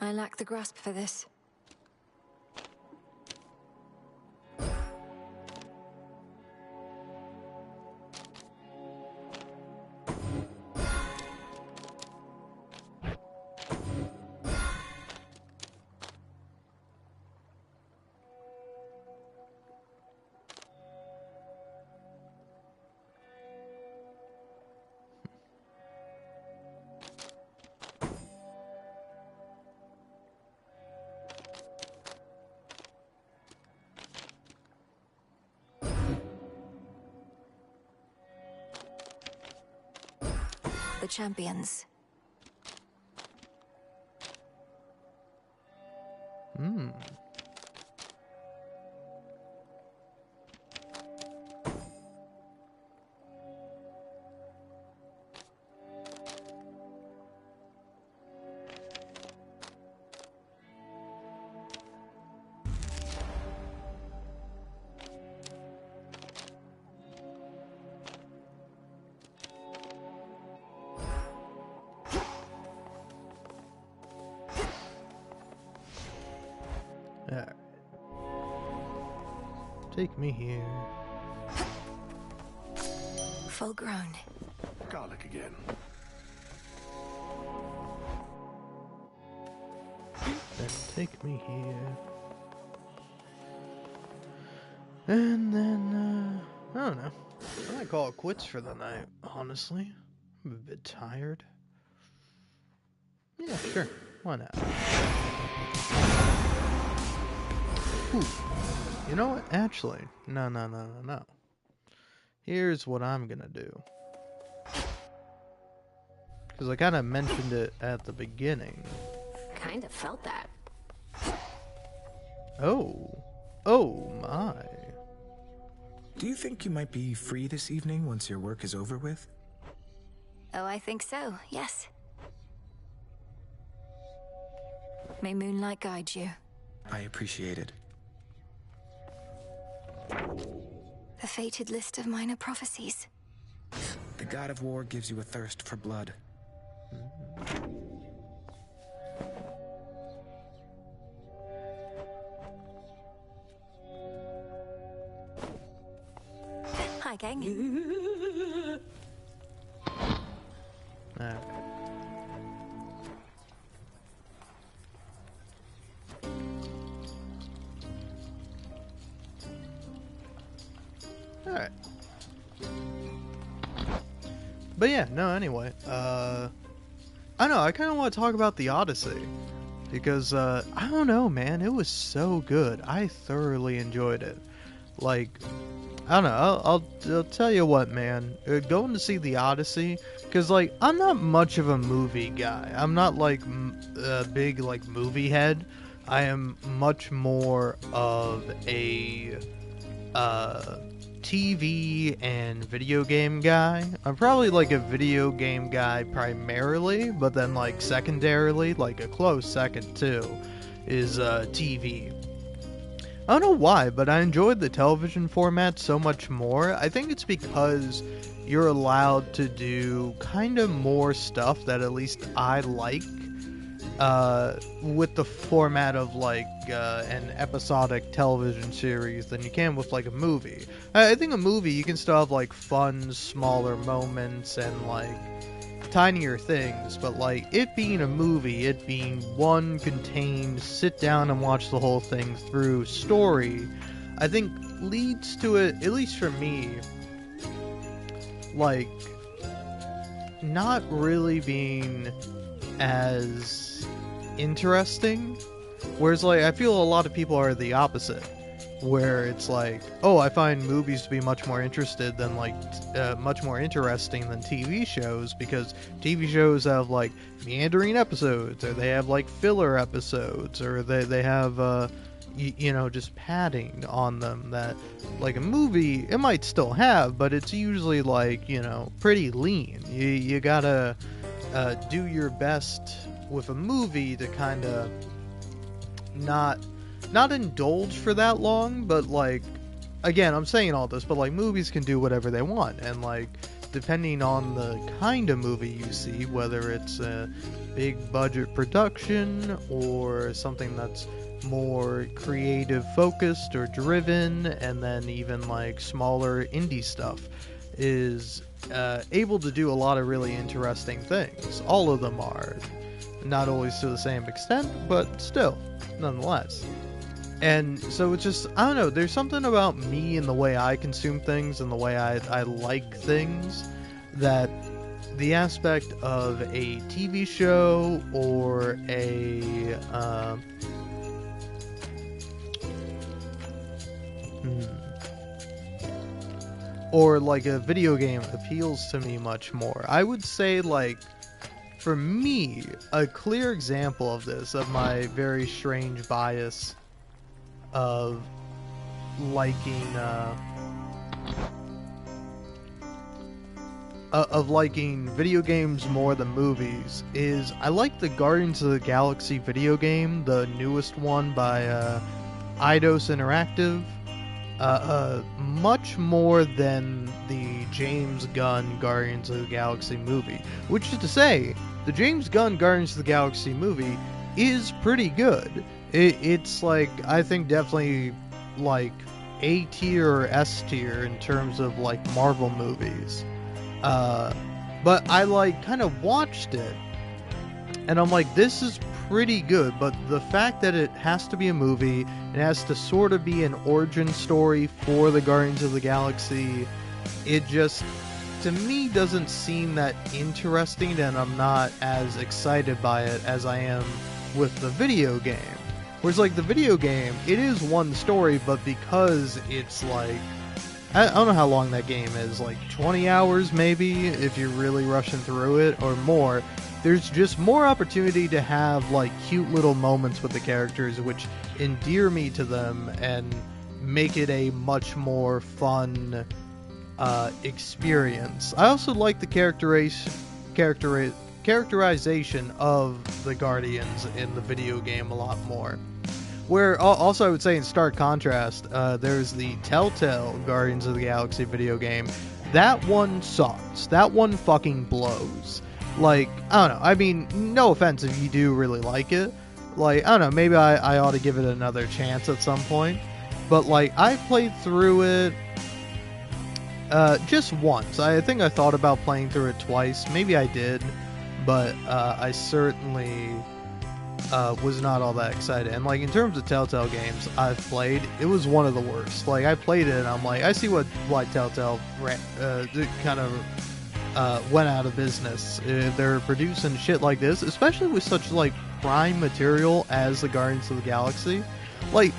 I lack the grasp for this. The champions. Alright. Take me here. Full grown. Garlic again. Then take me here. And then, I don't know. I might call it quits for the night, honestly. I'm a bit tired. Yeah, sure. Why not? Ooh. You know what? Actually, no. Here's what I'm gonna do. Because I kind of mentioned it at the beginning. Kind of felt that. Oh my. Do you think you might be free this evening once your work is over with? Oh, I think so, yes. May moonlight guide you. I appreciate it. The fated list of minor prophecies. The god of war gives you a thirst for blood. Hi, gang. Alright. Alright. But yeah, no, anyway. I don't know, I kind of want to talk about the Odyssey. Because, I don't know, man, it was so good. I thoroughly enjoyed it. Like, I don't know, I'll tell you what, man. Going to see the Odyssey, because, like, I'm not much of a movie guy. I'm not, like, a big, like, movie head. I am much more of a, TV and video game guy. I'm probably like a video game guy primarily, but then like secondarily, like a close second too, is TV. I don't know why, but I enjoyed the television format so much more. I think it's because you're allowed to do kind of more stuff that at least I like with the format of like an episodic television series than you can with like a movie. I think a movie you can still have like fun, smaller moments and like tinier things, but like it being a movie, it being one contained, sit down and watch the whole thing through story, I think leads to it, at least for me, like not really being as interesting. Whereas like I feel a lot of people are the opposite, where it's like, oh, I find movies to be much more interesting than TV shows, because TV shows have like meandering episodes, or they have like filler episodes, or they have just padding on them that like a movie it might still have, but it's usually like pretty lean. You gotta do your best with a movie to kind of not indulge for that long, but like, again, I'm saying all this, but like movies can do whatever they want, and like depending on the kind of movie you see, whether it's a big budget production or something that's more creative focused or driven, and then even like smaller indie stuff is able to do a lot of really interesting things. All of them are, not always to the same extent, but still, nonetheless. And so it's just, I don't know, there's something about me and the way I consume things and the way I like things, that the aspect of a TV show or or like a video game appeals to me much more. I would say, like, for me, a clear example of this, of my very strange bias of liking video games more than movies, is I like the Guardians of the Galaxy video game, the newest one by Eidos Interactive, much more than the James Gunn Guardians of the Galaxy movie. Which is to say, the James Gunn Guardians of the Galaxy movie is pretty good. It's like, I think definitely like A tier or S tier in terms of like Marvel movies. But I like kind of watched it and I'm like, this is pretty good, but the fact that it has to be a movie, it has to sort of be an origin story for the Guardians of the Galaxy, it just, to me, doesn't seem that interesting, and I'm not as excited by it as I am with the video game. Whereas like the video game, it is one story, but because it's like, I don't know how long that game is, like 20 hours maybe, if you're really rushing through it, or more. There's just more opportunity to have like cute little moments with the characters which endear me to them and make it a much more fun experience. I also like the characterization of the Guardians in the video game a lot more. Where also I would say in stark contrast, there's the Telltale Guardians of the Galaxy video game. That one sucks. That one fucking blows. Like, I don't know. I mean, no offense if you do really like it. Like, I don't know. Maybe I ought to give it another chance at some point. But, like, I played through it just once. I think I thought about playing through it twice. Maybe I did. But I certainly was not all that excited. And, like, in terms of Telltale games I've played, it was one of the worst. Like, I played it and I'm like, I see why Telltale kind of went out of business. They're producing shit like this, especially with such like prime material as the Guardians of the Galaxy. Like,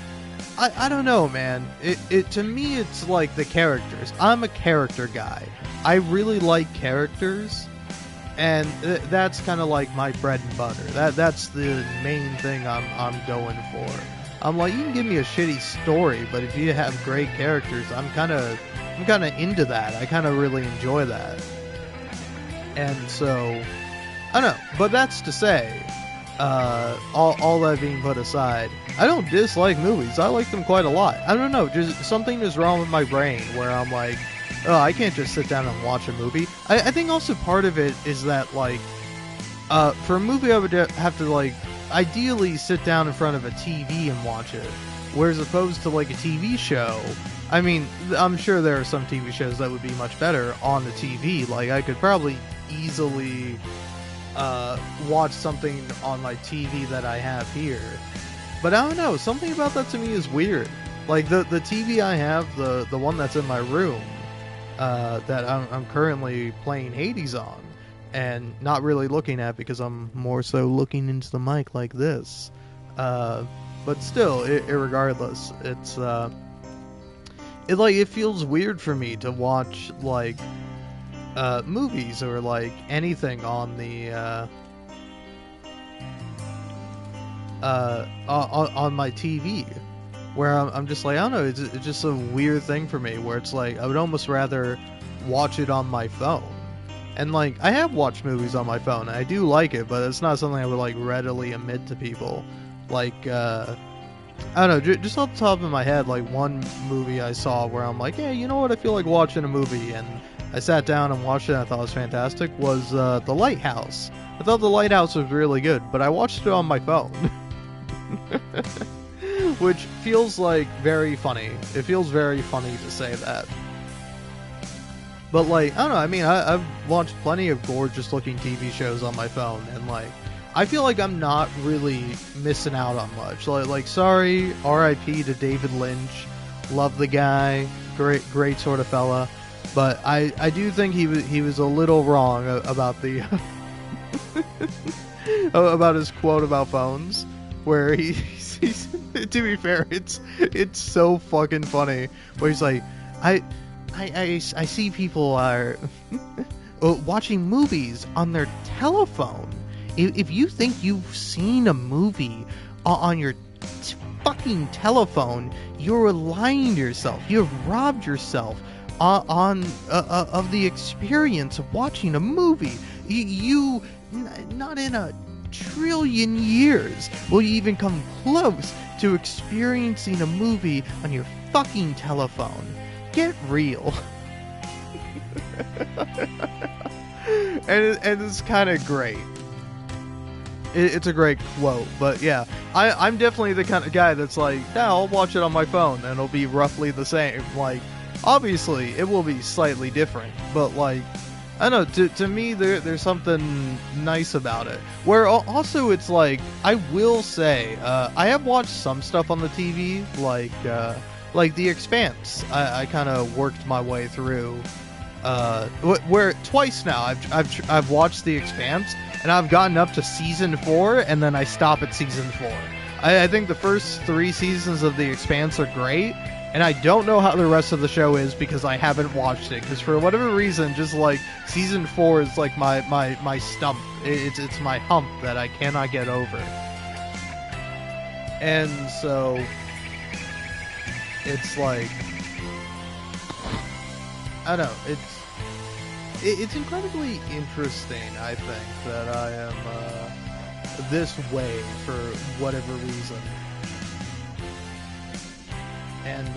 I don't know, man. It to me, it's like the characters. I'm a character guy. I really like characters, and that's kind of like my bread and butter. That's the main thing I'm going for. I'm like, you can give me a shitty story, but if you have great characters, I'm kind of into that. I kind of really enjoy that. And so, I don't know, but that's to say, all that being put aside, I don't dislike movies. I like them quite a lot. I don't know, just something is wrong with my brain where I'm like, oh, I can't just sit down and watch a movie. I think also part of it is that, like, for a movie I would have to, like, ideally sit down in front of a TV and watch it. Whereas opposed to, like, a TV show, I mean, I'm sure there are some TV shows that would be much better on the TV. Like, I could probably easily watch something on my TV that I have here. But I don't know, something about that to me is weird. Like, the TV I have, the one that's in my room, that I'm currently playing Hades on, and not really looking at because I'm more so looking into the mic like this. But still, irregardless, it's it feels weird for me to watch, like, movies or, like, anything on the on my TV, where I'm just like, I don't know, it's just a weird thing for me where it's like I would almost rather watch it on my phone. And, like, I have watched movies on my phone, and I do like it, but it's not something I would, like, readily admit to people. Like, I don't know, just off the top of my head, like, one movie I saw where I'm like, yeah, you know what, I feel like watching a movie, and I sat down and watched it and I thought it was fantastic, was The Lighthouse. I thought The Lighthouse was really good, but I watched it on my phone. Which feels, like, very funny. It feels very funny to say that. But, like, I don't know, I mean, I've watched plenty of gorgeous-looking TV shows on my phone, and, like, I feel like I'm not really missing out on much. Like, sorry, R.I.P. to David Lynch. Love the guy. Great sort of fella. But I do think he was a little wrong about the about his quote about phones, where he's to be fair, it's so fucking funny. Where he's like, I see people are watching movies on their telephone. If you think you've seen a movie on your fucking telephone, you're lying to yourself. You've robbed yourself of the experience of watching a movie. You not in a trillion years will you even come close to experiencing a movie on your fucking telephone. Get real. and it's kind of great. It's a great quote, but yeah, I'm definitely the kind of guy that's like, yeah, I'll watch it on my phone and it'll be roughly the same. Like, obviously, it will be slightly different, but, like, I don't know, to me, there's something nice about it. Where also it's like, I will say, I have watched some stuff on the TV, like The Expanse. I kind of worked my way through, where twice now I've watched The Expanse, and I've gotten up to season 4, and then I stop at season 4. I think the first 3 seasons of The Expanse are great, and I don't know how the rest of the show is because I haven't watched it. Because for whatever reason, just like season 4 is like my stump. It's my hump that I cannot get over. And so it's like, I don't know. It's incredibly interesting, I think, that I am this way for whatever reason. And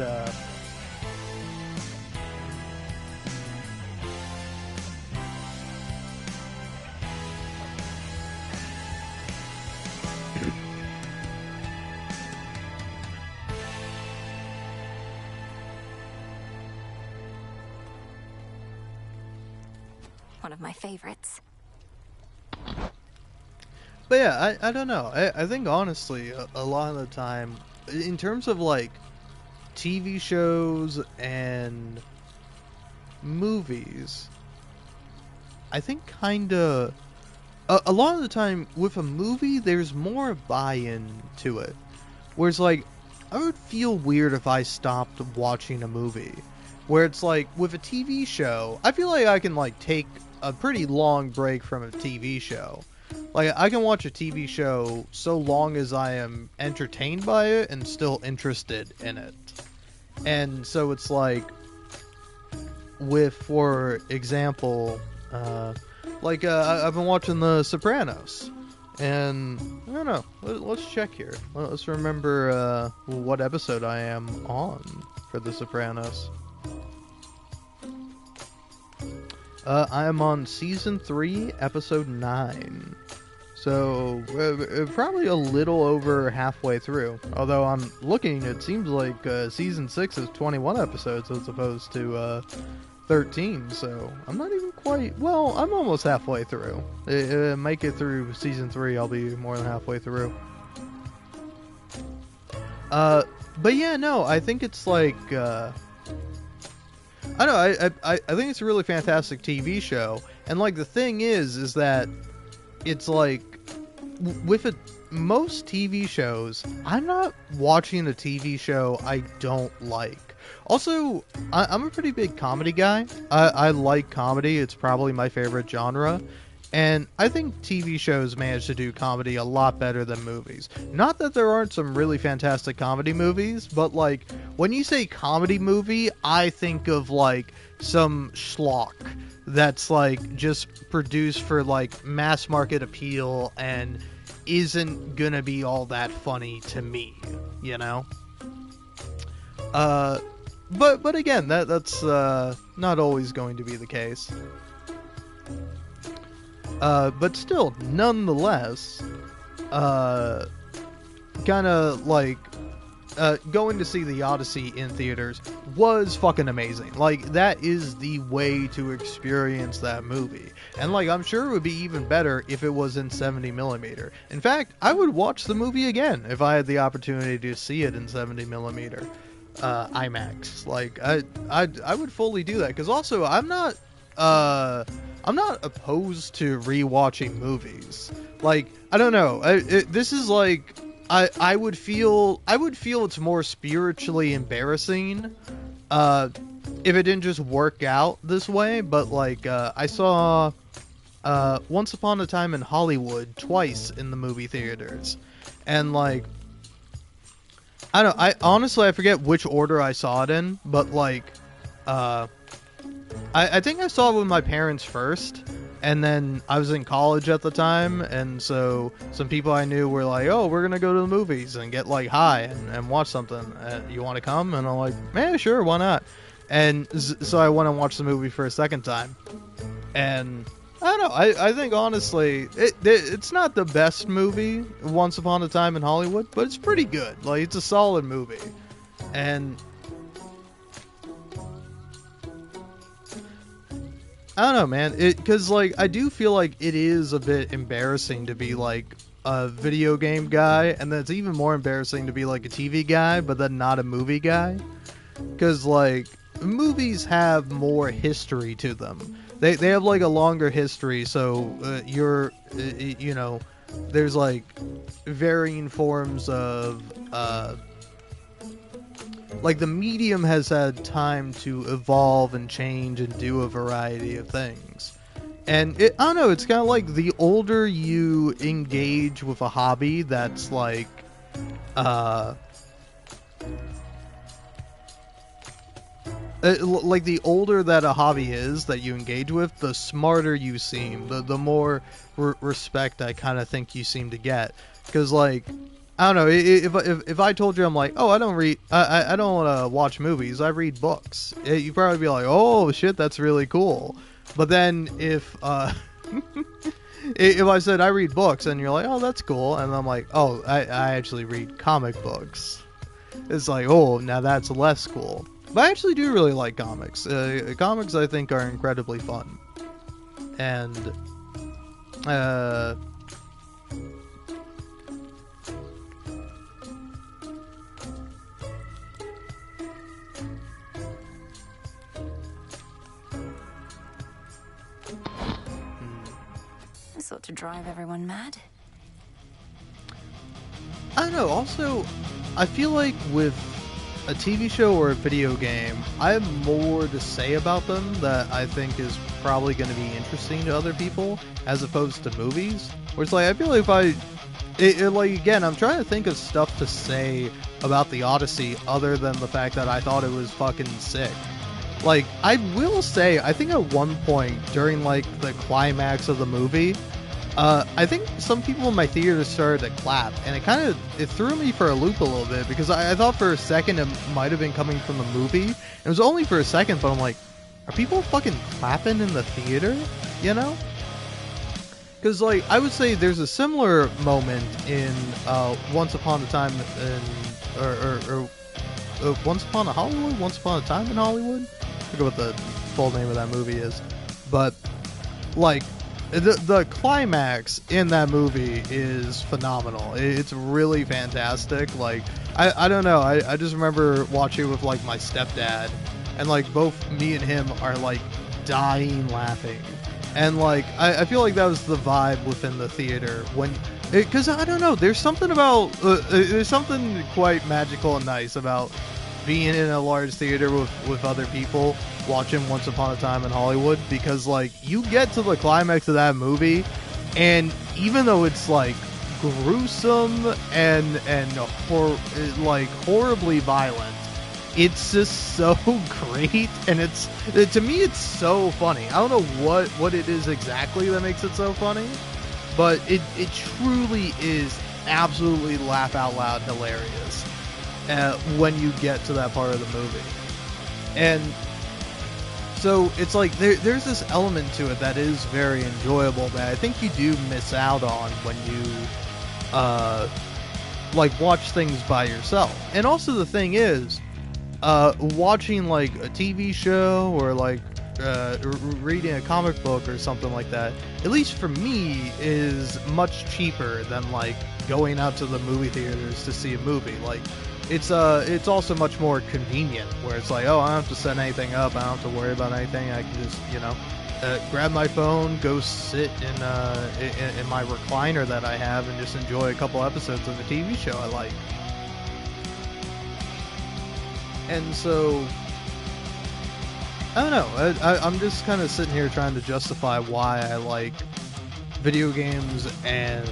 one of my favorites. But yeah, I don't know. I think honestly, a lot of the time, in terms of like TV shows and movies, I think kinda a lot of the time with a movie, there's more buy-in to it. Whereas like, I would feel weird if I stopped watching a movie. Where it's like, with a TV show, I feel like I can like take a pretty long break from a TV show. Like, I can watch a TV show so long as I am entertained by it and still interested in it. And so it's like, with, for example, I've been watching The Sopranos. And I don't know. Let's check here. Let's remember what episode I am on for The Sopranos. I am on season 3, episode 9. So probably a little over halfway through. Although I'm looking, it seems like season 6 is 21 episodes as opposed to 13. So I'm not even quite. Well, I'm almost halfway through. Make it through season 3, I'll be more than halfway through. But yeah, no, I think it's like. I don't know. I think it's a really fantastic TV show, and like the thing is that it's like with most TV shows, I'm not watching a TV show I don't like. Also, I'm a pretty big comedy guy. I like comedy. It's probably my favorite genre. And I think TV shows manage to do comedy a lot better than movies. Not that there aren't some really fantastic comedy movies, but like when you say comedy movie, I think of like some schlock that's like just produced for like mass market appeal and isn't gonna be all that funny to me, you know? But again, that's not always going to be the case. But still, nonetheless, kind of like going to see the Odyssey in theaters was fucking amazing. Like, that is the way to experience that movie. And like, I'm sure it would be even better if it was in 70mm. In fact, I would watch the movie again if I had the opportunity to see it in 70mm IMAX. Like, I would fully do that, because also I'm not opposed to rewatching movies. Like, I don't know. This is like I would feel it's more spiritually embarrassing if it didn't just work out this way. But like I saw Once Upon a Time in Hollywood twice in the movie theaters, and like I don't know. I honestly forget which order I saw it in, but like I think I saw it with my parents first, and then I was in college at the time, and so some people I knew were like, oh, we're going to go to the movies and get like high and watch something. You want to come? And I'm like, man, sure, why not? And so I went and watched the movie for a second time. And I don't know, I think honestly, it's not the best movie, Once Upon a Time in Hollywood, but it's pretty good. Like, it's a solid movie. And I don't know, man. Because like I do feel like it is a bit embarrassing to be like a video game guy, and then it's even more embarrassing to be like a TV guy, but then not a movie guy. Because like movies have more history to them. They have like a longer history, so you know, there's like varying forms of like the medium has had time to evolve and change and do a variety of things. And I don't know, it's kind of like the older you engage with a hobby that's like like the older that a hobby is that you engage with, the smarter you seem, the more respect I kind of think you seem to get. Because like, I don't know, if I told you I'm like, oh, I don't want to watch movies, I read books, you'd probably be like, oh shit, that's really cool. But then if if I said I read books and you're like, oh, that's cool, and I'm like, oh, I actually read comic books, it's like, oh, now that's less cool. But I actually do really like comics. Comics I think are incredibly fun. And This ought to drive everyone mad. I don't know, also, I feel like with a TV show or a video game, I have more to say about them that I think is probably going to be interesting to other people, as opposed to movies. Where it's like, I feel like like, again, I'm trying to think of stuff to say about the Odyssey other than the fact that I thought it was fucking sick. Like, I will say, I think at one point during, like, the climax of the movie, I think some people in my theater started to clap, and it threw me for a loop a little bit, because I thought for a second it might have been coming from the movie. It was only for a second, but I'm like, are people fucking clapping in the theater? You know? Because, like, I would say there's a similar moment in Once Upon a Time or Once Upon a Hollywood? Once Upon a Time in Hollywood? I forget what the full name of that movie is. But, like, the climax in that movie is phenomenal. It's really fantastic. Like, I don't know. I just remember watching it with, like, my stepdad. And, like, both me and him are, like, dying laughing. And, like, I feel like that was the vibe within the theater. Because, I don't know, there's something about... there's something quite magical and nice about being in a large theater with other people watching Once Upon a Time in Hollywood, because, like, you get to the climax of that movie, and even though it's, like, gruesome and horribly violent, it's just so great, and to me it's so funny. I don't know what it is exactly that makes it so funny, but it truly is absolutely laugh out loud hilarious when you get to that part of the movie. And so it's like there's this element to it that is very enjoyable that I think you do miss out on when you like watch things by yourself. And also the thing is, watching like a TV show or like reading a comic book or something like that, at least for me, is much cheaper than like going out to the movie theaters to see a movie. Like, it's also much more convenient, where it's like, oh, I don't have to set anything up, I don't have to worry about anything. I can just, grab my phone, go sit in my recliner that I have, and just enjoy a couple episodes of a TV show I like. And so, I don't know, I'm just kind of sitting here trying to justify why I like video games and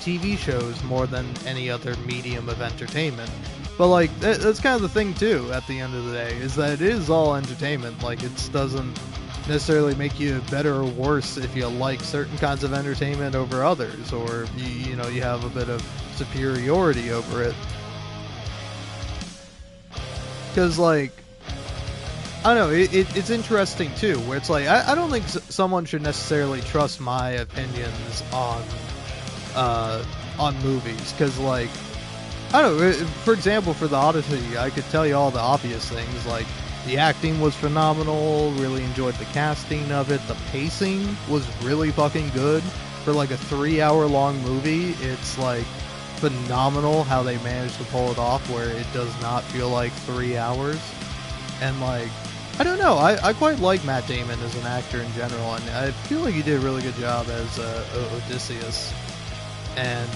TV shows more than any other medium of entertainment. But, like, that's kind of the thing, too, at the end of the day, is that it is all entertainment. Like, it doesn't necessarily make you better or worse if you like certain kinds of entertainment over others, or, you have a bit of superiority over it. Because, like, I don't know, it's interesting, too, where it's like, I don't think someone should necessarily trust my opinions on movies, because, like, I don't know, for example, for the Odyssey, I could tell you all the obvious things, like, the acting was phenomenal, really enjoyed the casting of it, the pacing was really fucking good. For, like, a 3-hour-long movie, it's, like, phenomenal how they managed to pull it off, where it does not feel like 3 hours. And, like, I don't know, I quite like Matt Damon as an actor in general, and I feel like he did a really good job as Odysseus. And,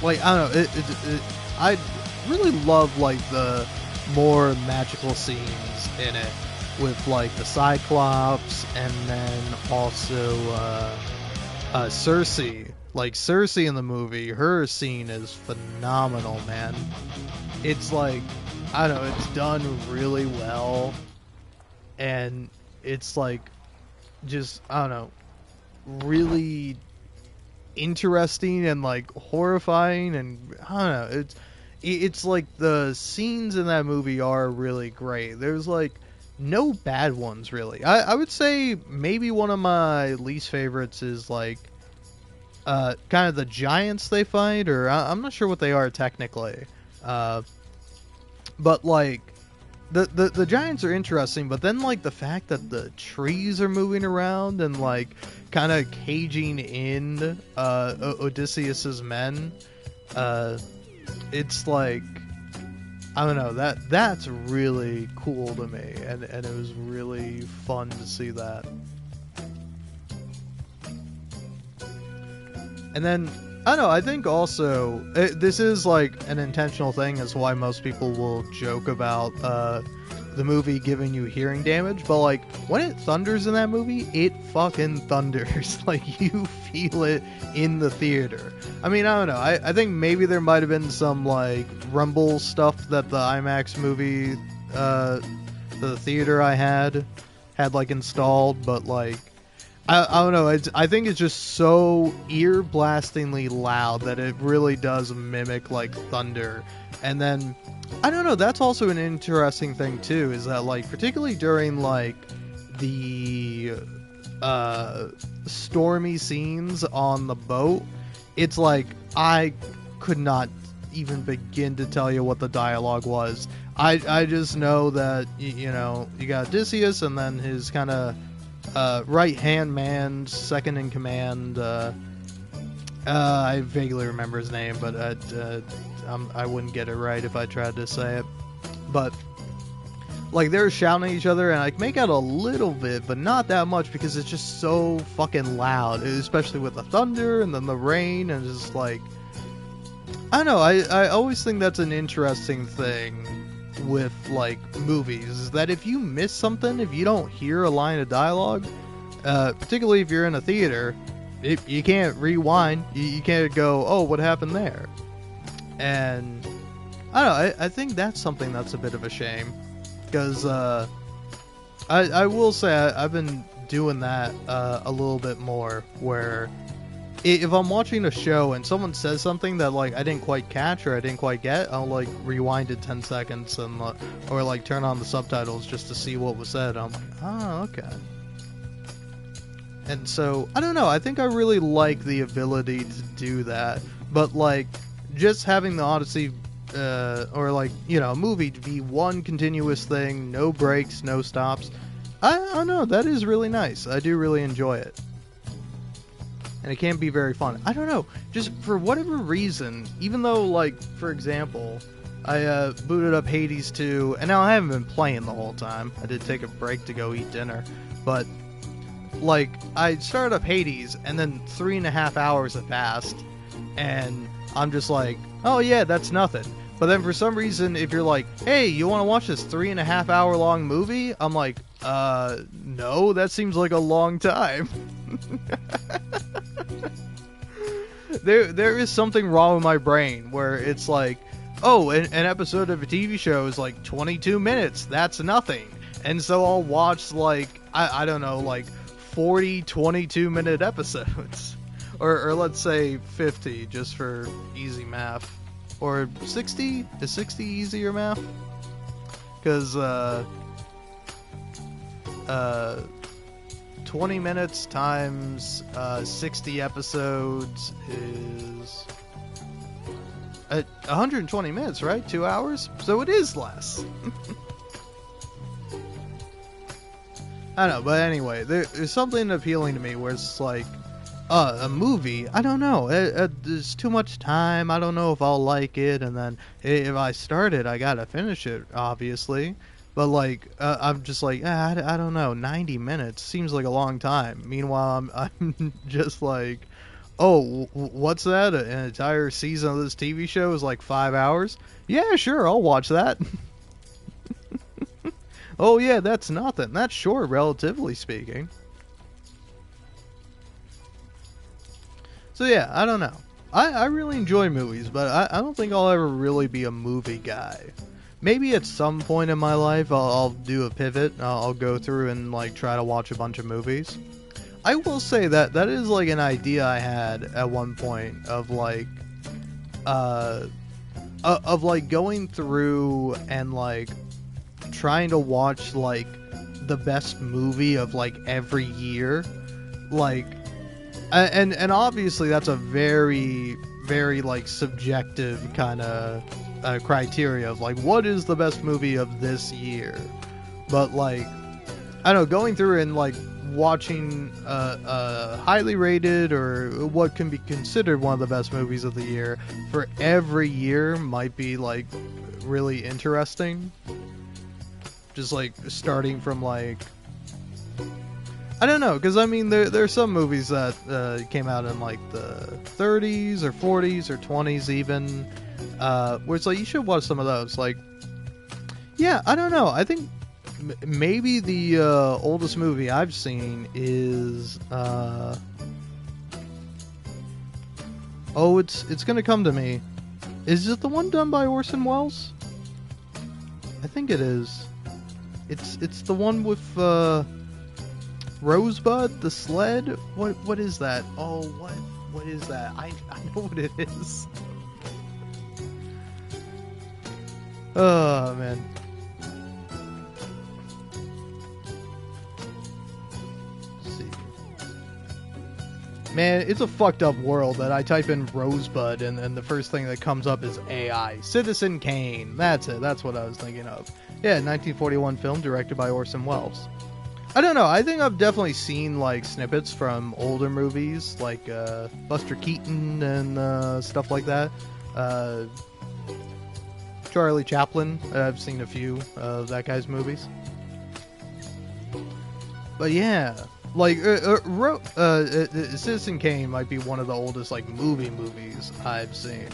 like, I don't know, I really love, like, the more magical scenes in it, with, like, the Cyclops, and then also Cersei. Like, Cersei in the movie, her scene is phenomenal, man. It's like, I don't know, it's done really well, and it's like, just, I don't know, really interesting and, like, horrifying, and I don't know, it's like the scenes in that movie are really great. There's, like, no bad ones, really. I would say maybe one of my least favorites is, like, kind of the giants they fight, or I'm not sure what they are technically. But, like, the giants are interesting, but then, like, the fact that the trees are moving around and, like, kind of caging in Odysseus's men, it's like, I don't know, that's really cool to me, and it was really fun to see that. And then, I don't know, I think also, this is like an intentional thing, as why most people will joke about the movie giving you hearing damage, but, like, when it thunders in that movie, it fucking thunders. Like, you feel it in the theater. I mean, I don't know, I think maybe there might have been some, like, rumble stuff that the IMAX movie, the theater I had, like, installed, but, like, I don't know. I think it's just so ear-blastingly loud that it really does mimic like thunder. And then I don't know. That's also an interesting thing too. Is that like particularly during like the stormy scenes on the boat, it's like I could not even begin to tell you what the dialogue was. I just know that you know you got Odysseus and then his kind of right hand man, second in command. I vaguely remember his name, but I wouldn't get it right if I tried to say it. But like they're shouting at each other, and I can make out a little bit, but not that much because it's just so fucking loud, especially with the thunder and then the rain, and it's just like I don't know. I always think that's an interesting thing with like movies, is that if you miss something, if you don't hear a line of dialogue, particularly if you're in a theater, you can't rewind. You can't go, oh, what happened there? And I don't know. I think that's something that's a bit of a shame, because I will say I've been doing that a little bit more, where if I'm watching a show and someone says something that like I didn't quite catch or I didn't quite get, I'll like rewind it 10 seconds and or like turn on the subtitles just to see what was said. I'm like, oh, okay. And so I don't know. I think I really like the ability to do that, but like just having the Odyssey or like a movie to be one continuous thing, no breaks, no stops. I don't know. That is really nice. I do really enjoy it. And it can be very fun. I don't know, just for whatever reason, even though, like, for example, I booted up Hades 2, and now I haven't been playing the whole time. I did take a break to go eat dinner, but, like, I started up Hades, and then 3.5 hours have passed, and I'm just like, oh yeah, that's nothing. But then for some reason, if you're like, hey, you want to watch this 3.5 hour long movie? I'm like, no, that seems like a long time. There is something wrong with my brain where it's like, oh, an episode of a TV show is like 22 minutes. That's nothing. And so I'll watch like, I don't know, like 40 22-minute episodes. Or let's say 50 just for easy math. Or 60? Is 60 easier math? Because 20 minutes times 60 episodes is 120 minutes, right? 2 hours? So it is less. I don't know, but anyway, there's something appealing to me where it's like, a movie, I don't know, there's too much time, I don't know if I'll like it, and then if I start it, I gotta finish it, obviously. But like, I'm just like, I don't know, 90 minutes seems like a long time. Meanwhile, I'm just like, oh, what's that? An entire season of this TV show is like 5 hours? Yeah, sure, I'll watch that. Oh yeah, that's nothing. That's short, relatively speaking. So yeah, I don't know. I really enjoy movies, but I don't think I'll ever really be a movie guy. Maybe at some point in my life I'll do a pivot. I'll go through and like try to watch a bunch of movies. I will say that is like an idea I had at one point of like going through and like trying to watch like the best movie of like every year, like, and obviously that's a very like subjective kind of criteria of like what is the best movie of this year. But like, I don't know, going through and like watching highly rated or what can be considered one of the best movies of the year for every year might be like really interesting. Just like starting from like, I don't know, because I mean there's some movies that came out in like the 30s or 40s or 20s even, where it's like you should watch some of those. Like, yeah, I don't know. I think maybe the oldest movie I've seen is oh, it's gonna come to me. Is it the one done by Orson Welles? I think it is. It's the one with Rosebud, the sled. What is that? Oh, what is that? I know what it is. Oh man. Man, it's a fucked up world that I type in Rosebud and the first thing that comes up is AI. Citizen Kane. That's it. That's what I was thinking of. Yeah, 1941 film directed by Orson Welles. I don't know. I think I've definitely seen like snippets from older movies like Buster Keaton and stuff like that. Charlie Chaplin. I've seen a few of that guy's movies. But yeah. Like, Citizen Kane might be one of the oldest, like, movies I've seen.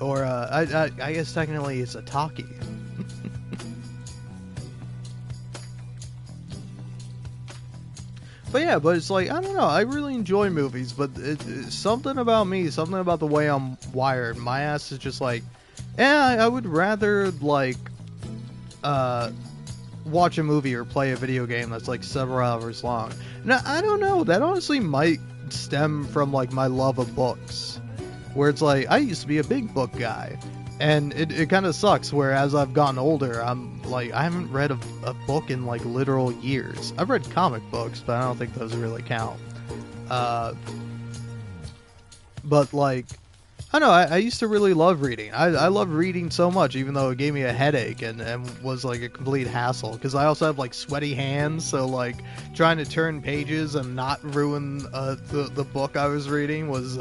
Or, I guess technically it's a talkie. But yeah, but it's like, I don't know, I really enjoy movies, but something about me, something about the way I'm wired, my ass is just like, I would rather, like, watch a movie or play a video game that's like several hours long. Now, I don't know, that honestly might stem from like my love of books, where it's like I used to be a big book guy, and it kind of sucks where as I've gotten older I'm like I haven't read a book in like literal years. I've read comic books, but I don't think those really count. But like I don't know, I used to really love reading. I love reading so much, even though it gave me a headache and was like a complete hassle. Because I also have like sweaty hands, so like trying to turn pages and not ruin the book I was reading was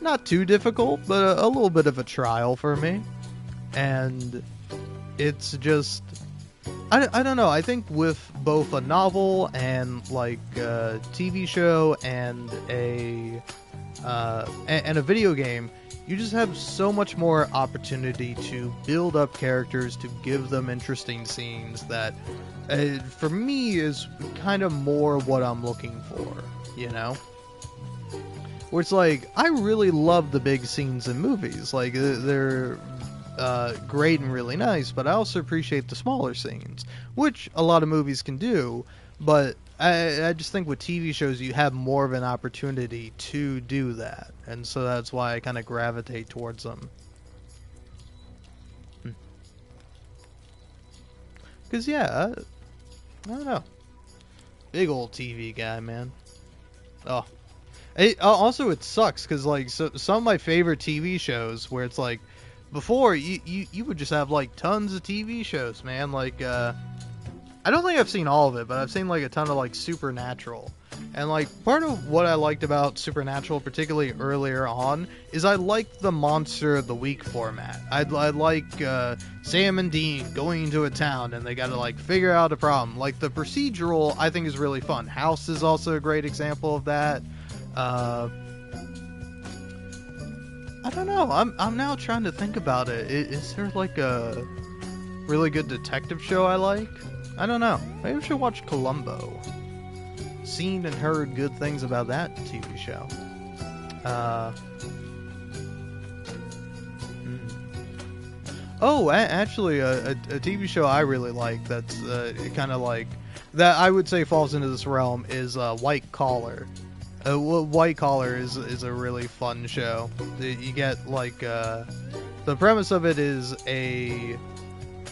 not too difficult, but a little bit of a trial for me. And it's just... I don't know, I think with both a novel and like a TV show and a video game, you just have so much more opportunity to build up characters, to give them interesting scenes that for me is kind of more what I'm looking for, you know? Where it's like, I really love the big scenes in movies, like they're great and really nice, but I also appreciate the smaller scenes, which a lot of movies can do, but I just think with TV shows you have more of an opportunity to do that, and so that's why I kind of gravitate towards them. Because yeah, I don't know, big old TV guy, man. Oh, also it sucks because like some of my favorite TV shows where it's like before you would just have like tons of TV shows, man, like I don't think I've seen all of it, but I've seen like a ton of like Supernatural. And like part of what I liked about Supernatural, particularly earlier on, is I liked the Monster of the Week format. I like Sam and Dean going into a town and they got to like figure out a problem. Like the procedural, I think is really fun. House is also a great example of that. I don't know. I'm now trying to think about it. Is there like a really good detective show I like? I don't know. Maybe I should watch Columbo. Seen and heard good things about that TV show. Oh, actually, a TV show I really like that's kind of like that I would say falls into this realm is White Collar. White Collar is a really fun show. You get like the premise of it is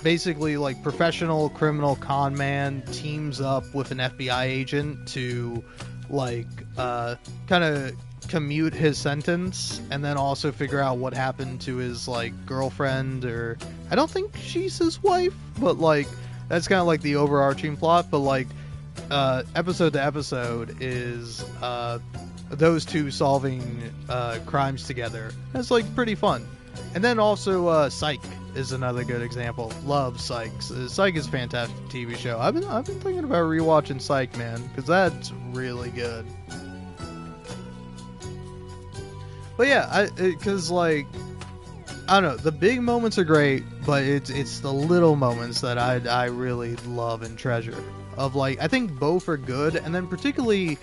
basically like professional criminal con man teams up with an FBI agent to like kind of commute his sentence and then also figure out what happened to his like girlfriend, or I don't think she's his wife, but like that's kind of like the overarching plot. But like episode to episode is those two solving crimes together. That's like pretty fun. And then also Psych is another good example. Love Psych. Psych is a fantastic TV show. I've been thinking about rewatching Psych, man, because that's really good. But yeah, because like I don't know, the big moments are great, but it's the little moments that I really love and treasure. Of like, I think both are good, and then particularly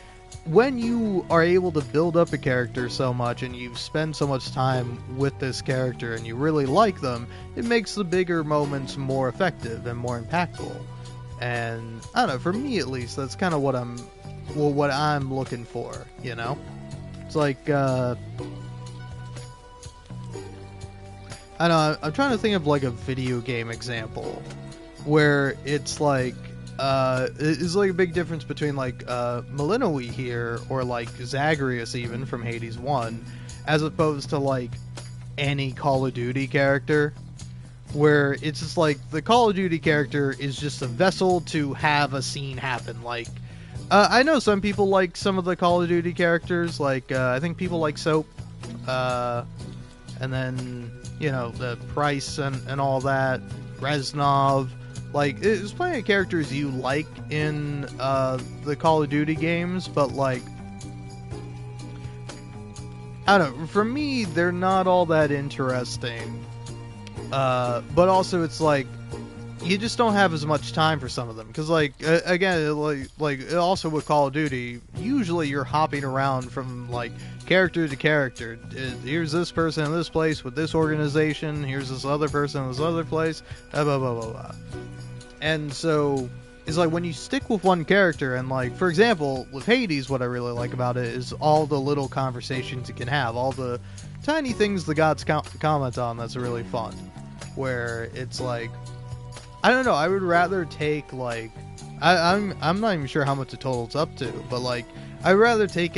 when you are able to build up a character so much and you spend so much time with this character and you really like them, it makes the bigger moments more effective and more impactful. And I don't know, for me at least, that's kind of what I'm looking for, you know? It's like, I don't know, I'm trying to think of like a video game example where it's like, it's like a big difference between like Malinois here, or like Zagreus even from Hades 1, as opposed to like any Call of Duty character, where it's just like the Call of Duty character is just a vessel to have a scene happen. Like, I know some people like some of the Call of Duty characters, like I think people like Soap, and then, you know, the Price and all that, Reznov. Like, there's plenty of characters you like in the Call of Duty games, but like, I don't know, for me, they're not all that interesting. But also it's like, you just don't have as much time for some of them. Because like, again, like also with Call of Duty, usually you're hopping around from like character to character. Here's this person in this place with this organization, here's this other person in this other place, blah, blah, blah, blah, blah. And so it's like when you stick with one character, and like, for example, with Hades, what I really like about it is all the little conversations you can have, all the tiny things the gods comment on. That's really fun. Where it's like, I don't know, I would rather take like, I'm not even sure how much the total's up to, but like, I'd rather take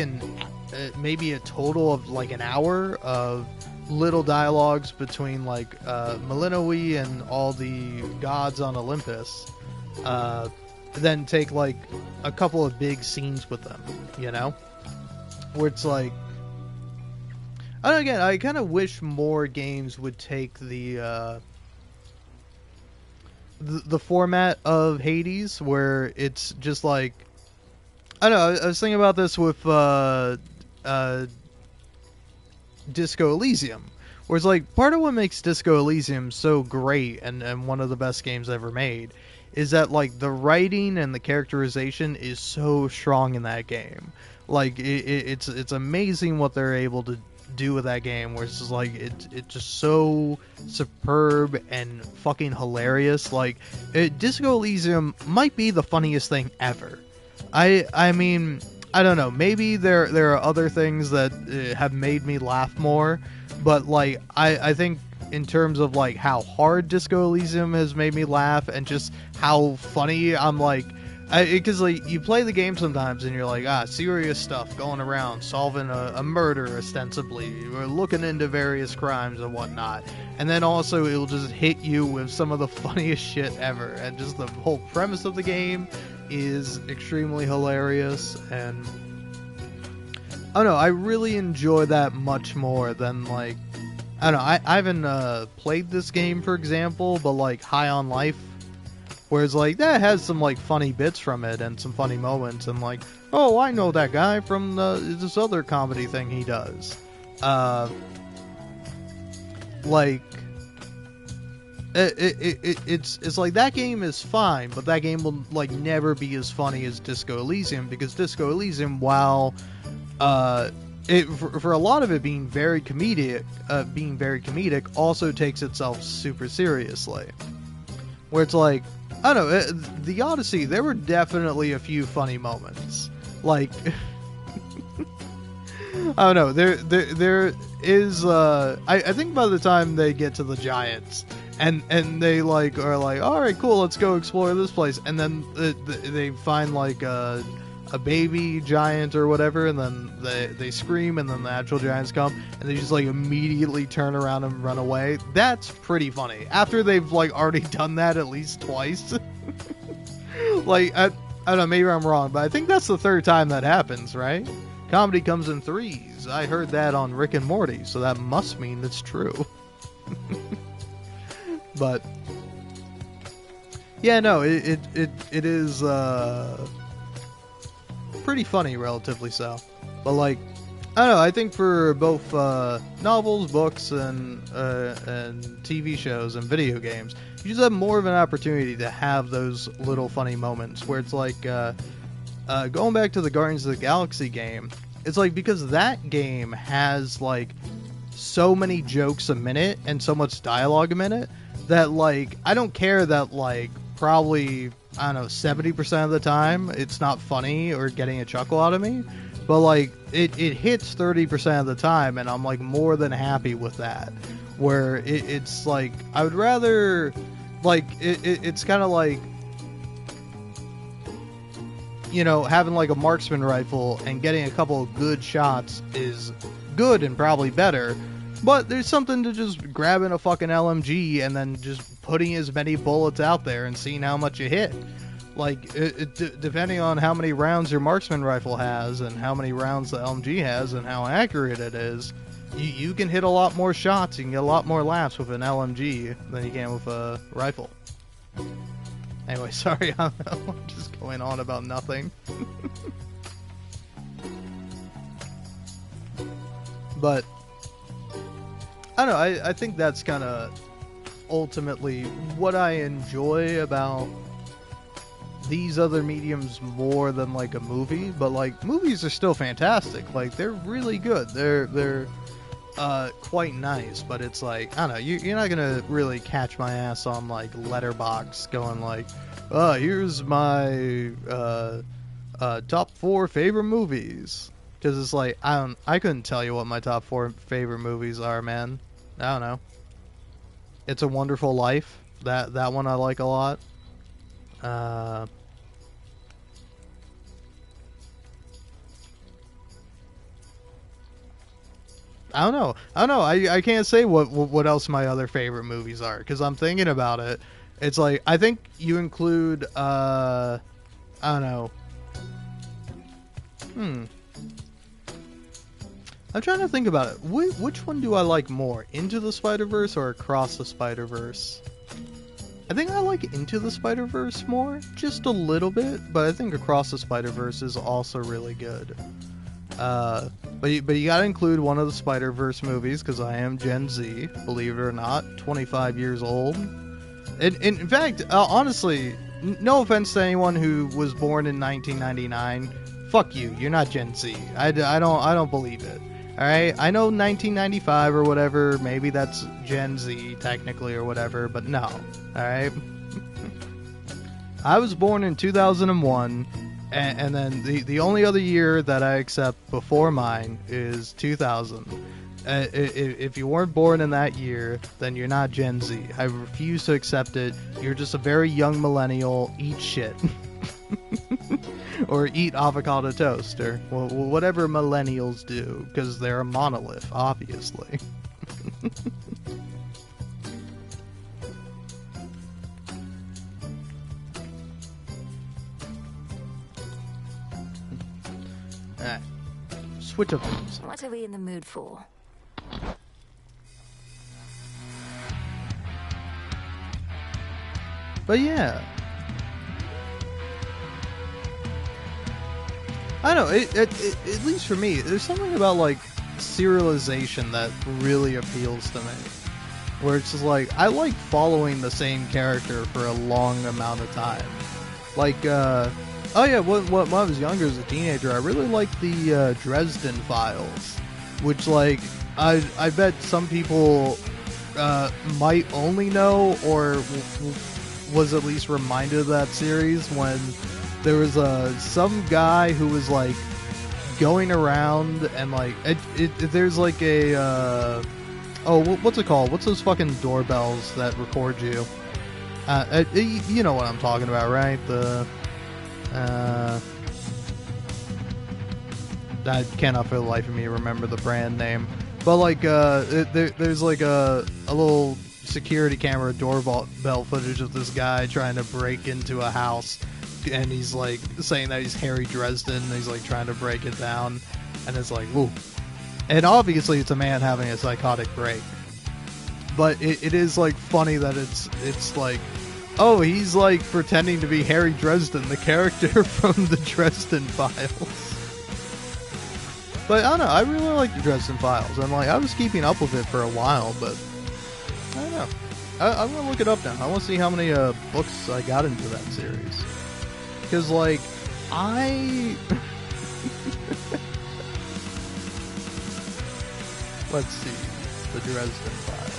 maybe a total of like an hour of little dialogues between like Malinois and all the gods on Olympus, then take like a couple of big scenes with them, you know, where it's like, again, I kind of wish more games would take the format of Hades, where it's just like, I don't know, I was thinking about this with Disco Elysium, where it's like, part of what makes Disco Elysium so great and one of the best games ever made is that like the writing and the characterization is so strong in that game. Like it's amazing what they're able to do with that game, where it's just like it's just so superb and fucking hilarious. Like, Disco Elysium might be the funniest thing ever. I mean, I don't know, maybe there are other things that have made me laugh more, but like I think in terms of like how hard Disco Elysium has made me laugh and just how funny I'm like, because like you play the game sometimes and you're like, serious stuff going around, solving a murder ostensibly, or looking into various crimes and whatnot, and then also it'll just hit you with some of the funniest shit ever, and just the whole premise of the game is extremely hilarious. And I don't know, I really enjoy that much more than like, I don't know, I haven't played this game, for example, but like High on Life, whereas like that has some like funny bits from it and some funny moments, and like, oh, I know that guy from this other comedy thing he does. Like it's like that game is fine, but that game will like never be as funny as Disco Elysium, because Disco Elysium, while for a lot of it being very comedic, also takes itself super seriously. Where it's like, I don't know, the Odyssey, there were definitely a few funny moments. Like, I don't know, there is, I think by the time they get to the giants, and they like are like, all right, cool, let's go explore this place, and then they find like a baby giant or whatever, and then they scream, and then the actual giants come, and they just like immediately turn around and run away. That's pretty funny after they've like already done that at least twice. Like, I don't know, maybe I'm wrong, but I think that's the third time that happens, right? Comedy comes in threes. I heard that on Rick and Morty, so that must mean it's true. But yeah, no, it is pretty funny, relatively so. But like, I don't know, I think for both novels, books, and TV shows and video games, you just have more of an opportunity to have those little funny moments where it's like, going back to the Guardians of the Galaxy game, it's like, because that game has like so many jokes a minute and so much dialogue a minute, that like, I don't care that like probably I don't know, 70% of the time, it's not funny or getting a chuckle out of me. But, like, it hits 30% of the time, and I'm, like, more than happy with that. Where it's, like, I would rather, like, it's kind of like, you know, having, like, a marksman rifle and getting a couple of good shots is good and probably better. But there's something to just grabbing a fucking LMG and then just putting as many bullets out there and seeing how much you hit. Like, depending on how many rounds your marksman rifle has and how many rounds the LMG has and how accurate it is, you can hit a lot more shots. You can get a lot more laps with an LMG than you can with a rifle. Anyway, sorry, I'm just going on about nothing. But, I don't know, I think that's kind of ultimately what I enjoy about these other mediums more than, like, a movie. But, like, movies are still fantastic. Like, they're really good. They're quite nice, but it's like, I don't know, you're not gonna really catch my ass on, like, Letterboxd going like, here's my top 4 favorite movies. Because it's like, I couldn't tell you what my top 4 favorite movies are, man. I don't know. It's a Wonderful Life. That one I like a lot. I don't know. I can't say what else my other favorite movies are, because I'm thinking about it. It's like, I think you include, I don't know. I'm trying to think about it. Which one do I like more? Into the Spider-Verse or Across the Spider-Verse? I think I like Into the Spider-Verse more, just a little bit, but I think Across the Spider-Verse is also really good. But you gotta include one of the Spider-Verse movies, because I am Gen Z, believe it or not, 25 years old. In fact, honestly, no offense to anyone who was born in 1999, fuck you, you're not Gen Z. I don't believe it. Alright, I know 1995 or whatever, maybe that's Gen Z technically or whatever, but no. Alright? I was born in 2001. And then the only other year that I accept before mine is 2000. If you weren't born in that year, then you're not Gen Z. I refuse to accept it. You're just a very young millennial. Eat shit. Or eat avocado toast. Or whatever millennials do. Because they're a monolith, obviously. Alright. Switch of things. What are we in the mood for? But yeah. I don't know, at least for me, there's something about, like, serialization that really appeals to me. Where it's just like, I like following the same character for a long amount of time. Like, oh yeah, when I was younger as a teenager, I really liked the Dresden Files, which, like, I bet some people might only know or was at least reminded of that series when there was some guy who was, like, going around and, like, there's like a what's it called? What's those fucking doorbells that record you? You know what I'm talking about, right? I cannot for the life of me remember the brand name, but, like, there's like a little security camera doorbell footage of this guy trying to break into a house, and he's, like, saying that he's Harry Dresden, and he's, like, trying to break it down, and it's like, whoa. And obviously it's a man having a psychotic break, but it is, like, funny that it's like, oh, he's, like, pretending to be Harry Dresden, the character from the Dresden Files. But I don't know, I really like the Dresden Files, and, like, I was keeping up with it for a while, but I don't know. I'm gonna look it up now. I want to see how many books I got into that series. Because, like, let's see, the Dresden Files.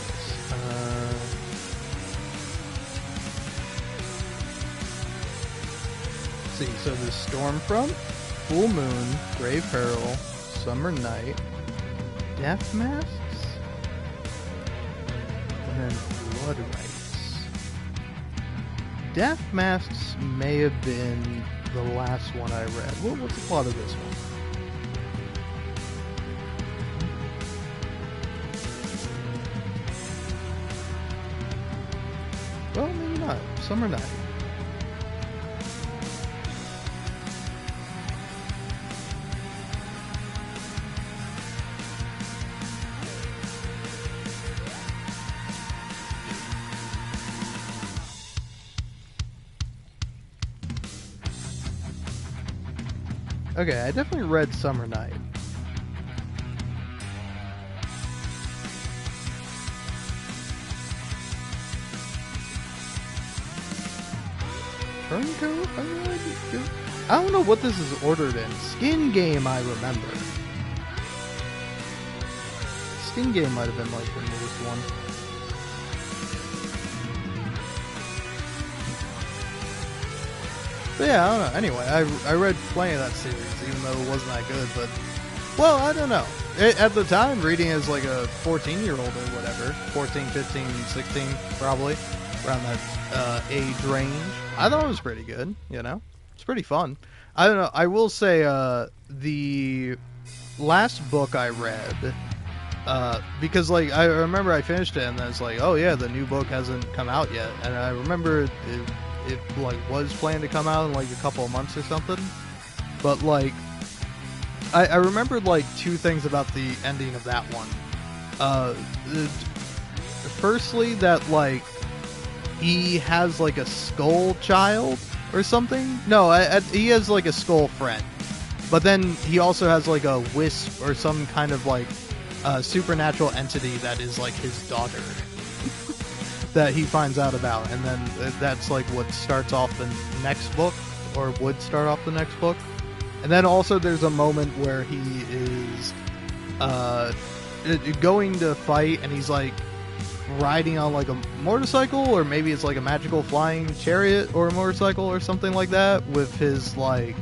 see. So there's Stormfront, Full Moon, Grave Peril, Summer Night, Death Masks, and then Blood Rites. Death Masks may have been the last one I read. What's the plot of this one? Well, maybe not. Summer Night. Okay, I definitely read Summer Night. Turncoat? I don't know what this is ordered in. Skin Game, I remember. Skin Game might have been like the newest one. But yeah, I don't know. Anyway, I read plenty of that series, even though it wasn't that good. But, well, I don't know. At the time, reading as like a 14-year-old or whatever. 14, 15, 16, probably. Around that age range. I thought it was pretty good, you know? It's pretty fun. I don't know. I will say, the last book I read, because, like, I remember I finished it, and then it's like, oh, yeah, the new book hasn't come out yet. And I remember it like was planned to come out in like a couple of months or something, but like I remembered like two things about the ending of that one. Firstly, that like he has like a skull child or something. No, he has like a skull friend, but then he also has like a wisp or some kind of like supernatural entity that is like his daughter. That he finds out about, and then that's like what starts off the next book, or would start off the next book. And then also there's a moment where he is going to fight, and he's like riding on like a motorcycle, or maybe it's like a magical flying chariot or a motorcycle or something like that, with his like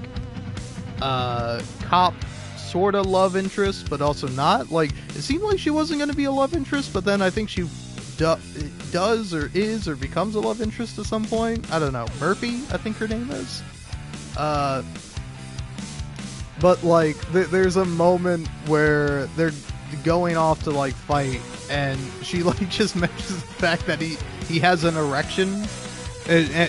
cop sort of love interest, but also not. Like, it seemed like she wasn't going to be a love interest, but then I think she does or is or becomes a love interest at some point. I don't know. Murphy, I think her name is. But like there's a moment where they're going off to like fight, and she like just mentions the fact that he has an erection,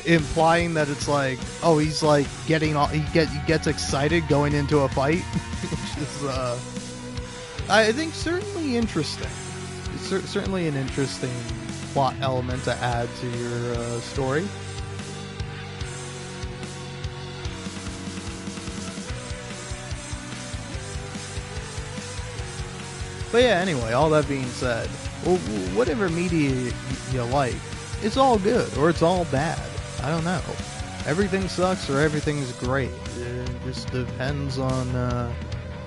implying that it's like, oh, he's like getting all, he gets excited going into a fight, which is I think certainly interesting. Certainly an interesting plot element to add to your story. But yeah, anyway, all that being said, well, whatever media you like, it's all good or it's all bad. I don't know. Everything sucks or everything's great. It just depends on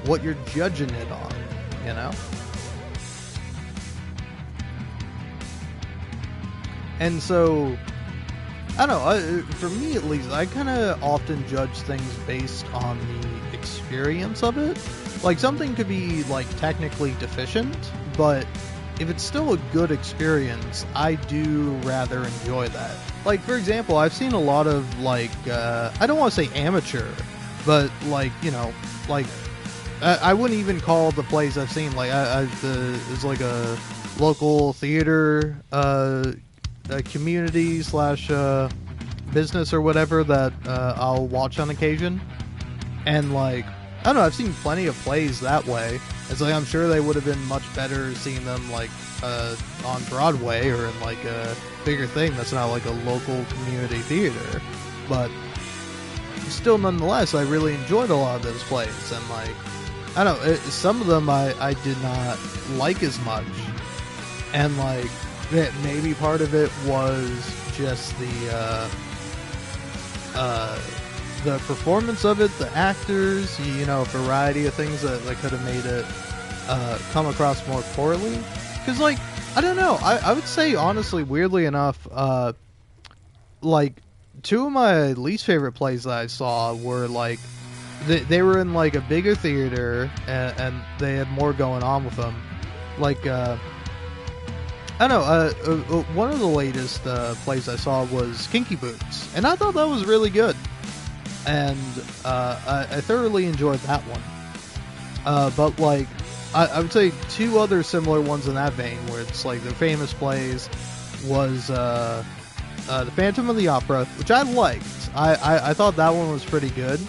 what you're judging it on, you know? And so, I don't know, for me at least, I kind of often judge things based on the experience of it. Like, something could be, like, technically deficient, but if it's still a good experience, I do rather enjoy that. Like, for example, I've seen a lot of, like, I don't want to say amateur, but, like, you know, like, I wouldn't even call the plays I've seen, like, it's like a local theater, community / business or whatever that I'll watch on occasion, and like I don't know, I've seen plenty of plays that way. It's like I'm sure they would have been much better seeing them like on Broadway or in like a bigger thing that's not like a local community theater, but still nonetheless I really enjoyed a lot of those plays, and like I don't know, some of them I did not like as much, and like maybe part of it was just the performance of it, the actors, you know, a variety of things that could have made it come across more poorly. Because, like, I don't know, I would say, honestly, weirdly enough, like, two of my least favorite plays that I saw were like they were in like a bigger theater and they had more going on with them. Like I don't know. One of the latest plays I saw was Kinky Boots, and I thought that was really good, and I thoroughly enjoyed that one. But like I would say two other similar ones in that vein, where it's like their famous plays, was The Phantom of the Opera, which I liked. I thought that one was pretty good.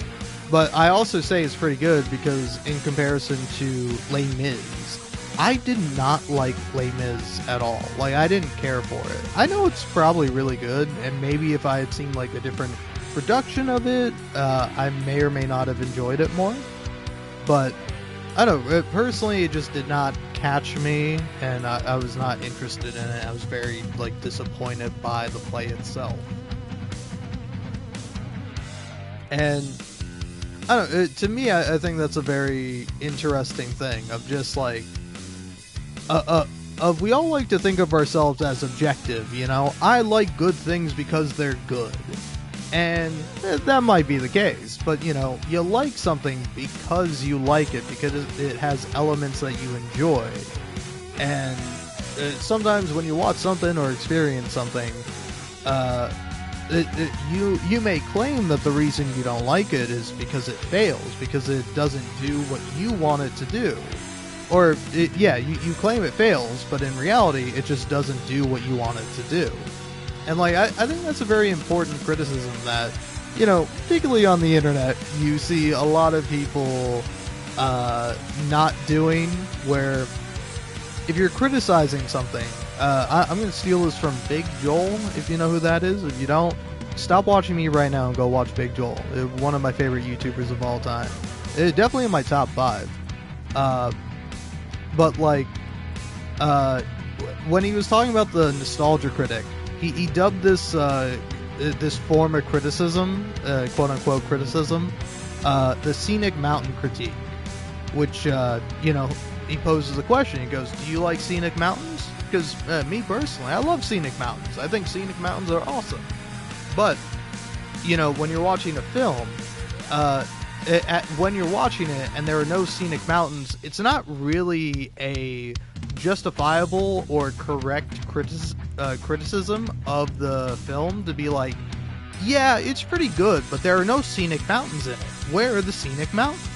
But I also say it's pretty good because in comparison to Les Mis, I did not like Les Mis at all. Like, I didn't care for it. I know it's probably really good, and maybe if I had seen like a different production of it, I may or may not have enjoyed it more. But I don't know, personally it just did not catch me, and I was not interested in it. I was very like disappointed by the play itself. And I don't know, to me, I think that's a very interesting thing of just like, we all like to think of ourselves as objective, you know? I like good things because they're good. And that might be the case, but you know, you like something because you like it, because it has elements that you enjoy. And sometimes when you watch something or experience something, you may claim that the reason you don't like it is because it fails, because it doesn't do what you want it to do. Or, you claim it fails, but in reality, it just doesn't do what you want it to do. And, like, I think that's a very important criticism that, you know, particularly on the internet, you see a lot of people not doing, where if you're criticizing something, I'm going to steal this from Big Joel, if you know who that is. If you don't, stop watching me right now and go watch Big Joel. One of my favorite YouTubers of all time. Definitely in my top 5. But, like, when he was talking about the nostalgia critic, he dubbed this this form of criticism, quote-unquote criticism, the scenic mountain critique, which, you know, he poses a question. He goes, do you like scenic mountains? Because me personally, I love scenic mountains. I think scenic mountains are awesome. But, you know, when you're watching a film, when you're watching it and there are no scenic mountains, it's not really a justifiable or correct criticism of the film to be like, yeah, it's pretty good, but there are no scenic mountains in it. Where are the scenic mountains?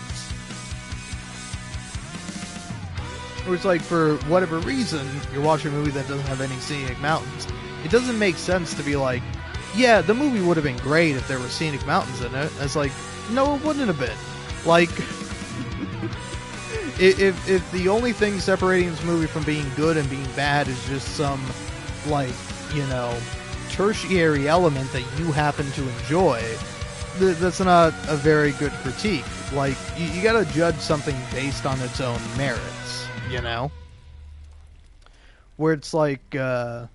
Or it's like, for whatever reason, you're watching a movie that doesn't have any scenic mountains. It doesn't make sense to be like, yeah, the movie would have been great if there were scenic mountains in it. It's like, no, it wouldn't have been. Like, if the only thing separating this movie from being good and being bad is just some, like, you know, tertiary element that you happen to enjoy, that's not a very good critique. Like, you gotta judge something based on its own merits, you know? Where it's like, I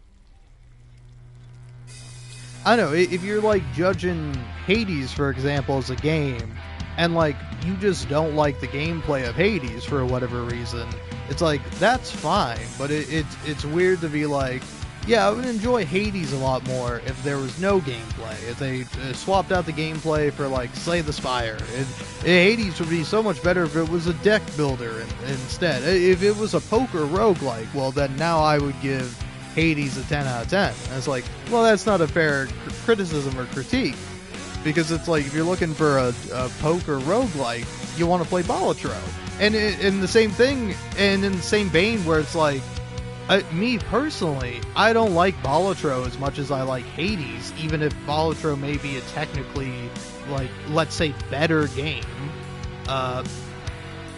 don't know, if you're like judging Hades, for example, as a game, and like you just don't like the gameplay of Hades for whatever reason, it's like, that's fine, but it's weird to be like, yeah, I would enjoy Hades a lot more if there was no gameplay, if they swapped out the gameplay for like Slay the Spire. Hades would be so much better if it was a deck builder instead. If it was a poker roguelike, well then now I would give Hades a 10 out of 10. And it's like, well, that's not a fair criticism or critique, because it's like, if you're looking for a poker roguelike, you want to play Balatro. And in the same thing, and in the same vein, where it's like, me personally, I don't like Balatro as much as I like Hades, even if Balatro may be a technically, like, let's say, better game.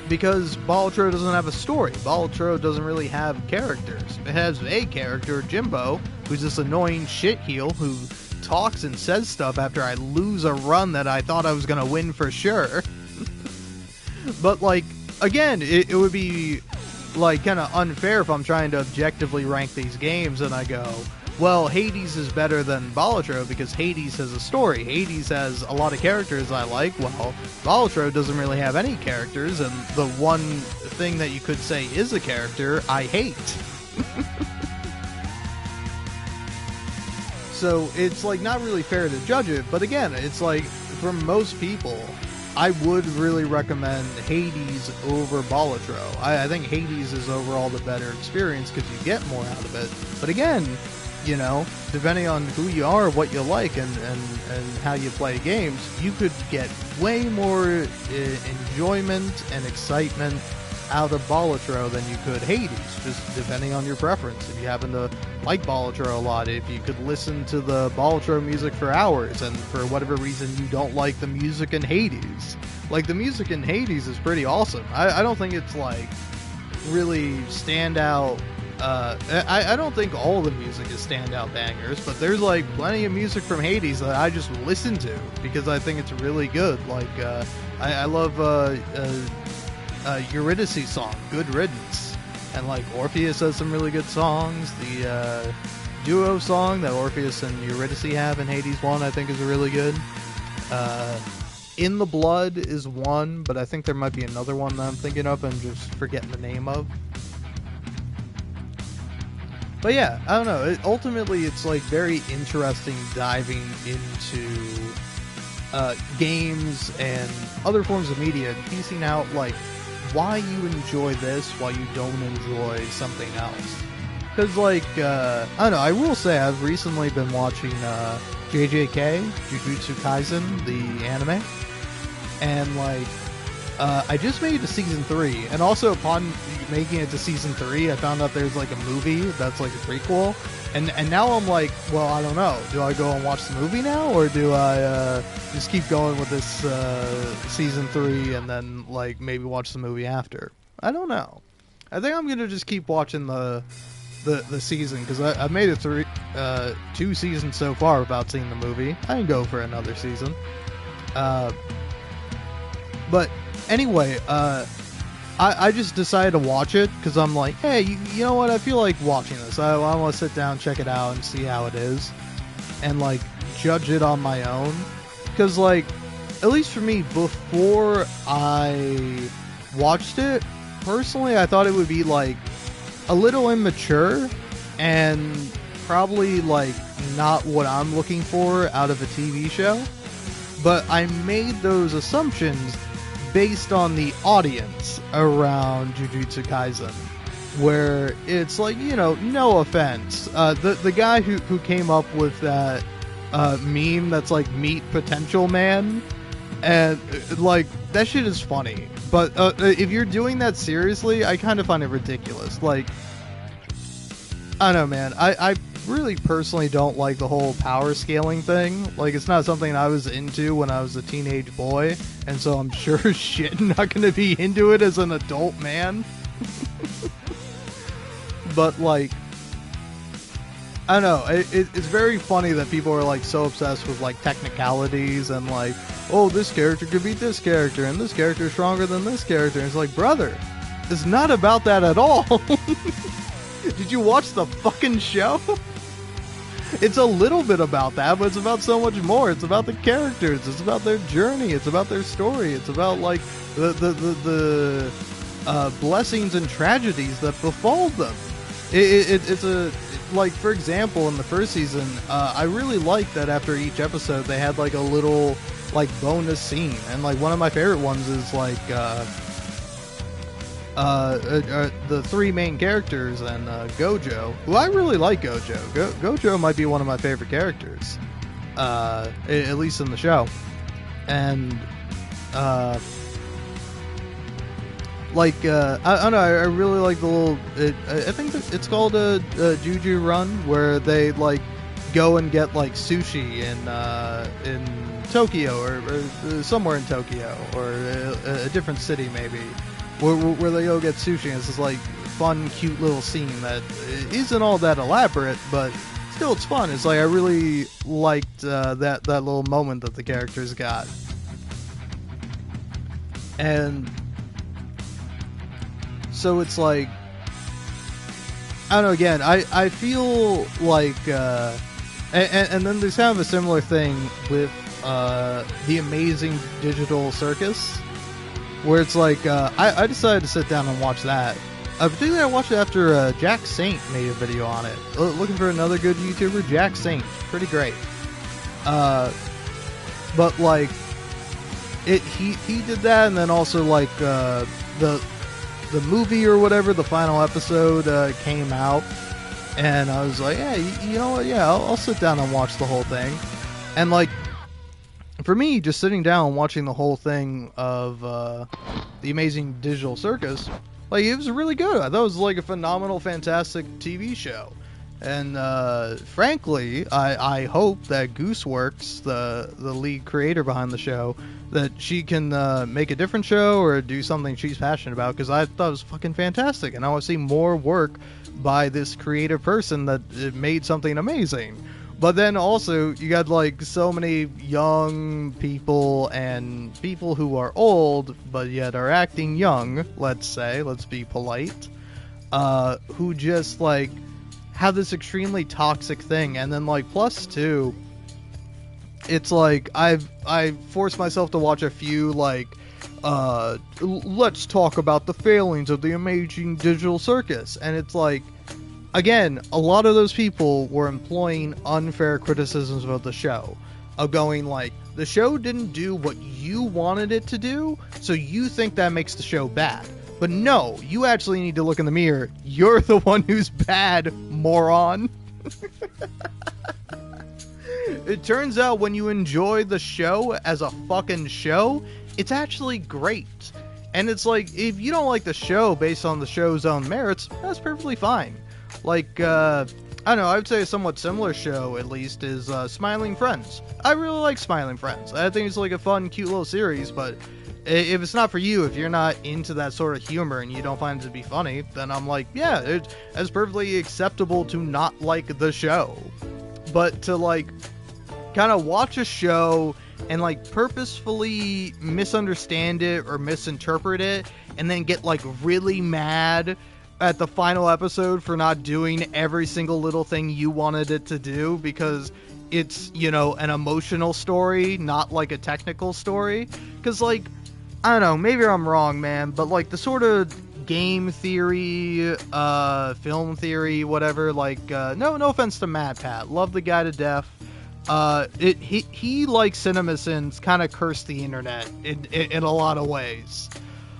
Because Balatro doesn't have a story. Balatro doesn't really have characters. It has a character, Jimbo, who's this annoying shitheel who talks and says stuff after I lose a run that I thought I was going to win for sure. But, like, again, it would be, like, kind of unfair if I'm trying to objectively rank these games and I go, well, Hades is better than Balatro because Hades has a story. Hades has a lot of characters I like. Well, Balatro doesn't really have any characters, and the one thing that you could say is a character, I hate. so it's like not really fair to judge it. But again, it's like for most people, I would really recommend Hades over Balatro. I think Hades is overall the better experience because you get more out of it. But again, you know, depending on who you are, what you like, and how you play games, you could get way more enjoyment and excitement out of Balatro than you could Hades, just depending on your preference. If you happen to like Balatro a lot, if you could listen to the Balatro music for hours, and for whatever reason you don't like the music in Hades. Like, the music in Hades is pretty awesome. I don't think it's, like, really standout. I don't think all the music is standout bangers, but there's, like, plenty of music from Hades that I just listen to because I think it's really good. Like, I love Odysseyous song, Good Riddance. And, like, Orpheus has some really good songs. The duo song that Orpheus and Eurydice have in Hades 1, I think, is really good. In the Blood is one, but I think there might be another one that I'm thinking of and just forgetting the name of. But yeah, I don't know. Ultimately, it's, like, very interesting diving into games and other forms of media and piecing out, like, why you enjoy this while you don't enjoy something else. Because, like, I don't know, I will say I've recently been watching JJK, Jujutsu Kaisen, the anime, and, like, I just made it to Season 3, and also upon making it to Season 3, I found out there's, like, a movie that's, like, a prequel, and now I'm like, well, I don't know, do I go and watch the movie now, or do I just keep going with this Season 3 and then, like, maybe watch the movie after? I don't know. I think I'm gonna just keep watching the season, because I've made it through 2 seasons so far without seeing the movie. I can go for another season. But anyway, I just decided to watch it because I'm like, hey, you know what? I feel like watching this. I want to sit down, check it out, and see how it is, and, like, judge it on my own. Because, like, at least for me, before I watched it, personally, I thought it would be, like, a little immature and probably, like, not what I'm looking for out of a TV show. But I made those assumptions based on the audience around Jujutsu Kaisen, where it's like, you know, no offense, the guy who came up with that meme that's like meet potential man, and like that shit is funny, but if you're doing that seriously, I kind of find it ridiculous. Like, I don't know, man, I really personally don't like the whole power scaling thing. Like, it's not something I was into when I was a teenage boy, and so I'm sure as shit not gonna be into it as an adult man. But, like, I don't know, it's very funny that people are, like, so obsessed with, like, technicalities and, like, oh, this character could beat this character, and this character is stronger than this character. And it's like, brother, it's not about that at all. Did you watch the fucking show? It's a little bit about that, but it's about so much more. It's about the characters. It's about their journey. It's about their story. It's about, like, the blessings and tragedies that befall them. It's a, like, for example, in the first season, I really liked that after each episode they had, like, a little, like, bonus scene. And, like, one of my favorite ones is, like, the 3 main characters and Gojo, who I really like. Gojo might be one of my favorite characters, at least in the show. And like, I don't know, I really like the little, I think it's called a Juju Run, where they, like, go and get, like, sushi in Tokyo, or somewhere in Tokyo, or a different city maybe, where they go get sushi, and it's this, like, fun, cute little scene that isn't all that elaborate, but still it's fun. It's like, I really liked that little moment that the characters got. And so it's like, I don't know, again, I feel like, and then there's kind of a similar thing with The Amazing Digital Circus, where it's like, I decided to sit down and watch that, Particularly I watched it after Jack Saint made a video on it. Looking for another good YouTuber, Jack Saint, pretty great. But like, he did that, and then also like the movie or whatever, the final episode came out, and I was like, yeah, you know what, yeah, I'll sit down and watch the whole thing. And like, for me, just sitting down and watching the whole thing of The Amazing Digital Circus, like, it was really good. I thought it was like a phenomenal, fantastic TV show. And frankly, I hope that Gooseworks, the lead creator behind the show, that she can make a different show or do something she's passionate about, because I thought it was fucking fantastic, and I want to see more work by this creative person that made something amazing. But then also, you got like so many young people and people who are old, but yet are acting young, let's say, let's be polite, who just like have this extremely toxic thing. And then like plus two, it's like I forced myself to watch a few like let's talk about the failings of the Amazing Digital Circus, and it's like, again, a lot of those people were employing unfair criticisms about the show, of going like, the show didn't do what you wanted it to do, so you think that makes the show bad. But no, you actually need to look in the mirror. You're the one who's bad, moron. It turns out when you enjoy the show as a fucking show, it's actually great. And it's like, if you don't like the show based on the show's own merits, that's perfectly fine. Like, I don't know, I would say a somewhat similar show, at least, is Smiling Friends. I really like Smiling Friends. I think it's like a fun, cute little series, but if it's not for you, if you're not into that sort of humor and you don't find it to be funny, then I'm like, yeah, it's perfectly acceptable to not like the show. But to, like, kind of watch a show and, like, purposefully misunderstand it or misinterpret it, and then get, like, really mad at the final episode for not doing every single little thing you wanted it to do because it's, you know, an emotional story, not like a technical story. Because, like, I don't know, maybe I'm wrong, man, but like the sort of game theory, film theory, whatever, like, no offense to Mad Pat, love the guy to death. He like CinemaSins kind of cursed the internet in a lot of ways.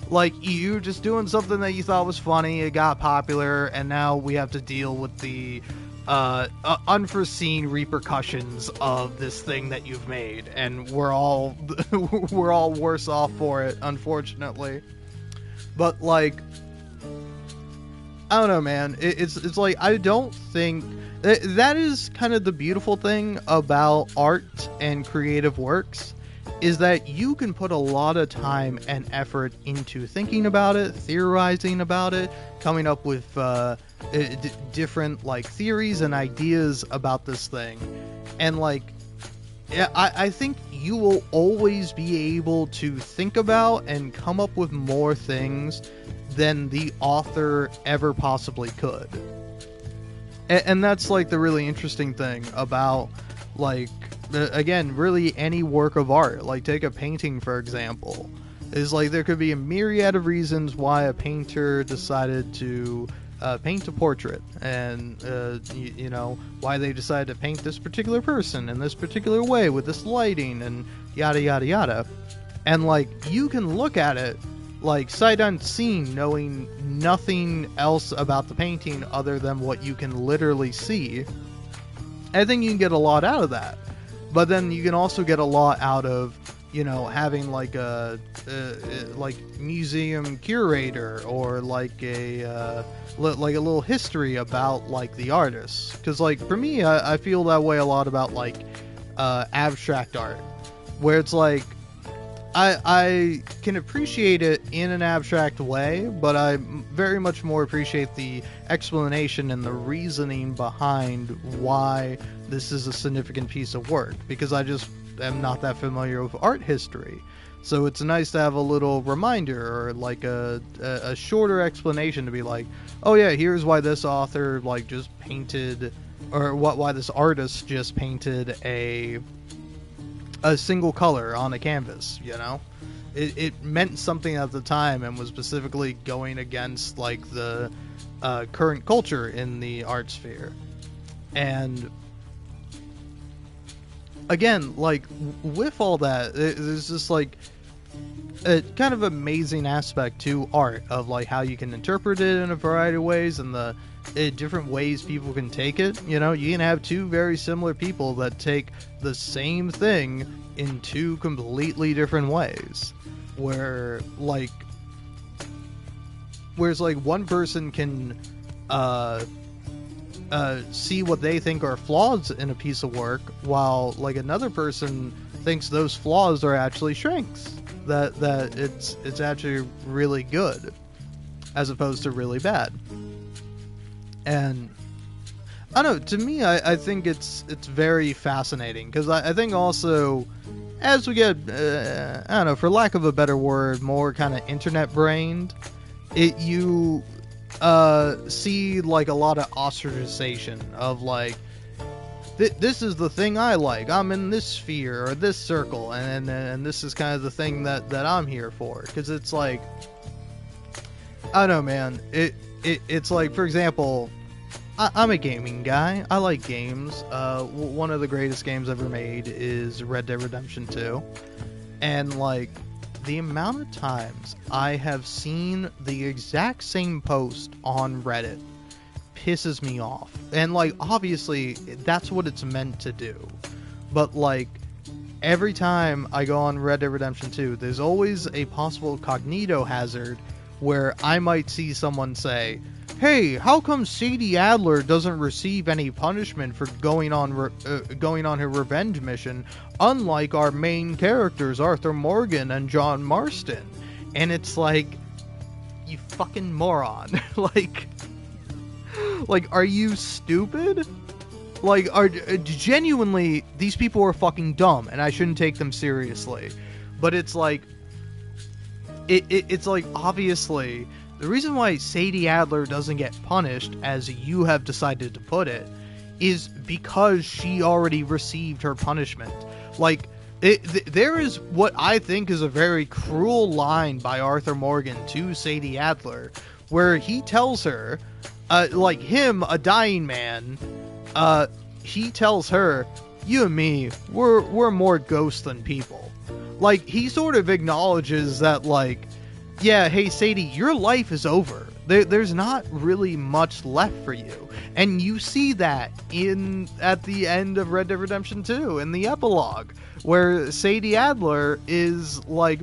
Like, you just doing something that you thought was funny, it got popular, and now we have to deal with the unforeseen repercussions of this thing that you've made, and we're all worse off for it, unfortunately. But like, I don't know, man. It's like, I don't think that is kind of the beautiful thing about art and creative works, is that you can put a lot of time and effort into thinking about it, theorizing about it, coming up with different like theories and ideas about this thing. And like, yeah, I think you will always be able to think about and come up with more things than the author ever possibly could. And that's like the really interesting thing about, like, again, really any work of art. Like, take a painting, for example. Is like, there could be a myriad of reasons why a painter decided to paint a portrait, and you know, why they decided to paint this particular person in this particular way with this lighting and yada yada yada. And like, you can look at it like sight unseen, knowing nothing else about the painting other than what you can literally see. I think you can get a lot out of that. But then you can also get a lot out of, you know, having like a like museum curator, or like a little history about like the artist. Because like, for me, I feel that way a lot about like abstract art, where it's like, I can appreciate it in an abstract way, but I very much more appreciate the explanation and the reasoning behind why this is a significant piece of work, because I just am not that familiar with art history. So it's nice to have a little reminder, or like a shorter explanation to be like, oh yeah, here's why this author like just painted, or why this artist just painted a single color on a canvas, you know? it meant something at the time and was specifically going against like the current culture in the art sphere. And again, like with all that, there's just like a kind of amazing aspect to art of like how you can interpret it in a variety of ways and the different ways people can take it. You know, you can have two very similar people that take the same thing in two completely different ways, whereas like one person can see what they think are flaws in a piece of work, while like another person thinks those flaws are actually strengths, that it's actually really good as opposed to really bad. And I don't know, to me I think it's very fascinating, because I think also as we get I don't know, for lack of a better word, more kind of internet brained, you see like a lot of ostracization of like, this is the thing I like, I'm in this sphere or this circle, and this is kind of the thing that I'm here for. Because it's like, I don't know, man, it's like, for example, I'm a gaming guy, I like games. One of the greatest games ever made is Red Dead Redemption 2, and like the amount of times I have seen the exact same post on Reddit pisses me off. And like, obviously that's what it's meant to do, but like every time I go on Red Dead Redemption 2, there's always a possible cognito hazard where I might see someone say, hey, how come Sadie Adler doesn't receive any punishment for going on her revenge mission, unlike our main characters Arthur Morgan and John Marston? And it's like, you fucking moron. like, are you stupid? Like, genuinely, these people are fucking dumb, and I shouldn't take them seriously. But it's like, it's like, obviously, the reason why Sadie Adler doesn't get punished, as you have decided to put it, is because she already received her punishment. Like, there is what I think is a very cruel line by Arthur Morgan to Sadie Adler, where he tells her, like him, a dying man, he tells her, you and me, we're more ghosts than people. Like, he sort of acknowledges that, like, yeah, hey Sadie, your life is over. There's not really much left for you. And you see that at the end of Red Dead Redemption 2, in the epilogue, where Sadie Adler is like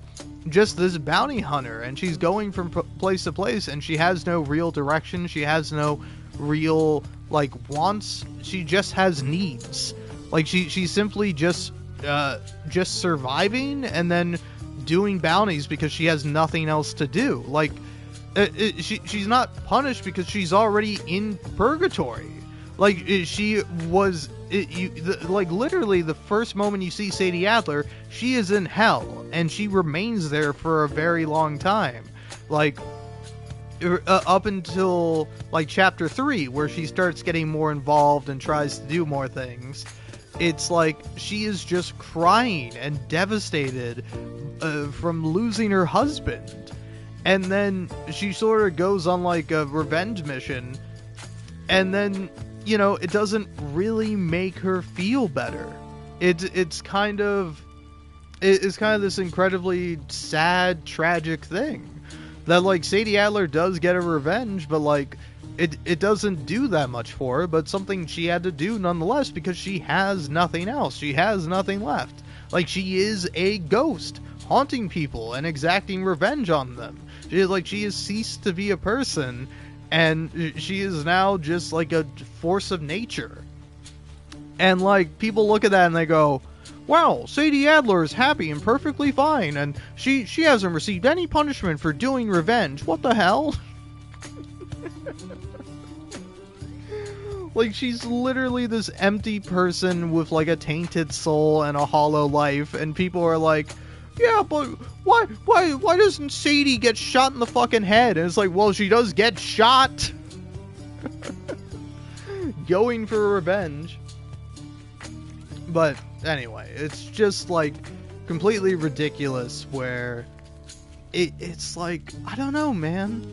just this bounty hunter, and she's going from place to place, and she has no real direction, she has no real like wants, she just has needs. Like she's simply just surviving and then doing bounties because she has nothing else to do. Like she's not punished because she's already in purgatory. Like she was like literally the first moment you see Sadie Adler, she is in hell, and she remains there for a very long time, like up until like chapter 3, where she starts getting more involved and tries to do more things. It's like she is just crying and devastated from losing her husband. And then she sort of goes on like a revenge mission. And then, you know, it doesn't really make her feel better. It's kind of this incredibly sad, tragic thing. That like Sadie Adler does get a revenge, but like it doesn't do that much for her, but something she had to do nonetheless because she has nothing else. She has nothing left. Like, she is a ghost haunting people and exacting revenge on them. She has ceased to be a person, and she is now just like a force of nature. And like, people look at that and they go, wow, Sadie Adler is happy and perfectly fine, and she hasn't received any punishment for doing revenge. What the hell? Like, she's literally this empty person with like a tainted soul and a hollow life, and people are like, yeah, but why doesn't Sadie get shot in the fucking head? And it's like, well, she does get shot. Going for revenge. But anyway, it's just like completely ridiculous where it's like, I don't know, man.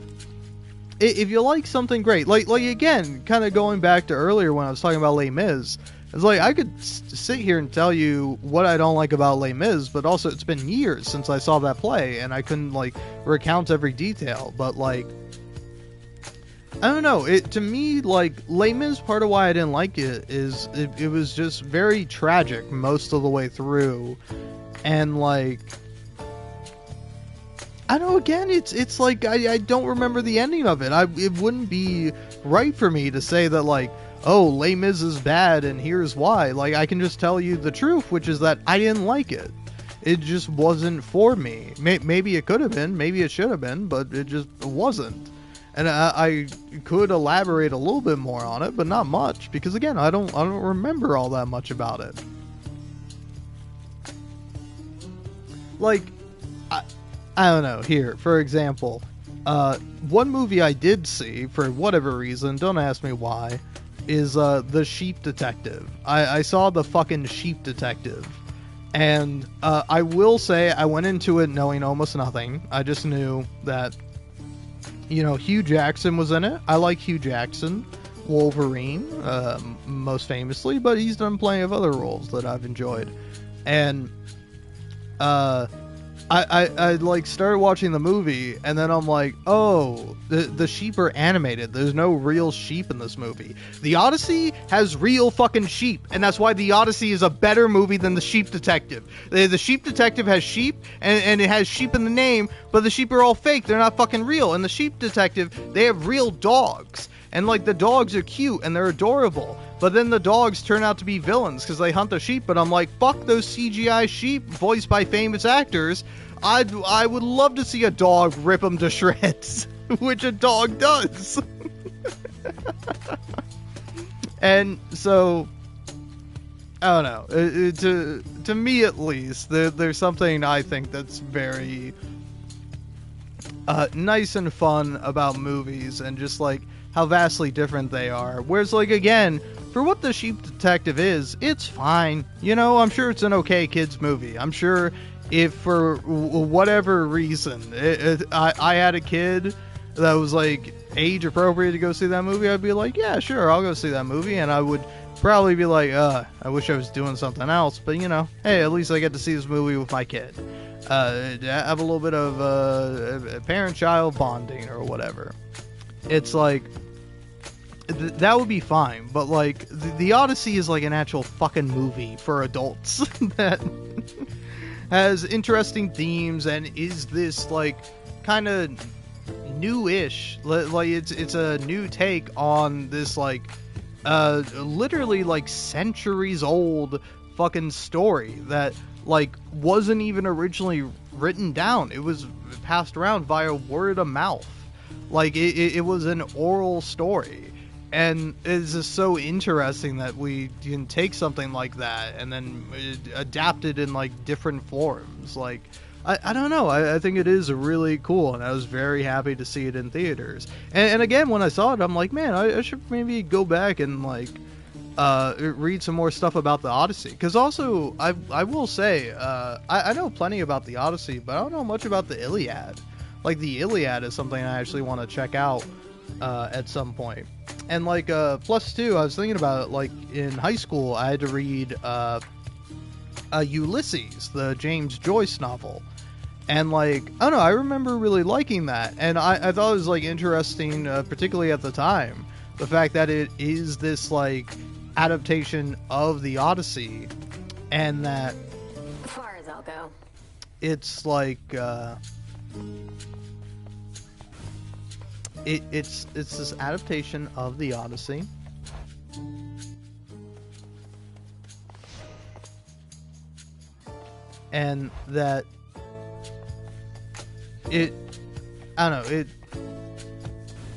If you like something great, like again, kind of going back to earlier when I was talking about Les Mis, it's like I could sit here and tell you what I don't like about Les Mis, but also it's been years since I saw that play, and I couldn't like recount every detail. But like, I don't know. To me, like, Les Mis, part of why I didn't like it is it was just very tragic most of the way through, and like, I don't know, again, it's like, I don't remember the ending of it. It wouldn't be right for me to say that, like, oh, Les Mis is bad and here's why. Like, I can just tell you the truth, which is that I didn't like it. It just wasn't for me. Maybe it could have been, maybe it should have been, but it just wasn't. And I could elaborate a little bit more on it, but not much, because again, I don't remember all that much about it. Like, I don't know. Here, for example, one movie I did see, for whatever reason, don't ask me why, is The Sheep Detective. I saw The fucking Sheep Detective. And I will say I went into it knowing almost nothing. I just knew that, you know, Hugh Jackson was in it. I like Hugh Jackson. Wolverine, most famously, but he's done plenty of other roles that I've enjoyed. And I like started watching the movie, and then I'm like, oh, the sheep are animated. There's no real sheep in this movie. The Odyssey has real fucking sheep, and that's why The Odyssey is a better movie than The Sheep Detective. The Sheep Detective has sheep, and it has sheep in the name, but the sheep are all fake. They're not fucking real. In The Sheep Detective, they have real dogs. And, like, the dogs are cute, and they're adorable. But then the dogs turn out to be villains, because they hunt the sheep. But I'm like, fuck those CGI sheep voiced by famous actors. I would love to see a dog rip them to shreds. Which a dog does. And so, I don't know. To me, at least, there's something I think that's very nice and fun about movies, and just, like, how vastly different they are. Whereas, like, again, for what The Sheep Detective is, it's fine. You know, I'm sure it's an okay kids movie. I'm sure if for whatever reason I had a kid that was, like, age appropriate to go see that movie, I'd be like, yeah, sure, I'll go see that movie. And I would probably be like, I wish I was doing something else. But, you know, hey, at least I get to see this movie with my kid. Have a little bit of parent-child bonding or whatever. It's like, that would be fine, but, like, the Odyssey is like an actual fucking movie for adults that has interesting themes and is this, like, kind of new-ish, like, it's a new take on this, like, literally, like, centuries old fucking story that, like, wasn't even originally written down. It was passed around via word of mouth. Like, it was an oral story. And it's just so interesting that we can take something like that and then adapt it in, like, different forms. Like, I don't know. I think it is really cool, and I was very happy to see it in theaters. And again, when I saw it, I'm like, man, I should maybe go back and, like, read some more stuff about the Odyssey. Because also, I will say, I know plenty about the Odyssey, but I don't know much about the Iliad. Like, the Iliad is something I actually want to check out at some point. And, like, plus two, I was thinking about it, like, in high school, I had to read Ulysses, the James Joyce novel. And, like, I don't know, I remember really liking that. And I thought it was, like, interesting, particularly at the time, the fact that it is this, like, adaptation of the Odyssey, and that As far as I'll go. it's, like, it's this adaptation of the Odyssey. And that I don't know,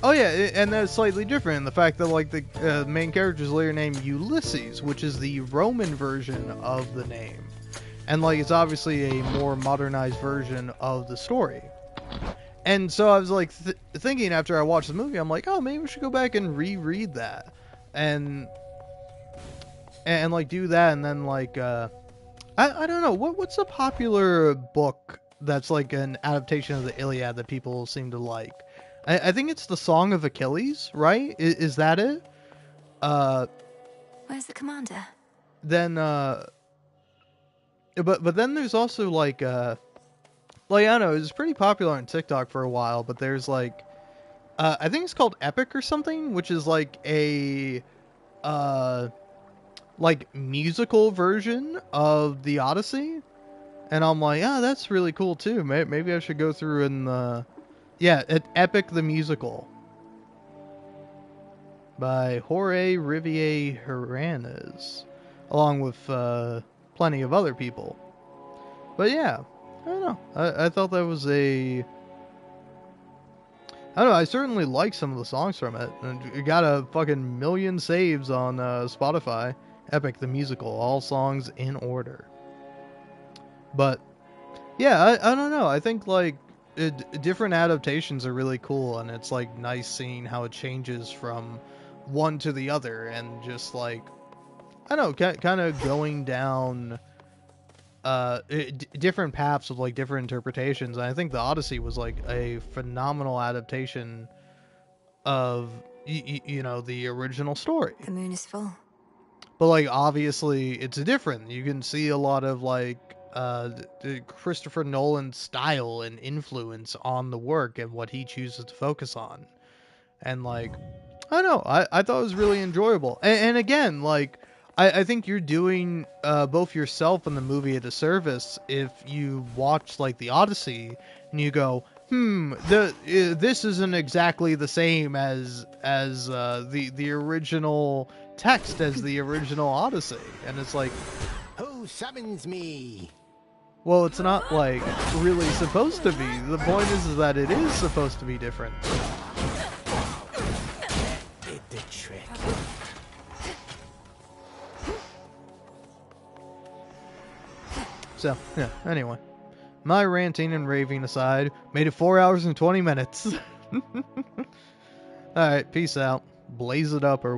oh yeah, and that's slightly different in the fact that, like, the main character is later named Ulysses, which is the Roman version of the name. And, like, it's obviously a more modernized version of the story. And so I was, like, thinking after I watched the movie, I'm like, oh, maybe we should go back and reread that. And like, do that, and then, like, I don't know, what's a popular book that's like an adaptation of the Iliad that people seem to like. I think it's the Song of Achilles, right? Is that it? Where's the commander? Then but then there's also like I don't know, it was pretty popular on TikTok for a while, but there's like I think it's called Epic or something, which is like a like musical version of the Odyssey. And I'm like, yeah, that's really cool too. Maybe I should go through and Epic the Musical by Jorge Riviere Hernandez, along with plenty of other people. But yeah, I don't know. I thought that was I don't know. I certainly like some of the songs from it. And it got a fucking million saves on Spotify. Epic the Musical, all songs in order. But yeah, I don't know. I think like different adaptations are really cool, and it's like nice seeing how it changes from one to the other, and just like I don't know, kind of going down different paths of like different interpretations. And I think the Odyssey was like a phenomenal adaptation of you know, the original story. The moon is full. But like obviously it's different. You can see a lot of like Christopher Nolan's style and influence on the work and what he chooses to focus on. And like I don't know, I thought it was really enjoyable. And again, like I think you're doing both yourself and the movie a disservice if you watch like the Odyssey and you go, this isn't exactly the same as the original text as the original Odyssey. And it's like, who summons me? Well, it's not like really supposed to be. The point is that it is supposed to be different. Did the trick. So, yeah, anyway. My ranting and raving aside, made it 4 hours and 20 minutes. Alright, peace out. Blaze it up or whatever.